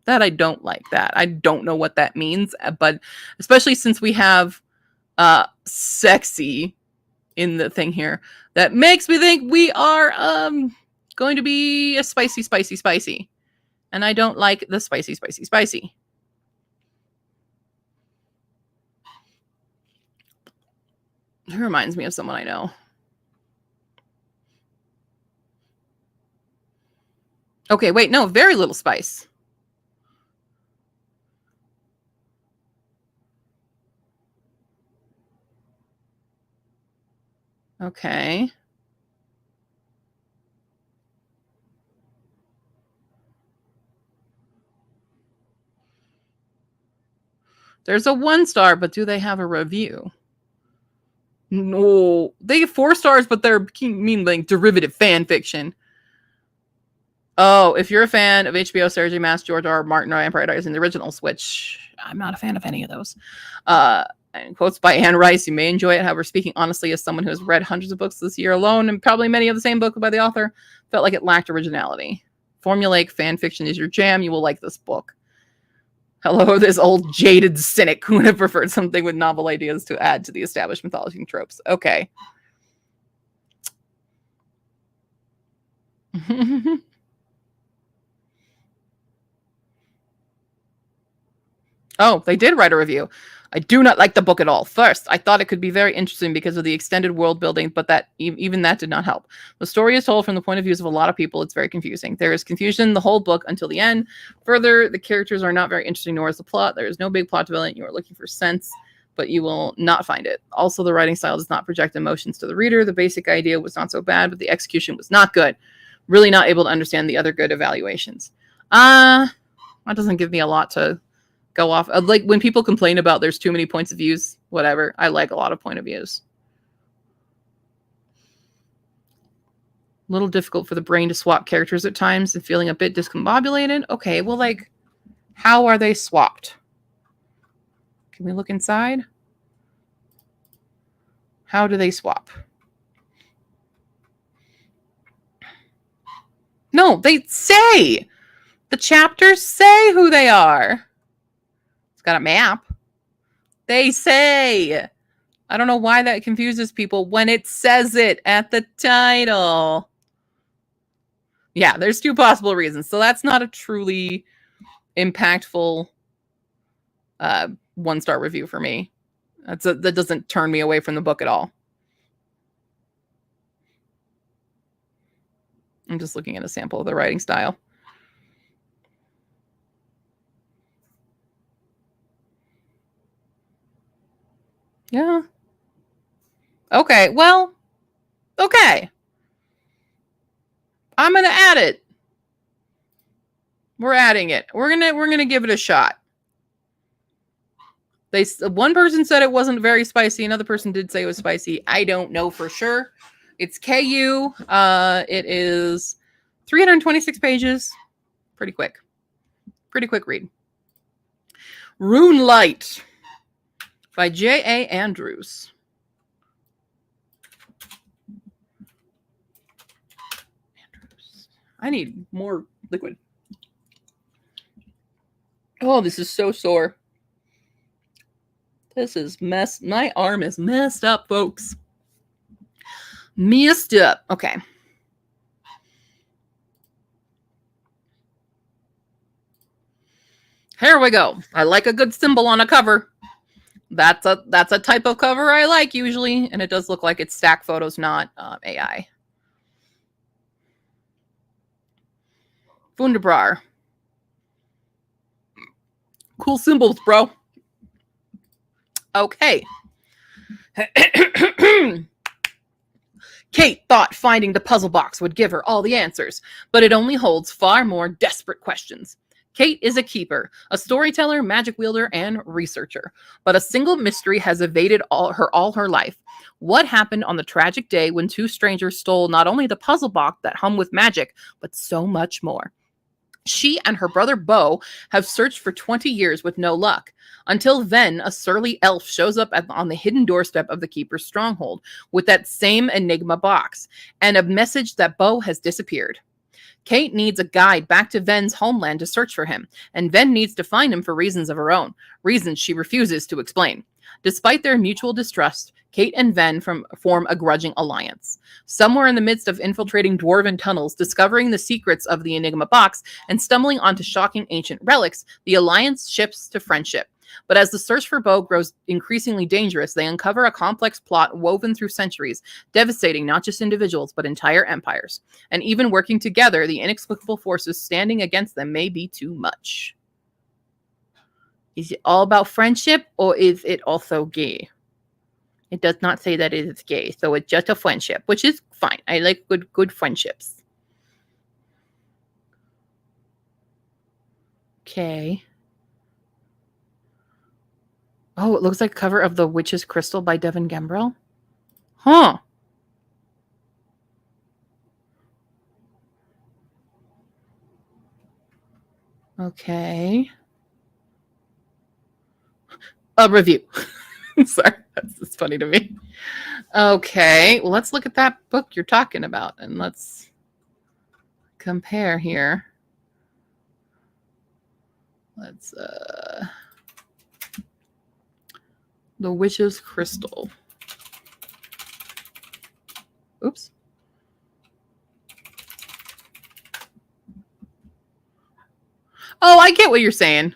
I don't know what that means, but especially since we have sexy in the thing here, that makes me think we are going to be a spicy. And I don't like the spicy. It reminds me of someone I know. Okay, wait, no, very little spice. Okay. There's a 1 star, but do they have a review? No, they have 4 stars, but they're mean like derivative fan fiction. Oh, if you're a fan of HBO, Sarah J. Maas, George R. Martin, or Empire Diaries in the originals, which I'm not a fan of any of those. And quotes by Anne Rice, you may enjoy it. However, speaking honestly, as someone who has read hundreds of books this year alone, and probably many of the same book by the author, felt like it lacked originality. Formulaic fan fiction is your jam. You will like this book. Hello, this old jaded cynic who would have preferred something with novel ideas to add to the established mythology and tropes. Okay. Oh, they did write a review. I do not like the book at all. First, I thought it could be very interesting because of the extended world building, but that even that did not help. The story is told from the point of views of a lot of people. It's very confusing. There is confusion the whole book until the end. Further, the characters are not very interesting, nor is the plot. There is no big plot development. You are looking for sense, but you will not find it. Also, the writing style does not project emotions to the reader. The basic idea was not so bad, but the execution was not good. Really not able to understand the other good evaluations. That doesn't give me a lot to go off. Like when people complain about there's too many points of views, whatever. I like a lot of point of views. A little difficult for the brain to swap characters at times and feeling a bit discombobulated. Okay, well, like, how are they swapped? Can we look inside? How do they swap? No, they say. The chapters say who they are. It's got a map. They say. I don't know why that confuses people when it says it at the title. Yeah, there's two possible reasons. So that's not a truly impactful 1-star review for me. That doesn't turn me away from the book at all. I'm just looking at a sample of the writing style. Yeah. Okay, well, okay. I'm going to add it. We're adding it. We're going to give it a shot. One person said it wasn't very spicy. Another person did say it was spicy. I don't know for sure. It's KU. It is 326 pages. Pretty quick. Pretty quick read. Rune Light by J.A. Andrews. I need more liquid. Oh, this is so sore. This is messed. My arm is messed up, folks. Messed up. Okay. Here we go. I like a good symbol on a cover. That's a type of cover I like usually, and it does look like it's stack photos, not AI. Wunderbar. Cool symbols, bro. Okay. Kate thought finding the puzzle box would give her all the answers, but it only holds far more desperate questions. Kate is a keeper, a storyteller, magic wielder, and researcher, but a single mystery has evaded all her life. What happened on the tragic day when two strangers stole not only the puzzle box that hummed with magic, but so much more? She and her brother Bo have searched for 20 years with no luck, until then a surly elf shows up on the hidden doorstep of the keeper's stronghold with that same enigma box and a message that Bo has disappeared. Kate needs a guide back to Ven's homeland to search for him, and Ven needs to find him for reasons of her own, reasons she refuses to explain. Despite their mutual distrust, Kate and Ven form a grudging alliance. Somewhere in the midst of infiltrating dwarven tunnels, discovering the secrets of the Enigma box, and stumbling onto shocking ancient relics, the alliance shifts to friendship. But as the search for Bo grows increasingly dangerous, they uncover a complex plot woven through centuries, devastating not just individuals, but entire empires. And even working together, the inexplicable forces standing against them may be too much. Is it all about friendship, or is it also gay? It does not say that it is gay, so it's just a friendship, which is fine. I like good friendships. Okay. Oh, it looks like a cover of The Witch's Crystal by Devin Gambrell. Huh. Okay. A review. Sorry, that's funny to me. Okay, well, let's look at that book you're talking about, and let's compare here. Let's, The Witch's Crystal. Oops. Oh, I get what you're saying.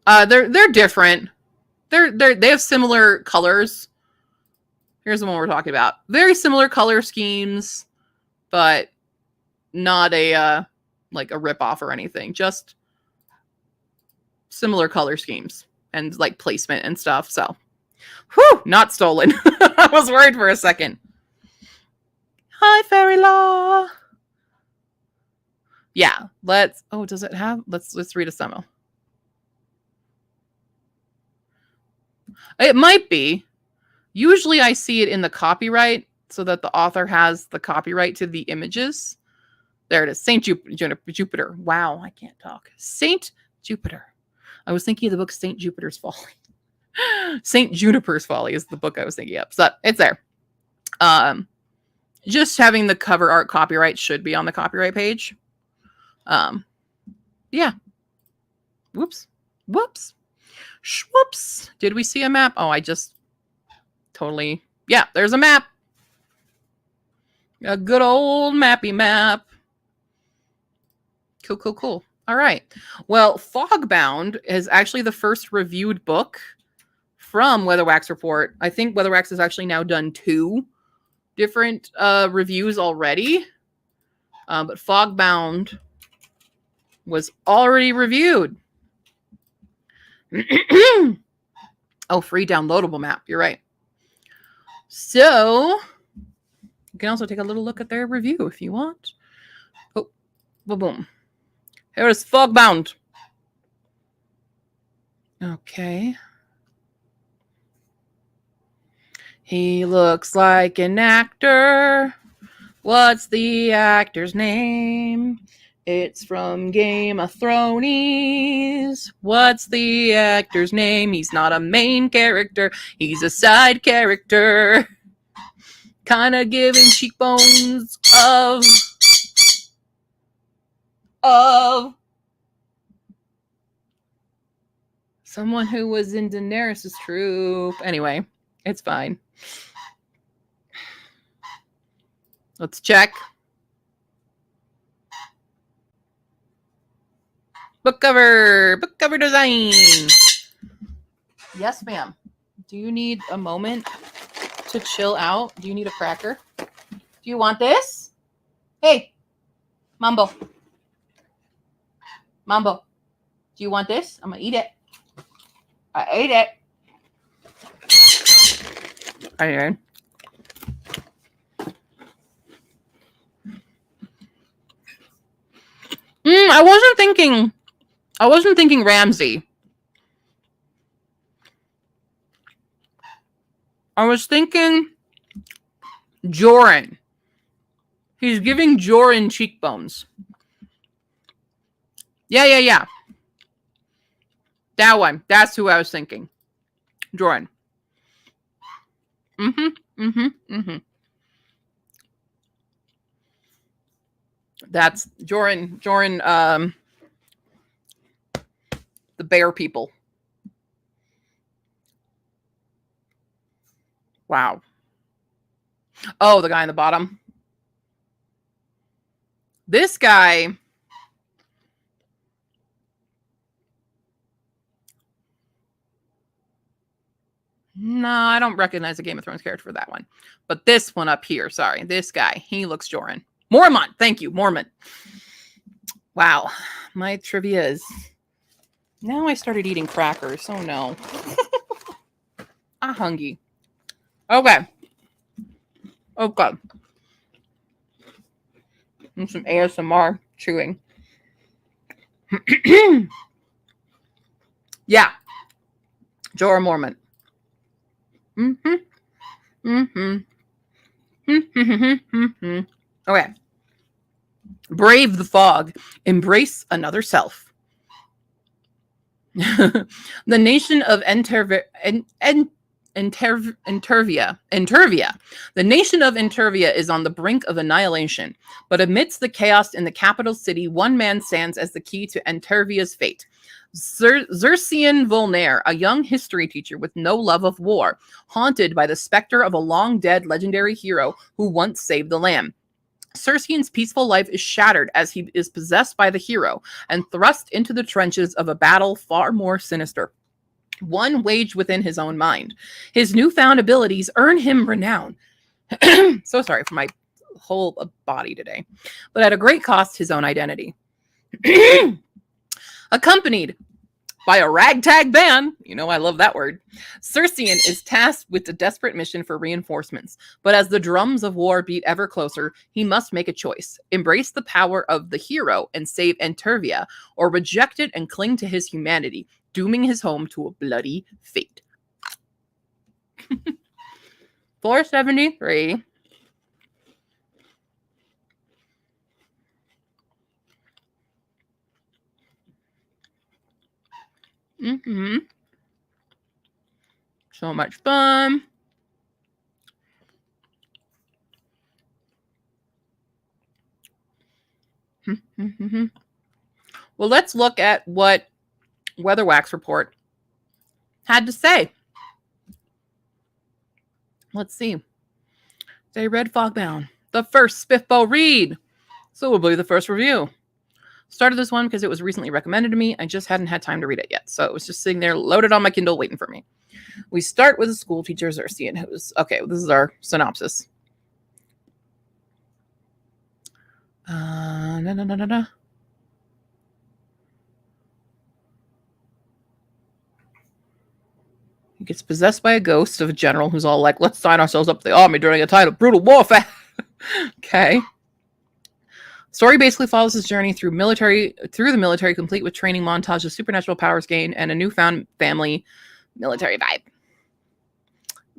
They're different. They have similar colors. Here's the one we're talking about. Very similar color schemes, but not a like a ripoff or anything. Just similar color schemes and like placement and stuff. So, whew, not stolen. I was worried for a second. Hi, Fairy Law. Yeah, let's. Oh, does it have? Let's read a summary. It might be. Usually I see it in the copyright so that the author has the copyright to the images. There it is. Saint Jupiter. Wow, I can't talk. Saint Jupiter. I was thinking of the book Saint Jupiter's Folly. Saint Juniper's Folly is the book I was thinking of. So it's there. Just having the cover art copyright should be on the copyright page. Yeah. Whoops. Whoops. Whoops. Did we see a map? Oh, I just totally... Yeah, there's a map. A good old mappy map. Cool, cool, cool. All right. Well, Fogbound is actually the first reviewed book from Weatherwax Report. I think Weatherwax has actually now done 2 different reviews already. But Fogbound was already reviewed. Oh, free downloadable map. You're right. So you can also take a little look at their review if you want. Oh, boom, boom. Here is Fogbound. Okay. He looks like an actor. What's the actor's name? It's from Game of Thrones. What's the actor's name? He's not a main character. He's a side character. Kind of giving cheekbones of someone who was in Daenerys' troop. Anyway, it's fine. Let's check. Book cover design. Yes, ma'am. Do you need a moment to chill out? Do you need a cracker? Do you want this? Hey, Mambo. Mambo, do you want this? I'm gonna eat it. I ate it. Anyway. I wasn't thinking Ramsay. I was thinking Joran. He's giving Joran cheekbones. Yeah. That one. That's who I was thinking. Joran. That's Joran, the bear people. Wow. Oh, the guy on the bottom. This guy. No, I don't recognize a Game of Thrones character for that one. But this one up here, sorry. This guy, he looks Joran. Mormont. Thank you, Mormont. Wow. My trivia is... Now I started eating crackers. Oh, no. I'm hungry. Okay. Okay. And some ASMR chewing. Yeah. Jorah Mormont. Okay. Brave the fog. Embrace another self. The nation of Entervia. The nation of Entervia is on the brink of annihilation, but amidst the chaos in the capital city, one man stands as the key to Entervia's fate. Xerxian Volnare, a young history teacher with no love of war, haunted by the specter of a long-dead legendary hero who once saved the land. Xerxian's peaceful life is shattered as he is possessed by the hero and thrust into the trenches of a battle far more sinister. One waged within his own mind. His newfound abilities earn him renown. So sorry for my whole body today. But at a great cost, his own identity. Accompanied by a ragtag band, you know I love that word, Xerxian is tasked with the desperate mission for reinforcements. But as the drums of war beat ever closer, he must make a choice. Embrace the power of the hero and save Entervia, or reject it and cling to his humanity, dooming his home to a bloody fate. 473. Mm-hmm. So much fun. Mm-hmm. Well, let's look at what Weatherwax Report had to say. Let's see. They read Fogbound, the first SPFBO read. So it will be the first review. Started this one because it was recently recommended to me. I just hadn't had time to read it yet. So it was just sitting there loaded on my Kindle waiting for me. We start with a school teacher, Xerxian, who's... Okay, this is our synopsis. He gets possessed by a ghost of a general who's all like, let's sign ourselves up to the army during a time of brutal warfare. Okay. Story basically follows his journey through the military, complete with training montage of supernatural powers gained and a newfound family military vibe.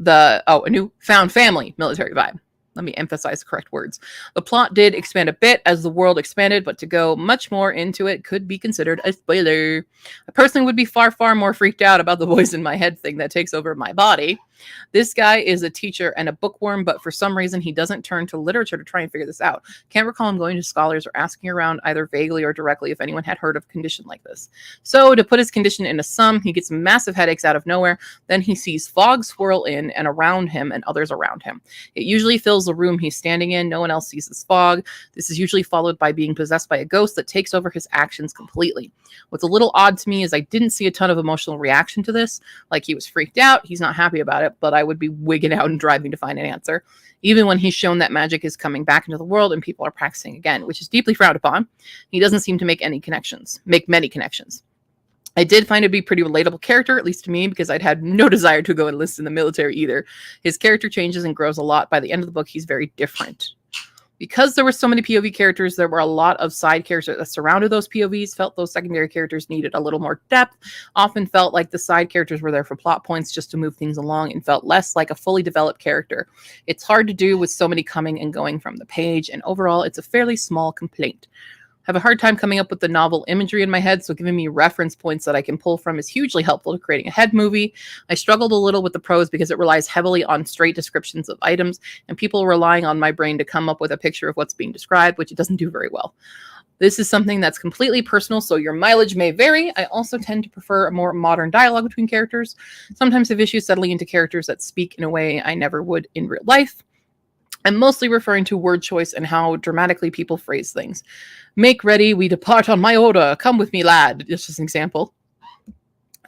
A newfound family military vibe. Let me emphasize the correct words. The plot did expand a bit as the world expanded, but to go much more into it could be considered a spoiler. I personally would be far, far more freaked out about the voice in my head thing that takes over my body. This guy is a teacher and a bookworm, but for some reason he doesn't turn to literature to try and figure this out. Can't recall him going to scholars or asking around either vaguely or directly if anyone had heard of a condition like this. So to put his condition into sum, he gets massive headaches out of nowhere. Then he sees fog swirl in and around him and others around him. It usually fills the room he's standing in. No one else sees this fog. This is usually followed by being possessed by a ghost that takes over his actions completely. What's a little odd to me is I didn't see a ton of emotional reaction to this. Like he was freaked out. He's not happy about it, but I would be wigging out and driving to find an answer. Even when he's shown that magic is coming back into the world and people are practicing again, which is deeply frowned upon, he doesn't seem to make many connections. I did find it to be a pretty relatable character, at least to me, because I'd had no desire to go enlist in the military either. His character changes and grows a lot. By the end of the book, he's very different. Because there were so many POV characters, there were a lot of side characters that surrounded those POVs, felt those secondary characters needed a little more depth, often felt like the side characters were there for plot points just to move things along, and felt less like a fully developed character. It's hard to do with so many coming and going from the page, and overall, it's a fairly small complaint. Have a hard time coming up with the novel imagery in my head, so giving me reference points that I can pull from is hugely helpful to creating a head movie. I struggled a little with the prose because it relies heavily on straight descriptions of items, and people relying on my brain to come up with a picture of what's being described, which it doesn't do very well. This is something that's completely personal, so your mileage may vary. I also tend to prefer a more modern dialogue between characters. Sometimes have issues settling into characters that speak in a way I never would in real life. I'm mostly referring to word choice and how dramatically people phrase things. Make ready, we depart on my order. Come with me, lad. Just as an example.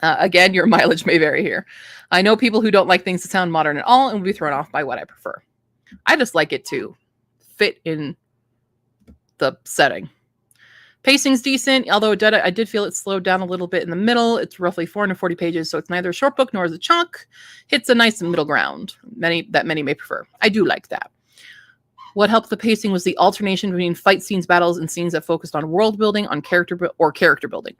Again, your mileage may vary here. I know people who don't like things that sound modern at all and will be thrown off by what I prefer. I just like it to fit in the setting. Pacing's decent, although I did feel it slowed down a little bit in the middle. It's roughly 440 pages, so it's neither a short book nor is it a chunk. Hits a nice middle ground, many may prefer. I do like that. What helped the pacing was the alternation between fight scenes, battles, and scenes that focused on world building, on character building.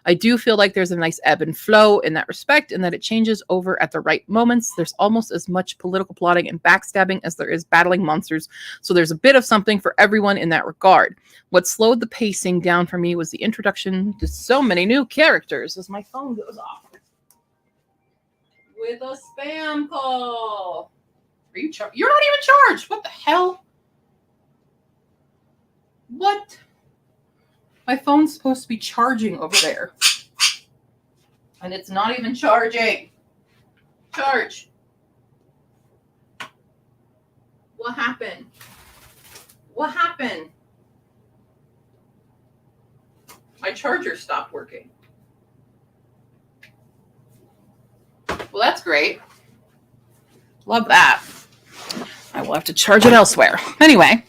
I do feel like there's a nice ebb and flow in that respect, and that it changes over at the right moments. There's almost as much political plotting and backstabbing as there is battling monsters, so there's a bit of something for everyone in that regard. What slowed the pacing down for me was the introduction to so many new characters as my phone goes off. With a spam call. Are you charged? You're not even charged. What the hell? What? My phone's supposed to be charging over there. And it's not even charging. Charge. What happened? What happened? My charger stopped working. Well, that's great. Love that. I will have to charge it elsewhere. Anyway.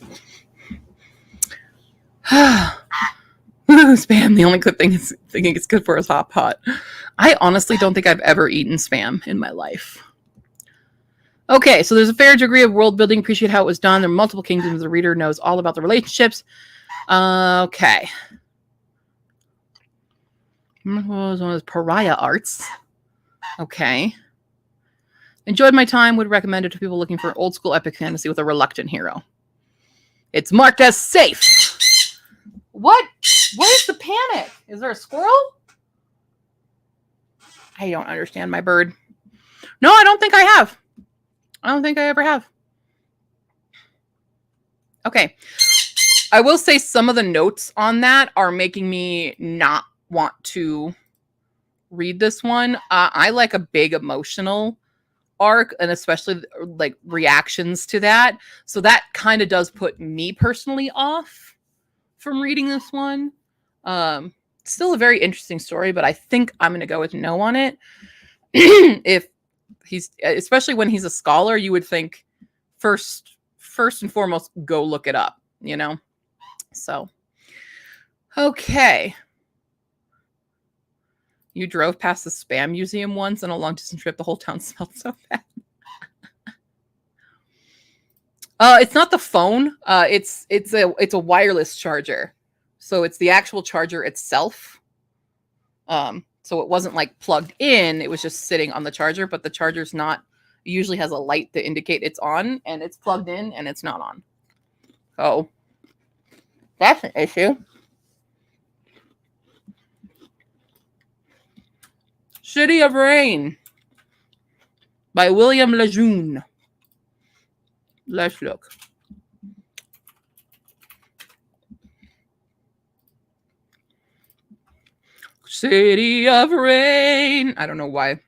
Spam, the only good thing is thinking it's good for is hot pot. I honestly don't think I've ever eaten spam in my life. Okay, so there's a fair degree of world building. Appreciate how it was done. There are multiple kingdoms. The reader knows all about the relationships. Okay. One of those pariah arts. Okay. Enjoyed my time. Would recommend it to people looking for old school epic fantasy with a reluctant hero. It's marked as safe. What? What is the panic? Is there a squirrel? I don't understand my bird. No, I don't think I have. I don't think I ever have. Okay. I will say some of the notes on that are making me not want to read this one. I like a big emotional arc, and especially like reactions to that. So that kind of does put me personally off from reading this one. Still a very interesting story, but I think I'm going to go with no on it. If he's, especially when he's a scholar, you would think first and foremost, go look it up, you know? So, okay. You drove past the Spam Museum once on a long distance trip. The whole town smelled so bad. It's not the phone. It's a wireless charger. So it's the actual charger itself. So it wasn't like plugged in. It was just sitting on the charger, but the charger's not, it usually has a light to indicate it's on, and it's plugged in and it's not on. Oh, that's an issue. City of Rain by William Lejeune. Let's look. City of Rain. I don't know why.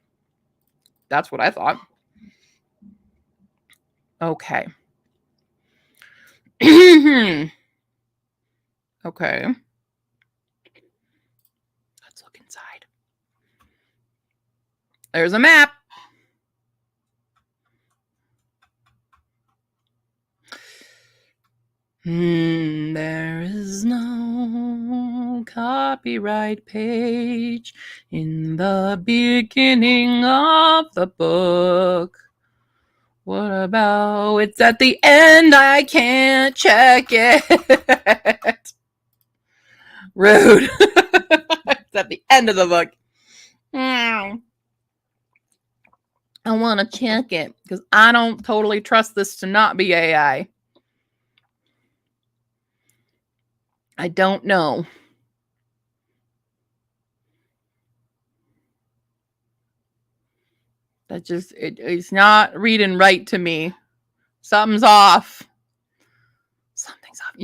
That's what I thought. Okay. Okay. Let's look inside. There's a map. There is no copyright page in the beginning of the book. What about it's at the end? I can't check it. Rude. It's at the end of the book. I want to check it because I don't totally trust this to not be AI. I don't know. That just, it's not reading right to me. Something's off. Something's off.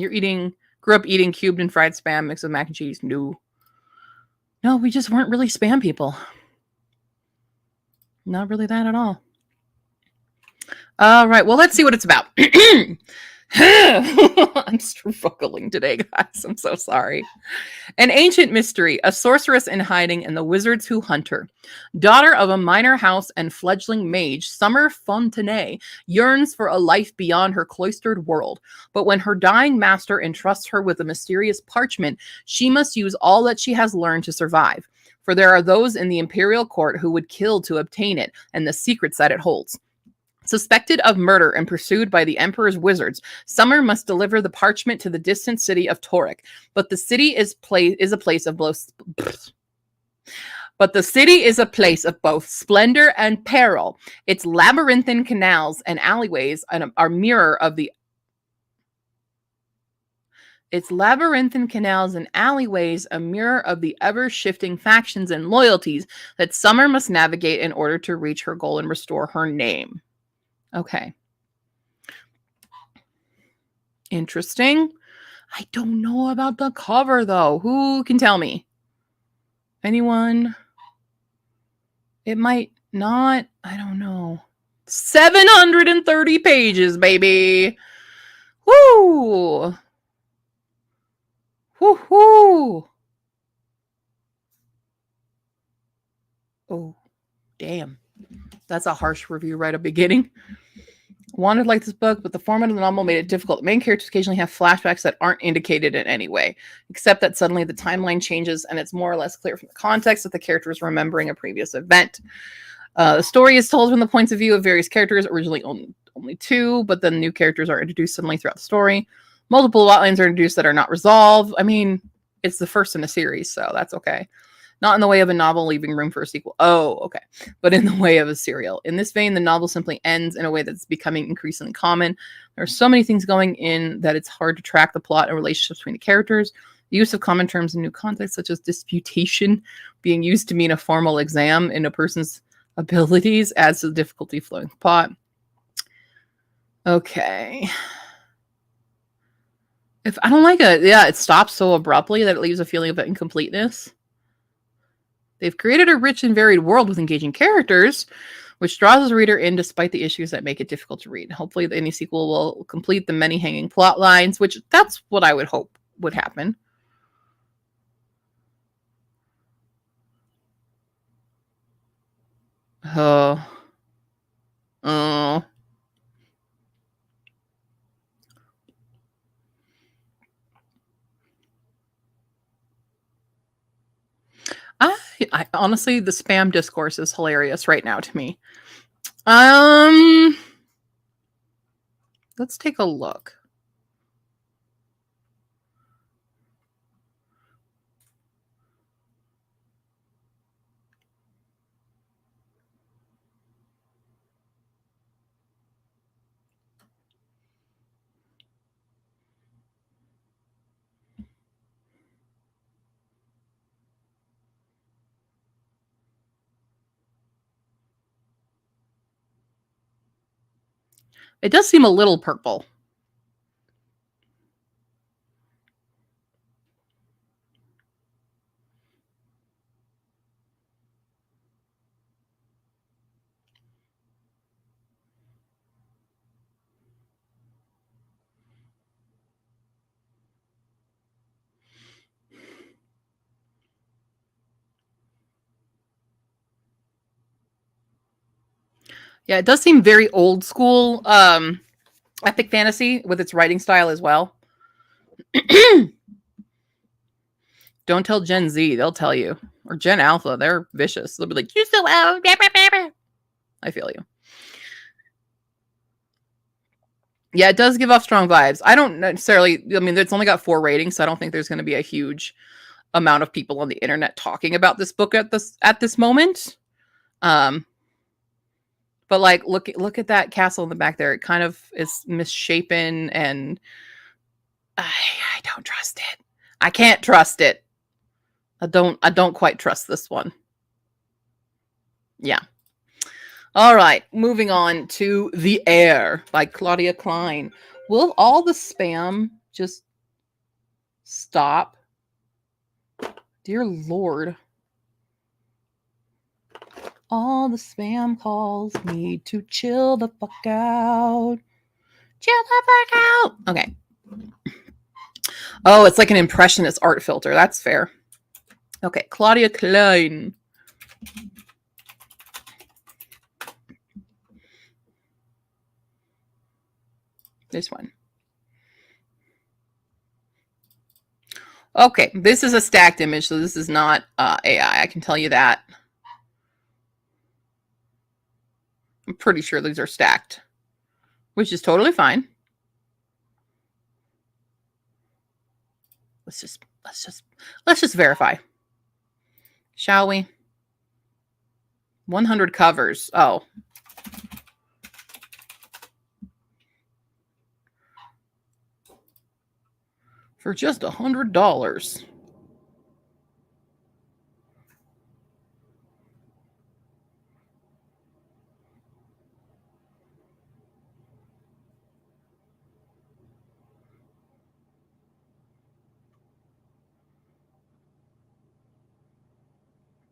Grew up eating cubed and fried Spam mixed with mac and cheese. No, we just weren't really Spam people. Not really that at all. All right, well, let's see what it's about. I'm struggling today, guys. I'm so sorry. An ancient mystery, a sorceress in hiding and the wizards who hunt her. Daughter of a minor house and fledgling mage, Summer Fontenay yearns for a life beyond her cloistered world. But when her dying master entrusts her with a mysterious parchment, she must use all that she has learned to survive. For there are those in the imperial court who would kill to obtain it and the secrets that it holds. Suspected of murder and pursued by the Emperor's wizards, Summer must deliver the parchment to the distant city of Torek. But the city is a place of both. But the city is a place of both splendor and peril. Its labyrinthine canals and alleyways are mirror of the. Its labyrinthine canals and alleyways a mirror of the ever-shifting factions and loyalties that Summer must navigate in order to reach her goal and restore her name. Okay. Interesting. I don't know about the cover, though. Who can tell me? Anyone? It might not. I don't know. 730 pages, baby. Woo! Woo-hoo! Oh, damn. That's a harsh review right at the beginning. Wanted like this book, but the format of the novel made it difficult. The main characters occasionally have flashbacks that aren't indicated in any way, except that suddenly the timeline changes and it's more or less clear from the context that the character is remembering a previous event. The story is told from the points of view of various characters, originally only two, but then new characters are introduced suddenly throughout the story. Multiple plotlines are introduced that are not resolved. I mean, it's the first in a series, so that's okay. Not in the way of a novel leaving room for a sequel. Oh, okay. But in the way of a serial. In this vein, the novel simply ends in a way that's becoming increasingly common. There are so many things going in that it's hard to track the plot and relationships between the characters. The use of common terms in new contexts, such as disputation, being used to mean a formal exam in a person's abilities adds to the difficulty flowing the pot. Okay. If I don't like it, it stops so abruptly that it leaves a feeling of incompleteness. They've created a rich and varied world with engaging characters, which draws the reader in despite the issues that make it difficult to read. Hopefully, any sequel will complete the many hanging plot lines, which that's what I would hope would happen. Oh. I honestly, the spam discourse is hilarious right now to me. Let's take a look. It does seem a little purple. Yeah, it does seem very old school epic fantasy with its writing style as well. Don't tell Gen Z, they'll tell you. Or Gen Alpha, they're vicious. They'll be like, you're so old. I feel you. Yeah, it does give off strong vibes. I don't necessarily, I mean, it's only got 4 ratings, so I don't think there's going to be a huge amount of people on the internet talking about this book at this moment. But like, look at that castle in the back there. It kind of is misshapen, and I don't trust it. I can't trust it. I don't quite trust this one. Yeah. All right, moving on to The Air by Claudia Klein. Will all the spam just stop? Dear Lord. All the spam calls need to chill the fuck out. Chill the fuck out. Okay. Oh, it's like an impressionist art filter. That's fair. Okay, Claudia Klein. This one. Okay, this is a stacked image, so this is not AI. I can tell you that. I'm pretty sure these are stacked, which is totally fine. Let's just verify, shall we? 100 covers. Oh. For just $100.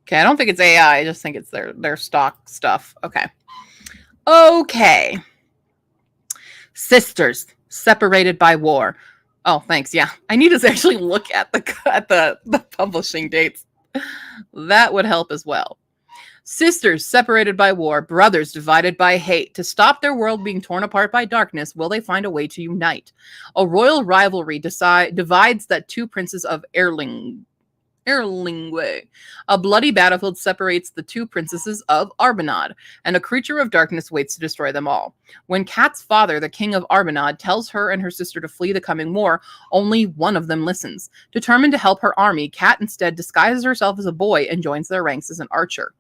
Okay, I don't think it's AI. I just think it's their stock stuff. Okay. Okay. Sisters separated by war. Oh, thanks. Yeah, I need to actually look at the publishing dates. That would help as well. Sisters separated by war, brothers divided by hate. To stop their world being torn apart by darkness, will they find a way to unite? A royal rivalry divides that two princes of Erlingwe. A bloody battlefield separates the two princesses of Arbanad, and a creature of darkness waits to destroy them all. When Kat's father, the king of Arbanad, tells her and her sister to flee the coming war, only one of them listens. Determined to help her army, Kat instead disguises herself as a boy and joins their ranks as an archer.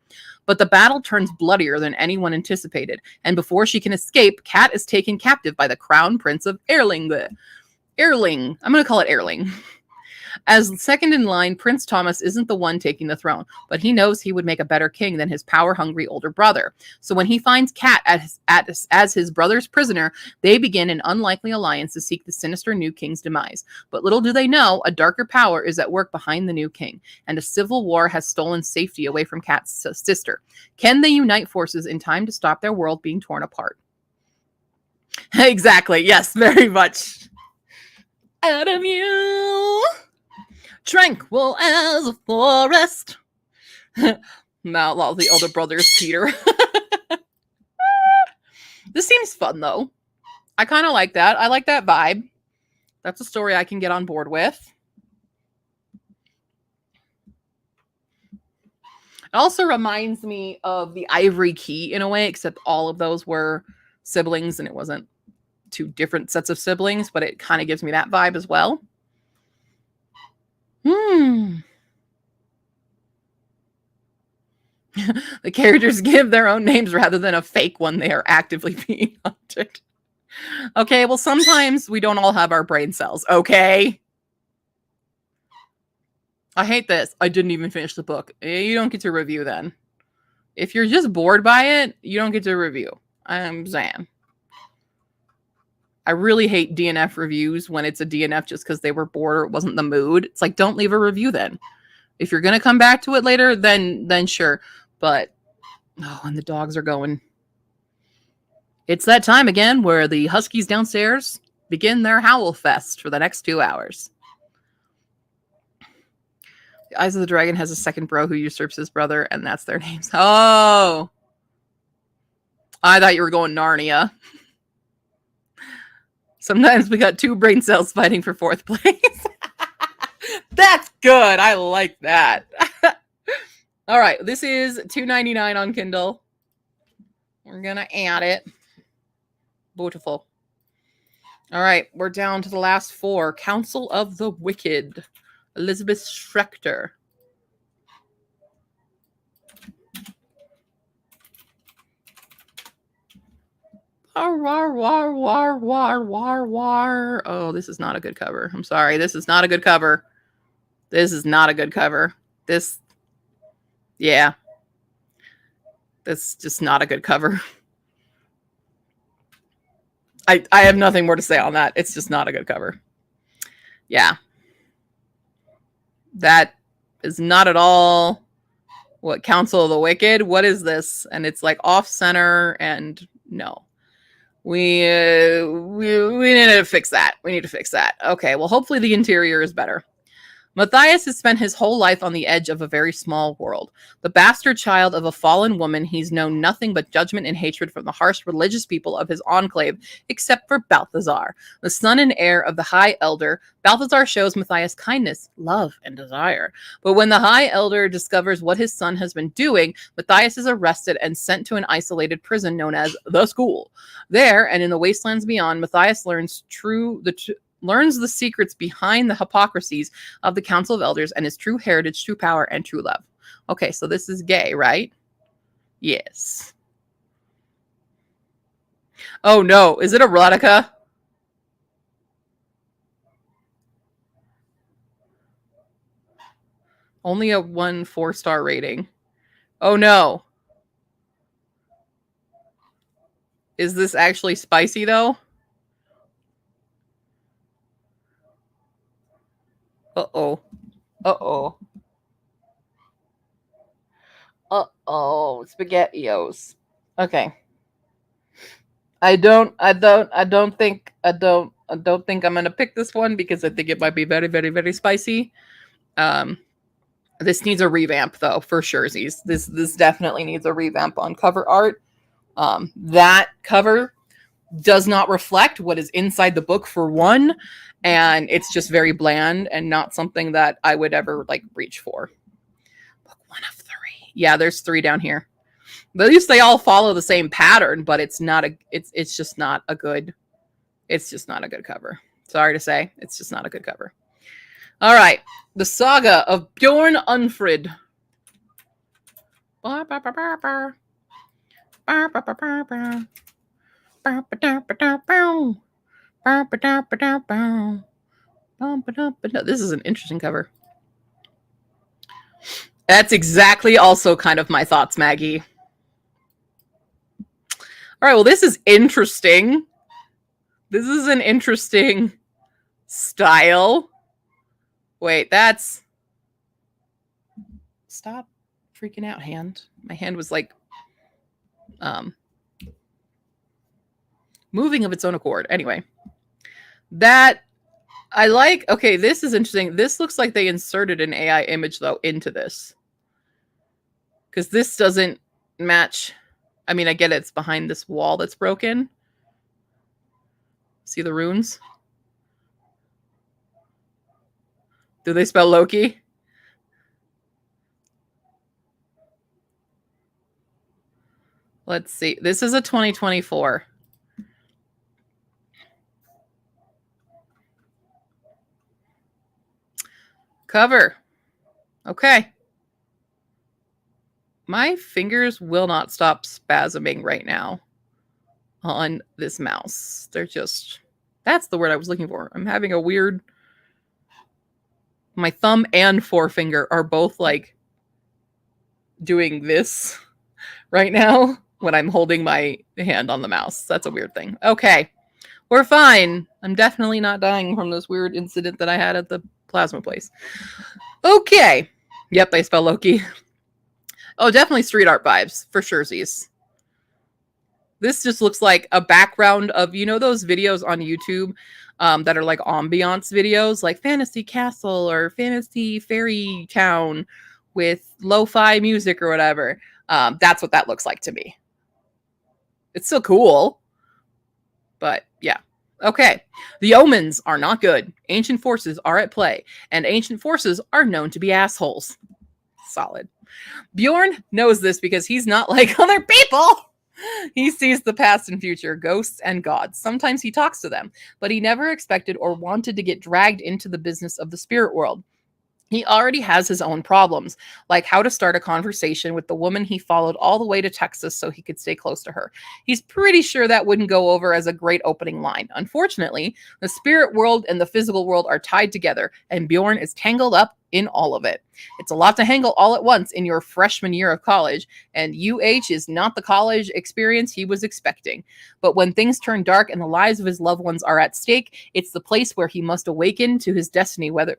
But the battle turns bloodier than anyone anticipated, and before she can escape, Kat is taken captive by the crown prince of Erling. I'm going to call it Erling. As second in line, Prince Thomas isn't the one taking the throne, but he knows he would make a better king than his power-hungry older brother. So when he finds Cat as his brother's prisoner, they begin an unlikely alliance to seek the sinister new king's demise. But little do they know, a darker power is at work behind the new king, and a civil war has stolen safety away from Cat's sister. Can they unite forces in time to stop their world being torn apart? Exactly. Yes, very much. Out of you, tranquil as a forest. Now, all the older brothers, Peter. This seems fun, though. I kind of like that. I like that vibe. That's a story I can get on board with. It also reminds me of the Ivory Key in a way, except all of those were siblings and it wasn't two different sets of siblings, but it kind of gives me that vibe as well. The characters give their own names rather than a fake one. They are actively being hunted. Okay, well, sometimes we don't all have our brain cells, okay? I hate this. I didn't even finish the book. You don't get to review then. If you're just bored by it, you don't get to review. I'm saying. I really hate DNF reviews when it's a DNF just because they were bored or it wasn't the mood. It's like, don't leave a review then. If you're going to come back to it later, then sure. But, oh, and the dogs are going. It's that time again where the huskies downstairs begin their howl fest for the next 2 hours. The Eyes of the Dragon has a second bro who usurps his brother, and that's their names. Oh! I thought you were going Narnia. Sometimes we got two brain cells fighting for fourth place. That's good. I like that. All right. This is $2.99 on Kindle. We're going to add it. Beautiful. All right. We're down to the last four. Council of the Wicked. Elizabeth Schrechter. Oh, this is not a good cover. I'm sorry. This is not a good cover. This is not a good cover. Yeah. That's just not a good cover. I have nothing more to say on that. It's just not a good cover. Yeah. That is not at all what Council of the Wicked. What is this? And it's like off center and no. We need to fix that. We need to fix that. Okay, well, hopefully the interior is better. Matthias has spent his whole life on the edge of a very small world. The bastard child of a fallen woman, he's known nothing but judgment and hatred from the harsh religious people of his enclave, except for Balthazar. The son and heir of the High Elder, Balthazar shows Matthias kindness, love, and desire. But when the High Elder discovers what his son has been doing, Matthias is arrested and sent to an isolated prison known as the School. There, and in the wastelands beyond, Matthias learns the secrets behind the hypocrisies of the Council of Elders and his true heritage, true power, and true love. Okay, so this is gay, right? Yes. Oh no, is it erotica? Only a 1 4-star rating. Oh no. Is this actually spicy though? Uh-oh. Uh-oh. Uh-oh. SpaghettiOs. Okay. I don't think I'm gonna pick this one because I think it might be very, very, very spicy. This needs a revamp though, for sure. This definitely needs a revamp on cover art. That cover does not reflect what is inside the book for one, and it's just very bland and not something that I would ever like reach for. Book 1 of 3. Yeah, there's 3 down here. But at least they all follow the same pattern, but it's just not a good cover. Sorry to say, it's just not a good cover. All right, the Saga of Bjorn Unfrid. This is an interesting cover. That's exactly also kind of my thoughts, Maggie. All right, well, this is interesting. This is an interesting style. Wait, that's... Stop freaking out, hand. My hand was like moving of its own accord. Anyway, that I like. Okay, this is interesting. This looks like they inserted an AI image, though, into this. Because this doesn't match. I mean, I get it's behind this wall that's broken. See the runes? Do they spell Loki? Let's see. This is a 2024. Cover. Okay. My fingers will not stop spasming right now on this mouse. They're just... That's the word I was looking for. I'm having a weird... My thumb and forefinger are both like doing this right now when I'm holding my hand on the mouse. That's a weird thing. Okay. We're fine. I'm definitely not dying from this weird incident that I had at the plasma place. Okay. Yep, they spell Loki. Oh, definitely street art vibes, for sure, Z's. This just looks like a background of, you know, those videos on YouTube that are like ambiance videos, like Fantasy Castle or Fantasy Fairy Town with lo-fi music or whatever. That's what that looks like to me. It's still cool. But yeah. Okay. The omens are not good. Ancient forces are at play, and ancient forces are known to be assholes. Solid. Bjorn knows this because he's not like other people. He sees the past and future, ghosts and gods. Sometimes he talks to them, but he never expected or wanted to get dragged into the business of the spirit world. He already has his own problems, like how to start a conversation with the woman he followed all the way to Texas so he could stay close to her. He's pretty sure that wouldn't go over as a great opening line. Unfortunately, the spirit world and the physical world are tied together, and Bjorn is tangled up in all of it. It's a lot to handle all at once in your freshman year of college, and UH is not the college experience he was expecting. But when things turn dark and the lives of his loved ones are at stake, it's the place where he must awaken to his destiny, whether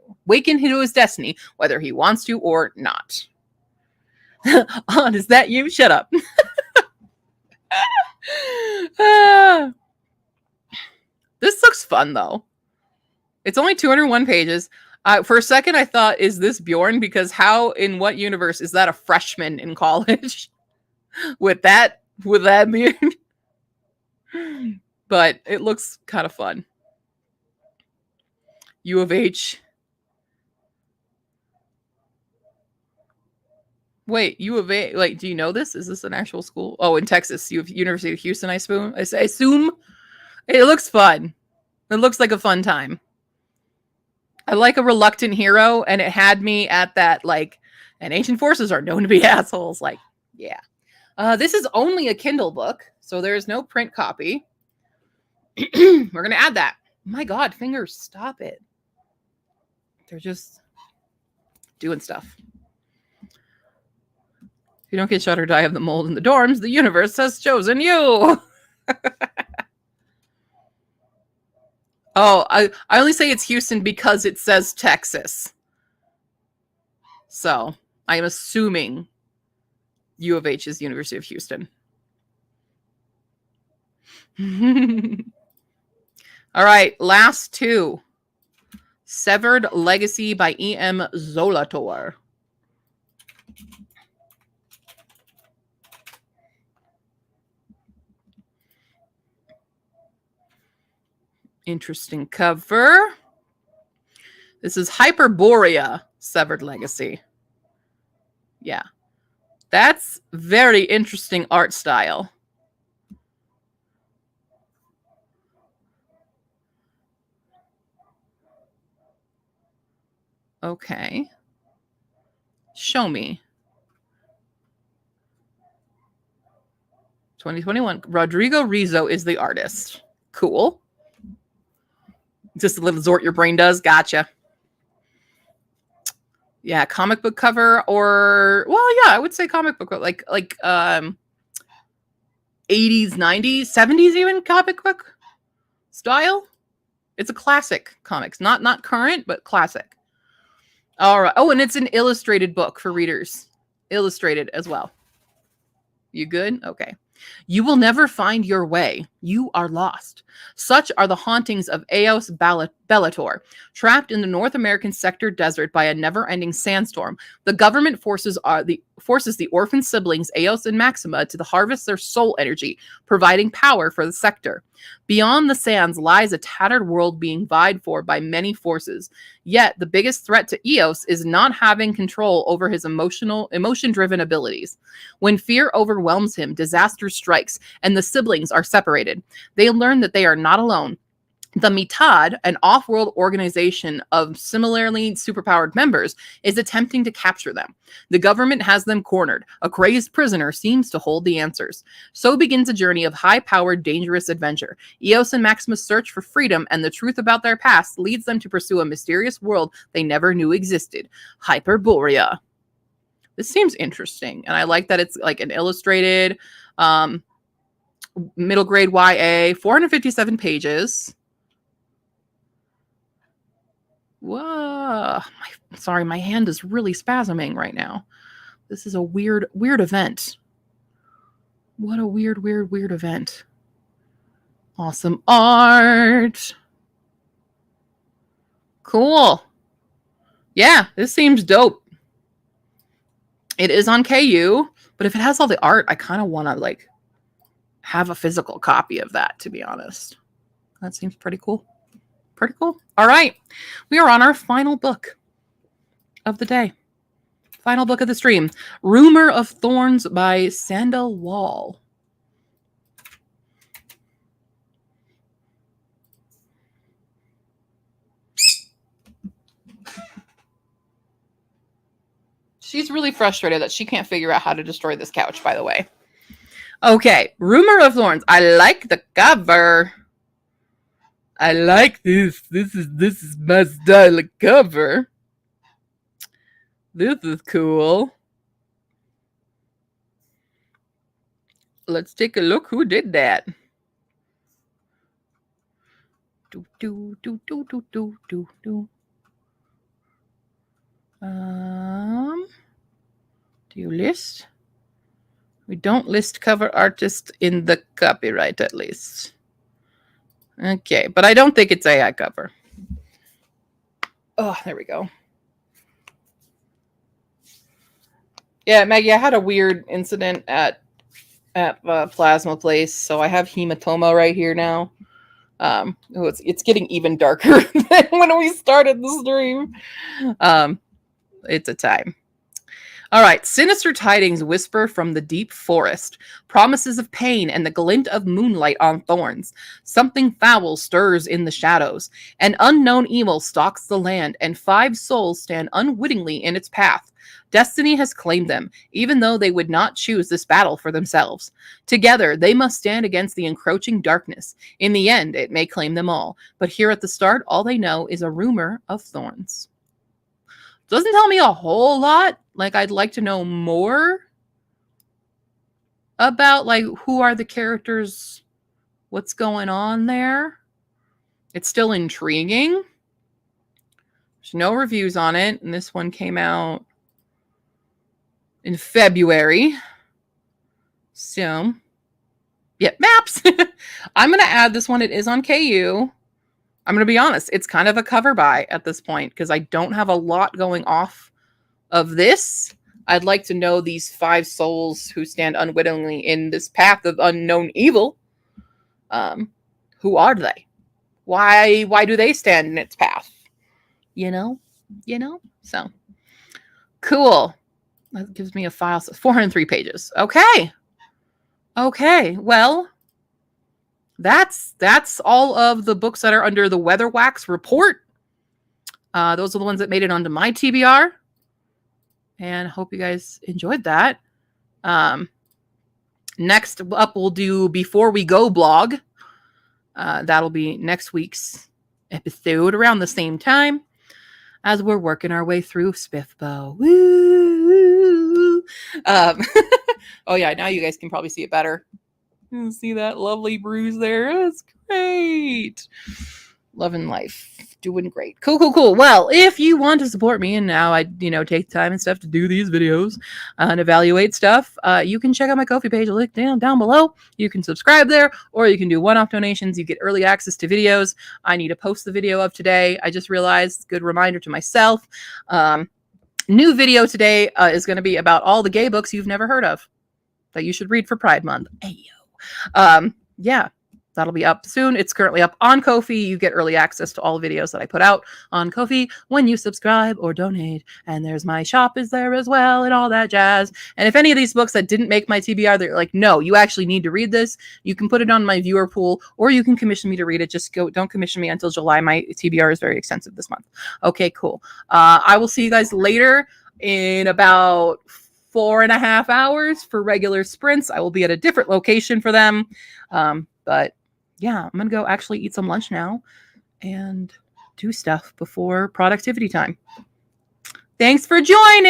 he wants to or not. On, is that you? Shut up. This looks fun, though. It's only 201 pages. For a second, I thought, is this Bjorn? Because how, in what universe, is that a freshman in college? with that beard? But it looks kind of fun. U of H. Wait, U of A, like, do you know this? Is this an actual school? Oh, in Texas, University of Houston, I assume. It looks fun. It looks like a fun time. I like a reluctant hero, and it had me at that, like, and ancient forces are known to be assholes. Like, yeah. This is only a Kindle book, so there's no print copy. We're going to add that. My God, fingers, stop it. They're just doing stuff. If you don't get shot or die of the mold in the dorms, the universe has chosen you. Oh, I only say it's Houston because it says Texas. So I am assuming U of H is University of Houston. All right, last two. Severed Legacy by E.M. Zolator. Interesting cover. This is Hyperborea, Severed Legacy. Yeah. That's very interesting art style. Okay. Show me. 2021. Rodrigo Rizzo is the artist. Cool. Just a little zort your brain does. Gotcha. Yeah, comic book cover or I would say comic book like 80s, 90s, 70s even comic book style. It's a classic comics, not current, but classic. All right. Oh, and it's an illustrated book for readers. Illustrated as well. You good? Okay. You will never find your way. You are lost. Such are the hauntings of Eos Bellator. Trapped in the North American sector desert by a never-ending sandstorm, the government forces the orphan siblings Eos and Maxima to harvest their soul energy, providing power for the sector. Beyond the sands lies a tattered world being vied for by many forces. Yet the biggest threat to Eos is not having control over his emotion-driven abilities. When fear overwhelms him, disaster strikes, and the siblings are separated. They learn that they are not alone. The Mitad, an off-world organization of similarly superpowered members, is attempting to capture them. The government has them cornered. A crazed prisoner seems to hold the answers. So begins a journey of high-powered, dangerous adventure. Eos and Maxima's search for freedom and the truth about their past leads them to pursue a mysterious world they never knew existed. Hyperborea. This seems interesting, and I like that it's like an illustrated middle grade YA, 457 pages. Whoa. Sorry, my hand is really spasming right now. This is a weird event. What a weird event. Awesome art. Cool. Yeah, this seems dope. It is on KU, but if it has all the art, I kind of want to like have a physical copy of that, to be honest. That seems pretty cool. Pretty cool. All right. We are on our final book of the day. Final book of the stream. Rumor of Thorns by Sandal Wall. She's really frustrated that she can't figure out how to destroy this couch, by the way. Okay. Rumor of Thorns. I like the cover. I like this. This is my style of cover. This is cool. Let's take a look who did that. Do. Do you list? We don't list cover artist in the copyright, at least. Okay, but I don't think it's AI cover. Oh, there we go. Yeah, Maggie, I had a weird incident at Plasma Place, so I have hematoma right here now. It's getting even darker than when we started the stream. It's a time. All right. Sinister tidings whisper from the deep forest. Promises of pain and the glint of moonlight on thorns. Something foul stirs in the shadows. An unknown evil stalks the land, and 5 souls stand unwittingly in its path. Destiny has claimed them, even though they would not choose this battle for themselves. Together, they must stand against the encroaching darkness. In the end, it may claim them all. But here at the start, all they know is a rumor of thorns. Doesn't tell me a whole lot. Like, I'd like to know more about, like, who are the characters, what's going on there. It's still intriguing. There's no reviews on it, and this one came out in February. So, yeah, maps. I'm going to add this one. It is on KU. I'm going to be honest. It's kind of a cover buy at this point because I don't have a lot going off of this. I'd like to know these 5 souls who stand unwittingly in this path of unknown evil. Who are they? Why do they stand in its path? You know? So, cool. That gives me a file. 403 pages. Okay. Well, that's all of the books that are under the Weatherwax Report. Those are the ones that made it onto my TBR. And hope you guys enjoyed that. Next up, we'll do Before We Go blog. That'll be next week's episode around the same time as we're working our way through SPFBO. Woo! Oh yeah, now you guys can probably see it better. You see that lovely bruise there? That's great. Loving life. Doing great. Cool. Well, if you want to support me, and now I, take time and stuff to do these videos and evaluate stuff, you can check out my Ko-fi page, link down below. You can subscribe there, or you can do one-off donations. You get early access to videos. I need to post the video of today. I just realized, good reminder to myself. New video today is going to be about all the gay books you've never heard of that you should read for Pride Month. Ayo. Yeah. That'll be up soon. It's currently up on Ko-fi. You get early access to all the videos that I put out on Ko-fi when you subscribe or donate. And there's my shop is there as well and all that jazz. And if any of these books that didn't make my TBR, they're like, no, you actually need to read this. You can put it on my viewer pool, or you can commission me to read it. Just don't commission me until July. My TBR is very extensive this month. Okay, cool. I will see you guys later in about 4.5 hours for regular sprints. I will be at a different location for them. But yeah, I'm going to go actually eat some lunch now and do stuff before productivity time. Thanks for joining.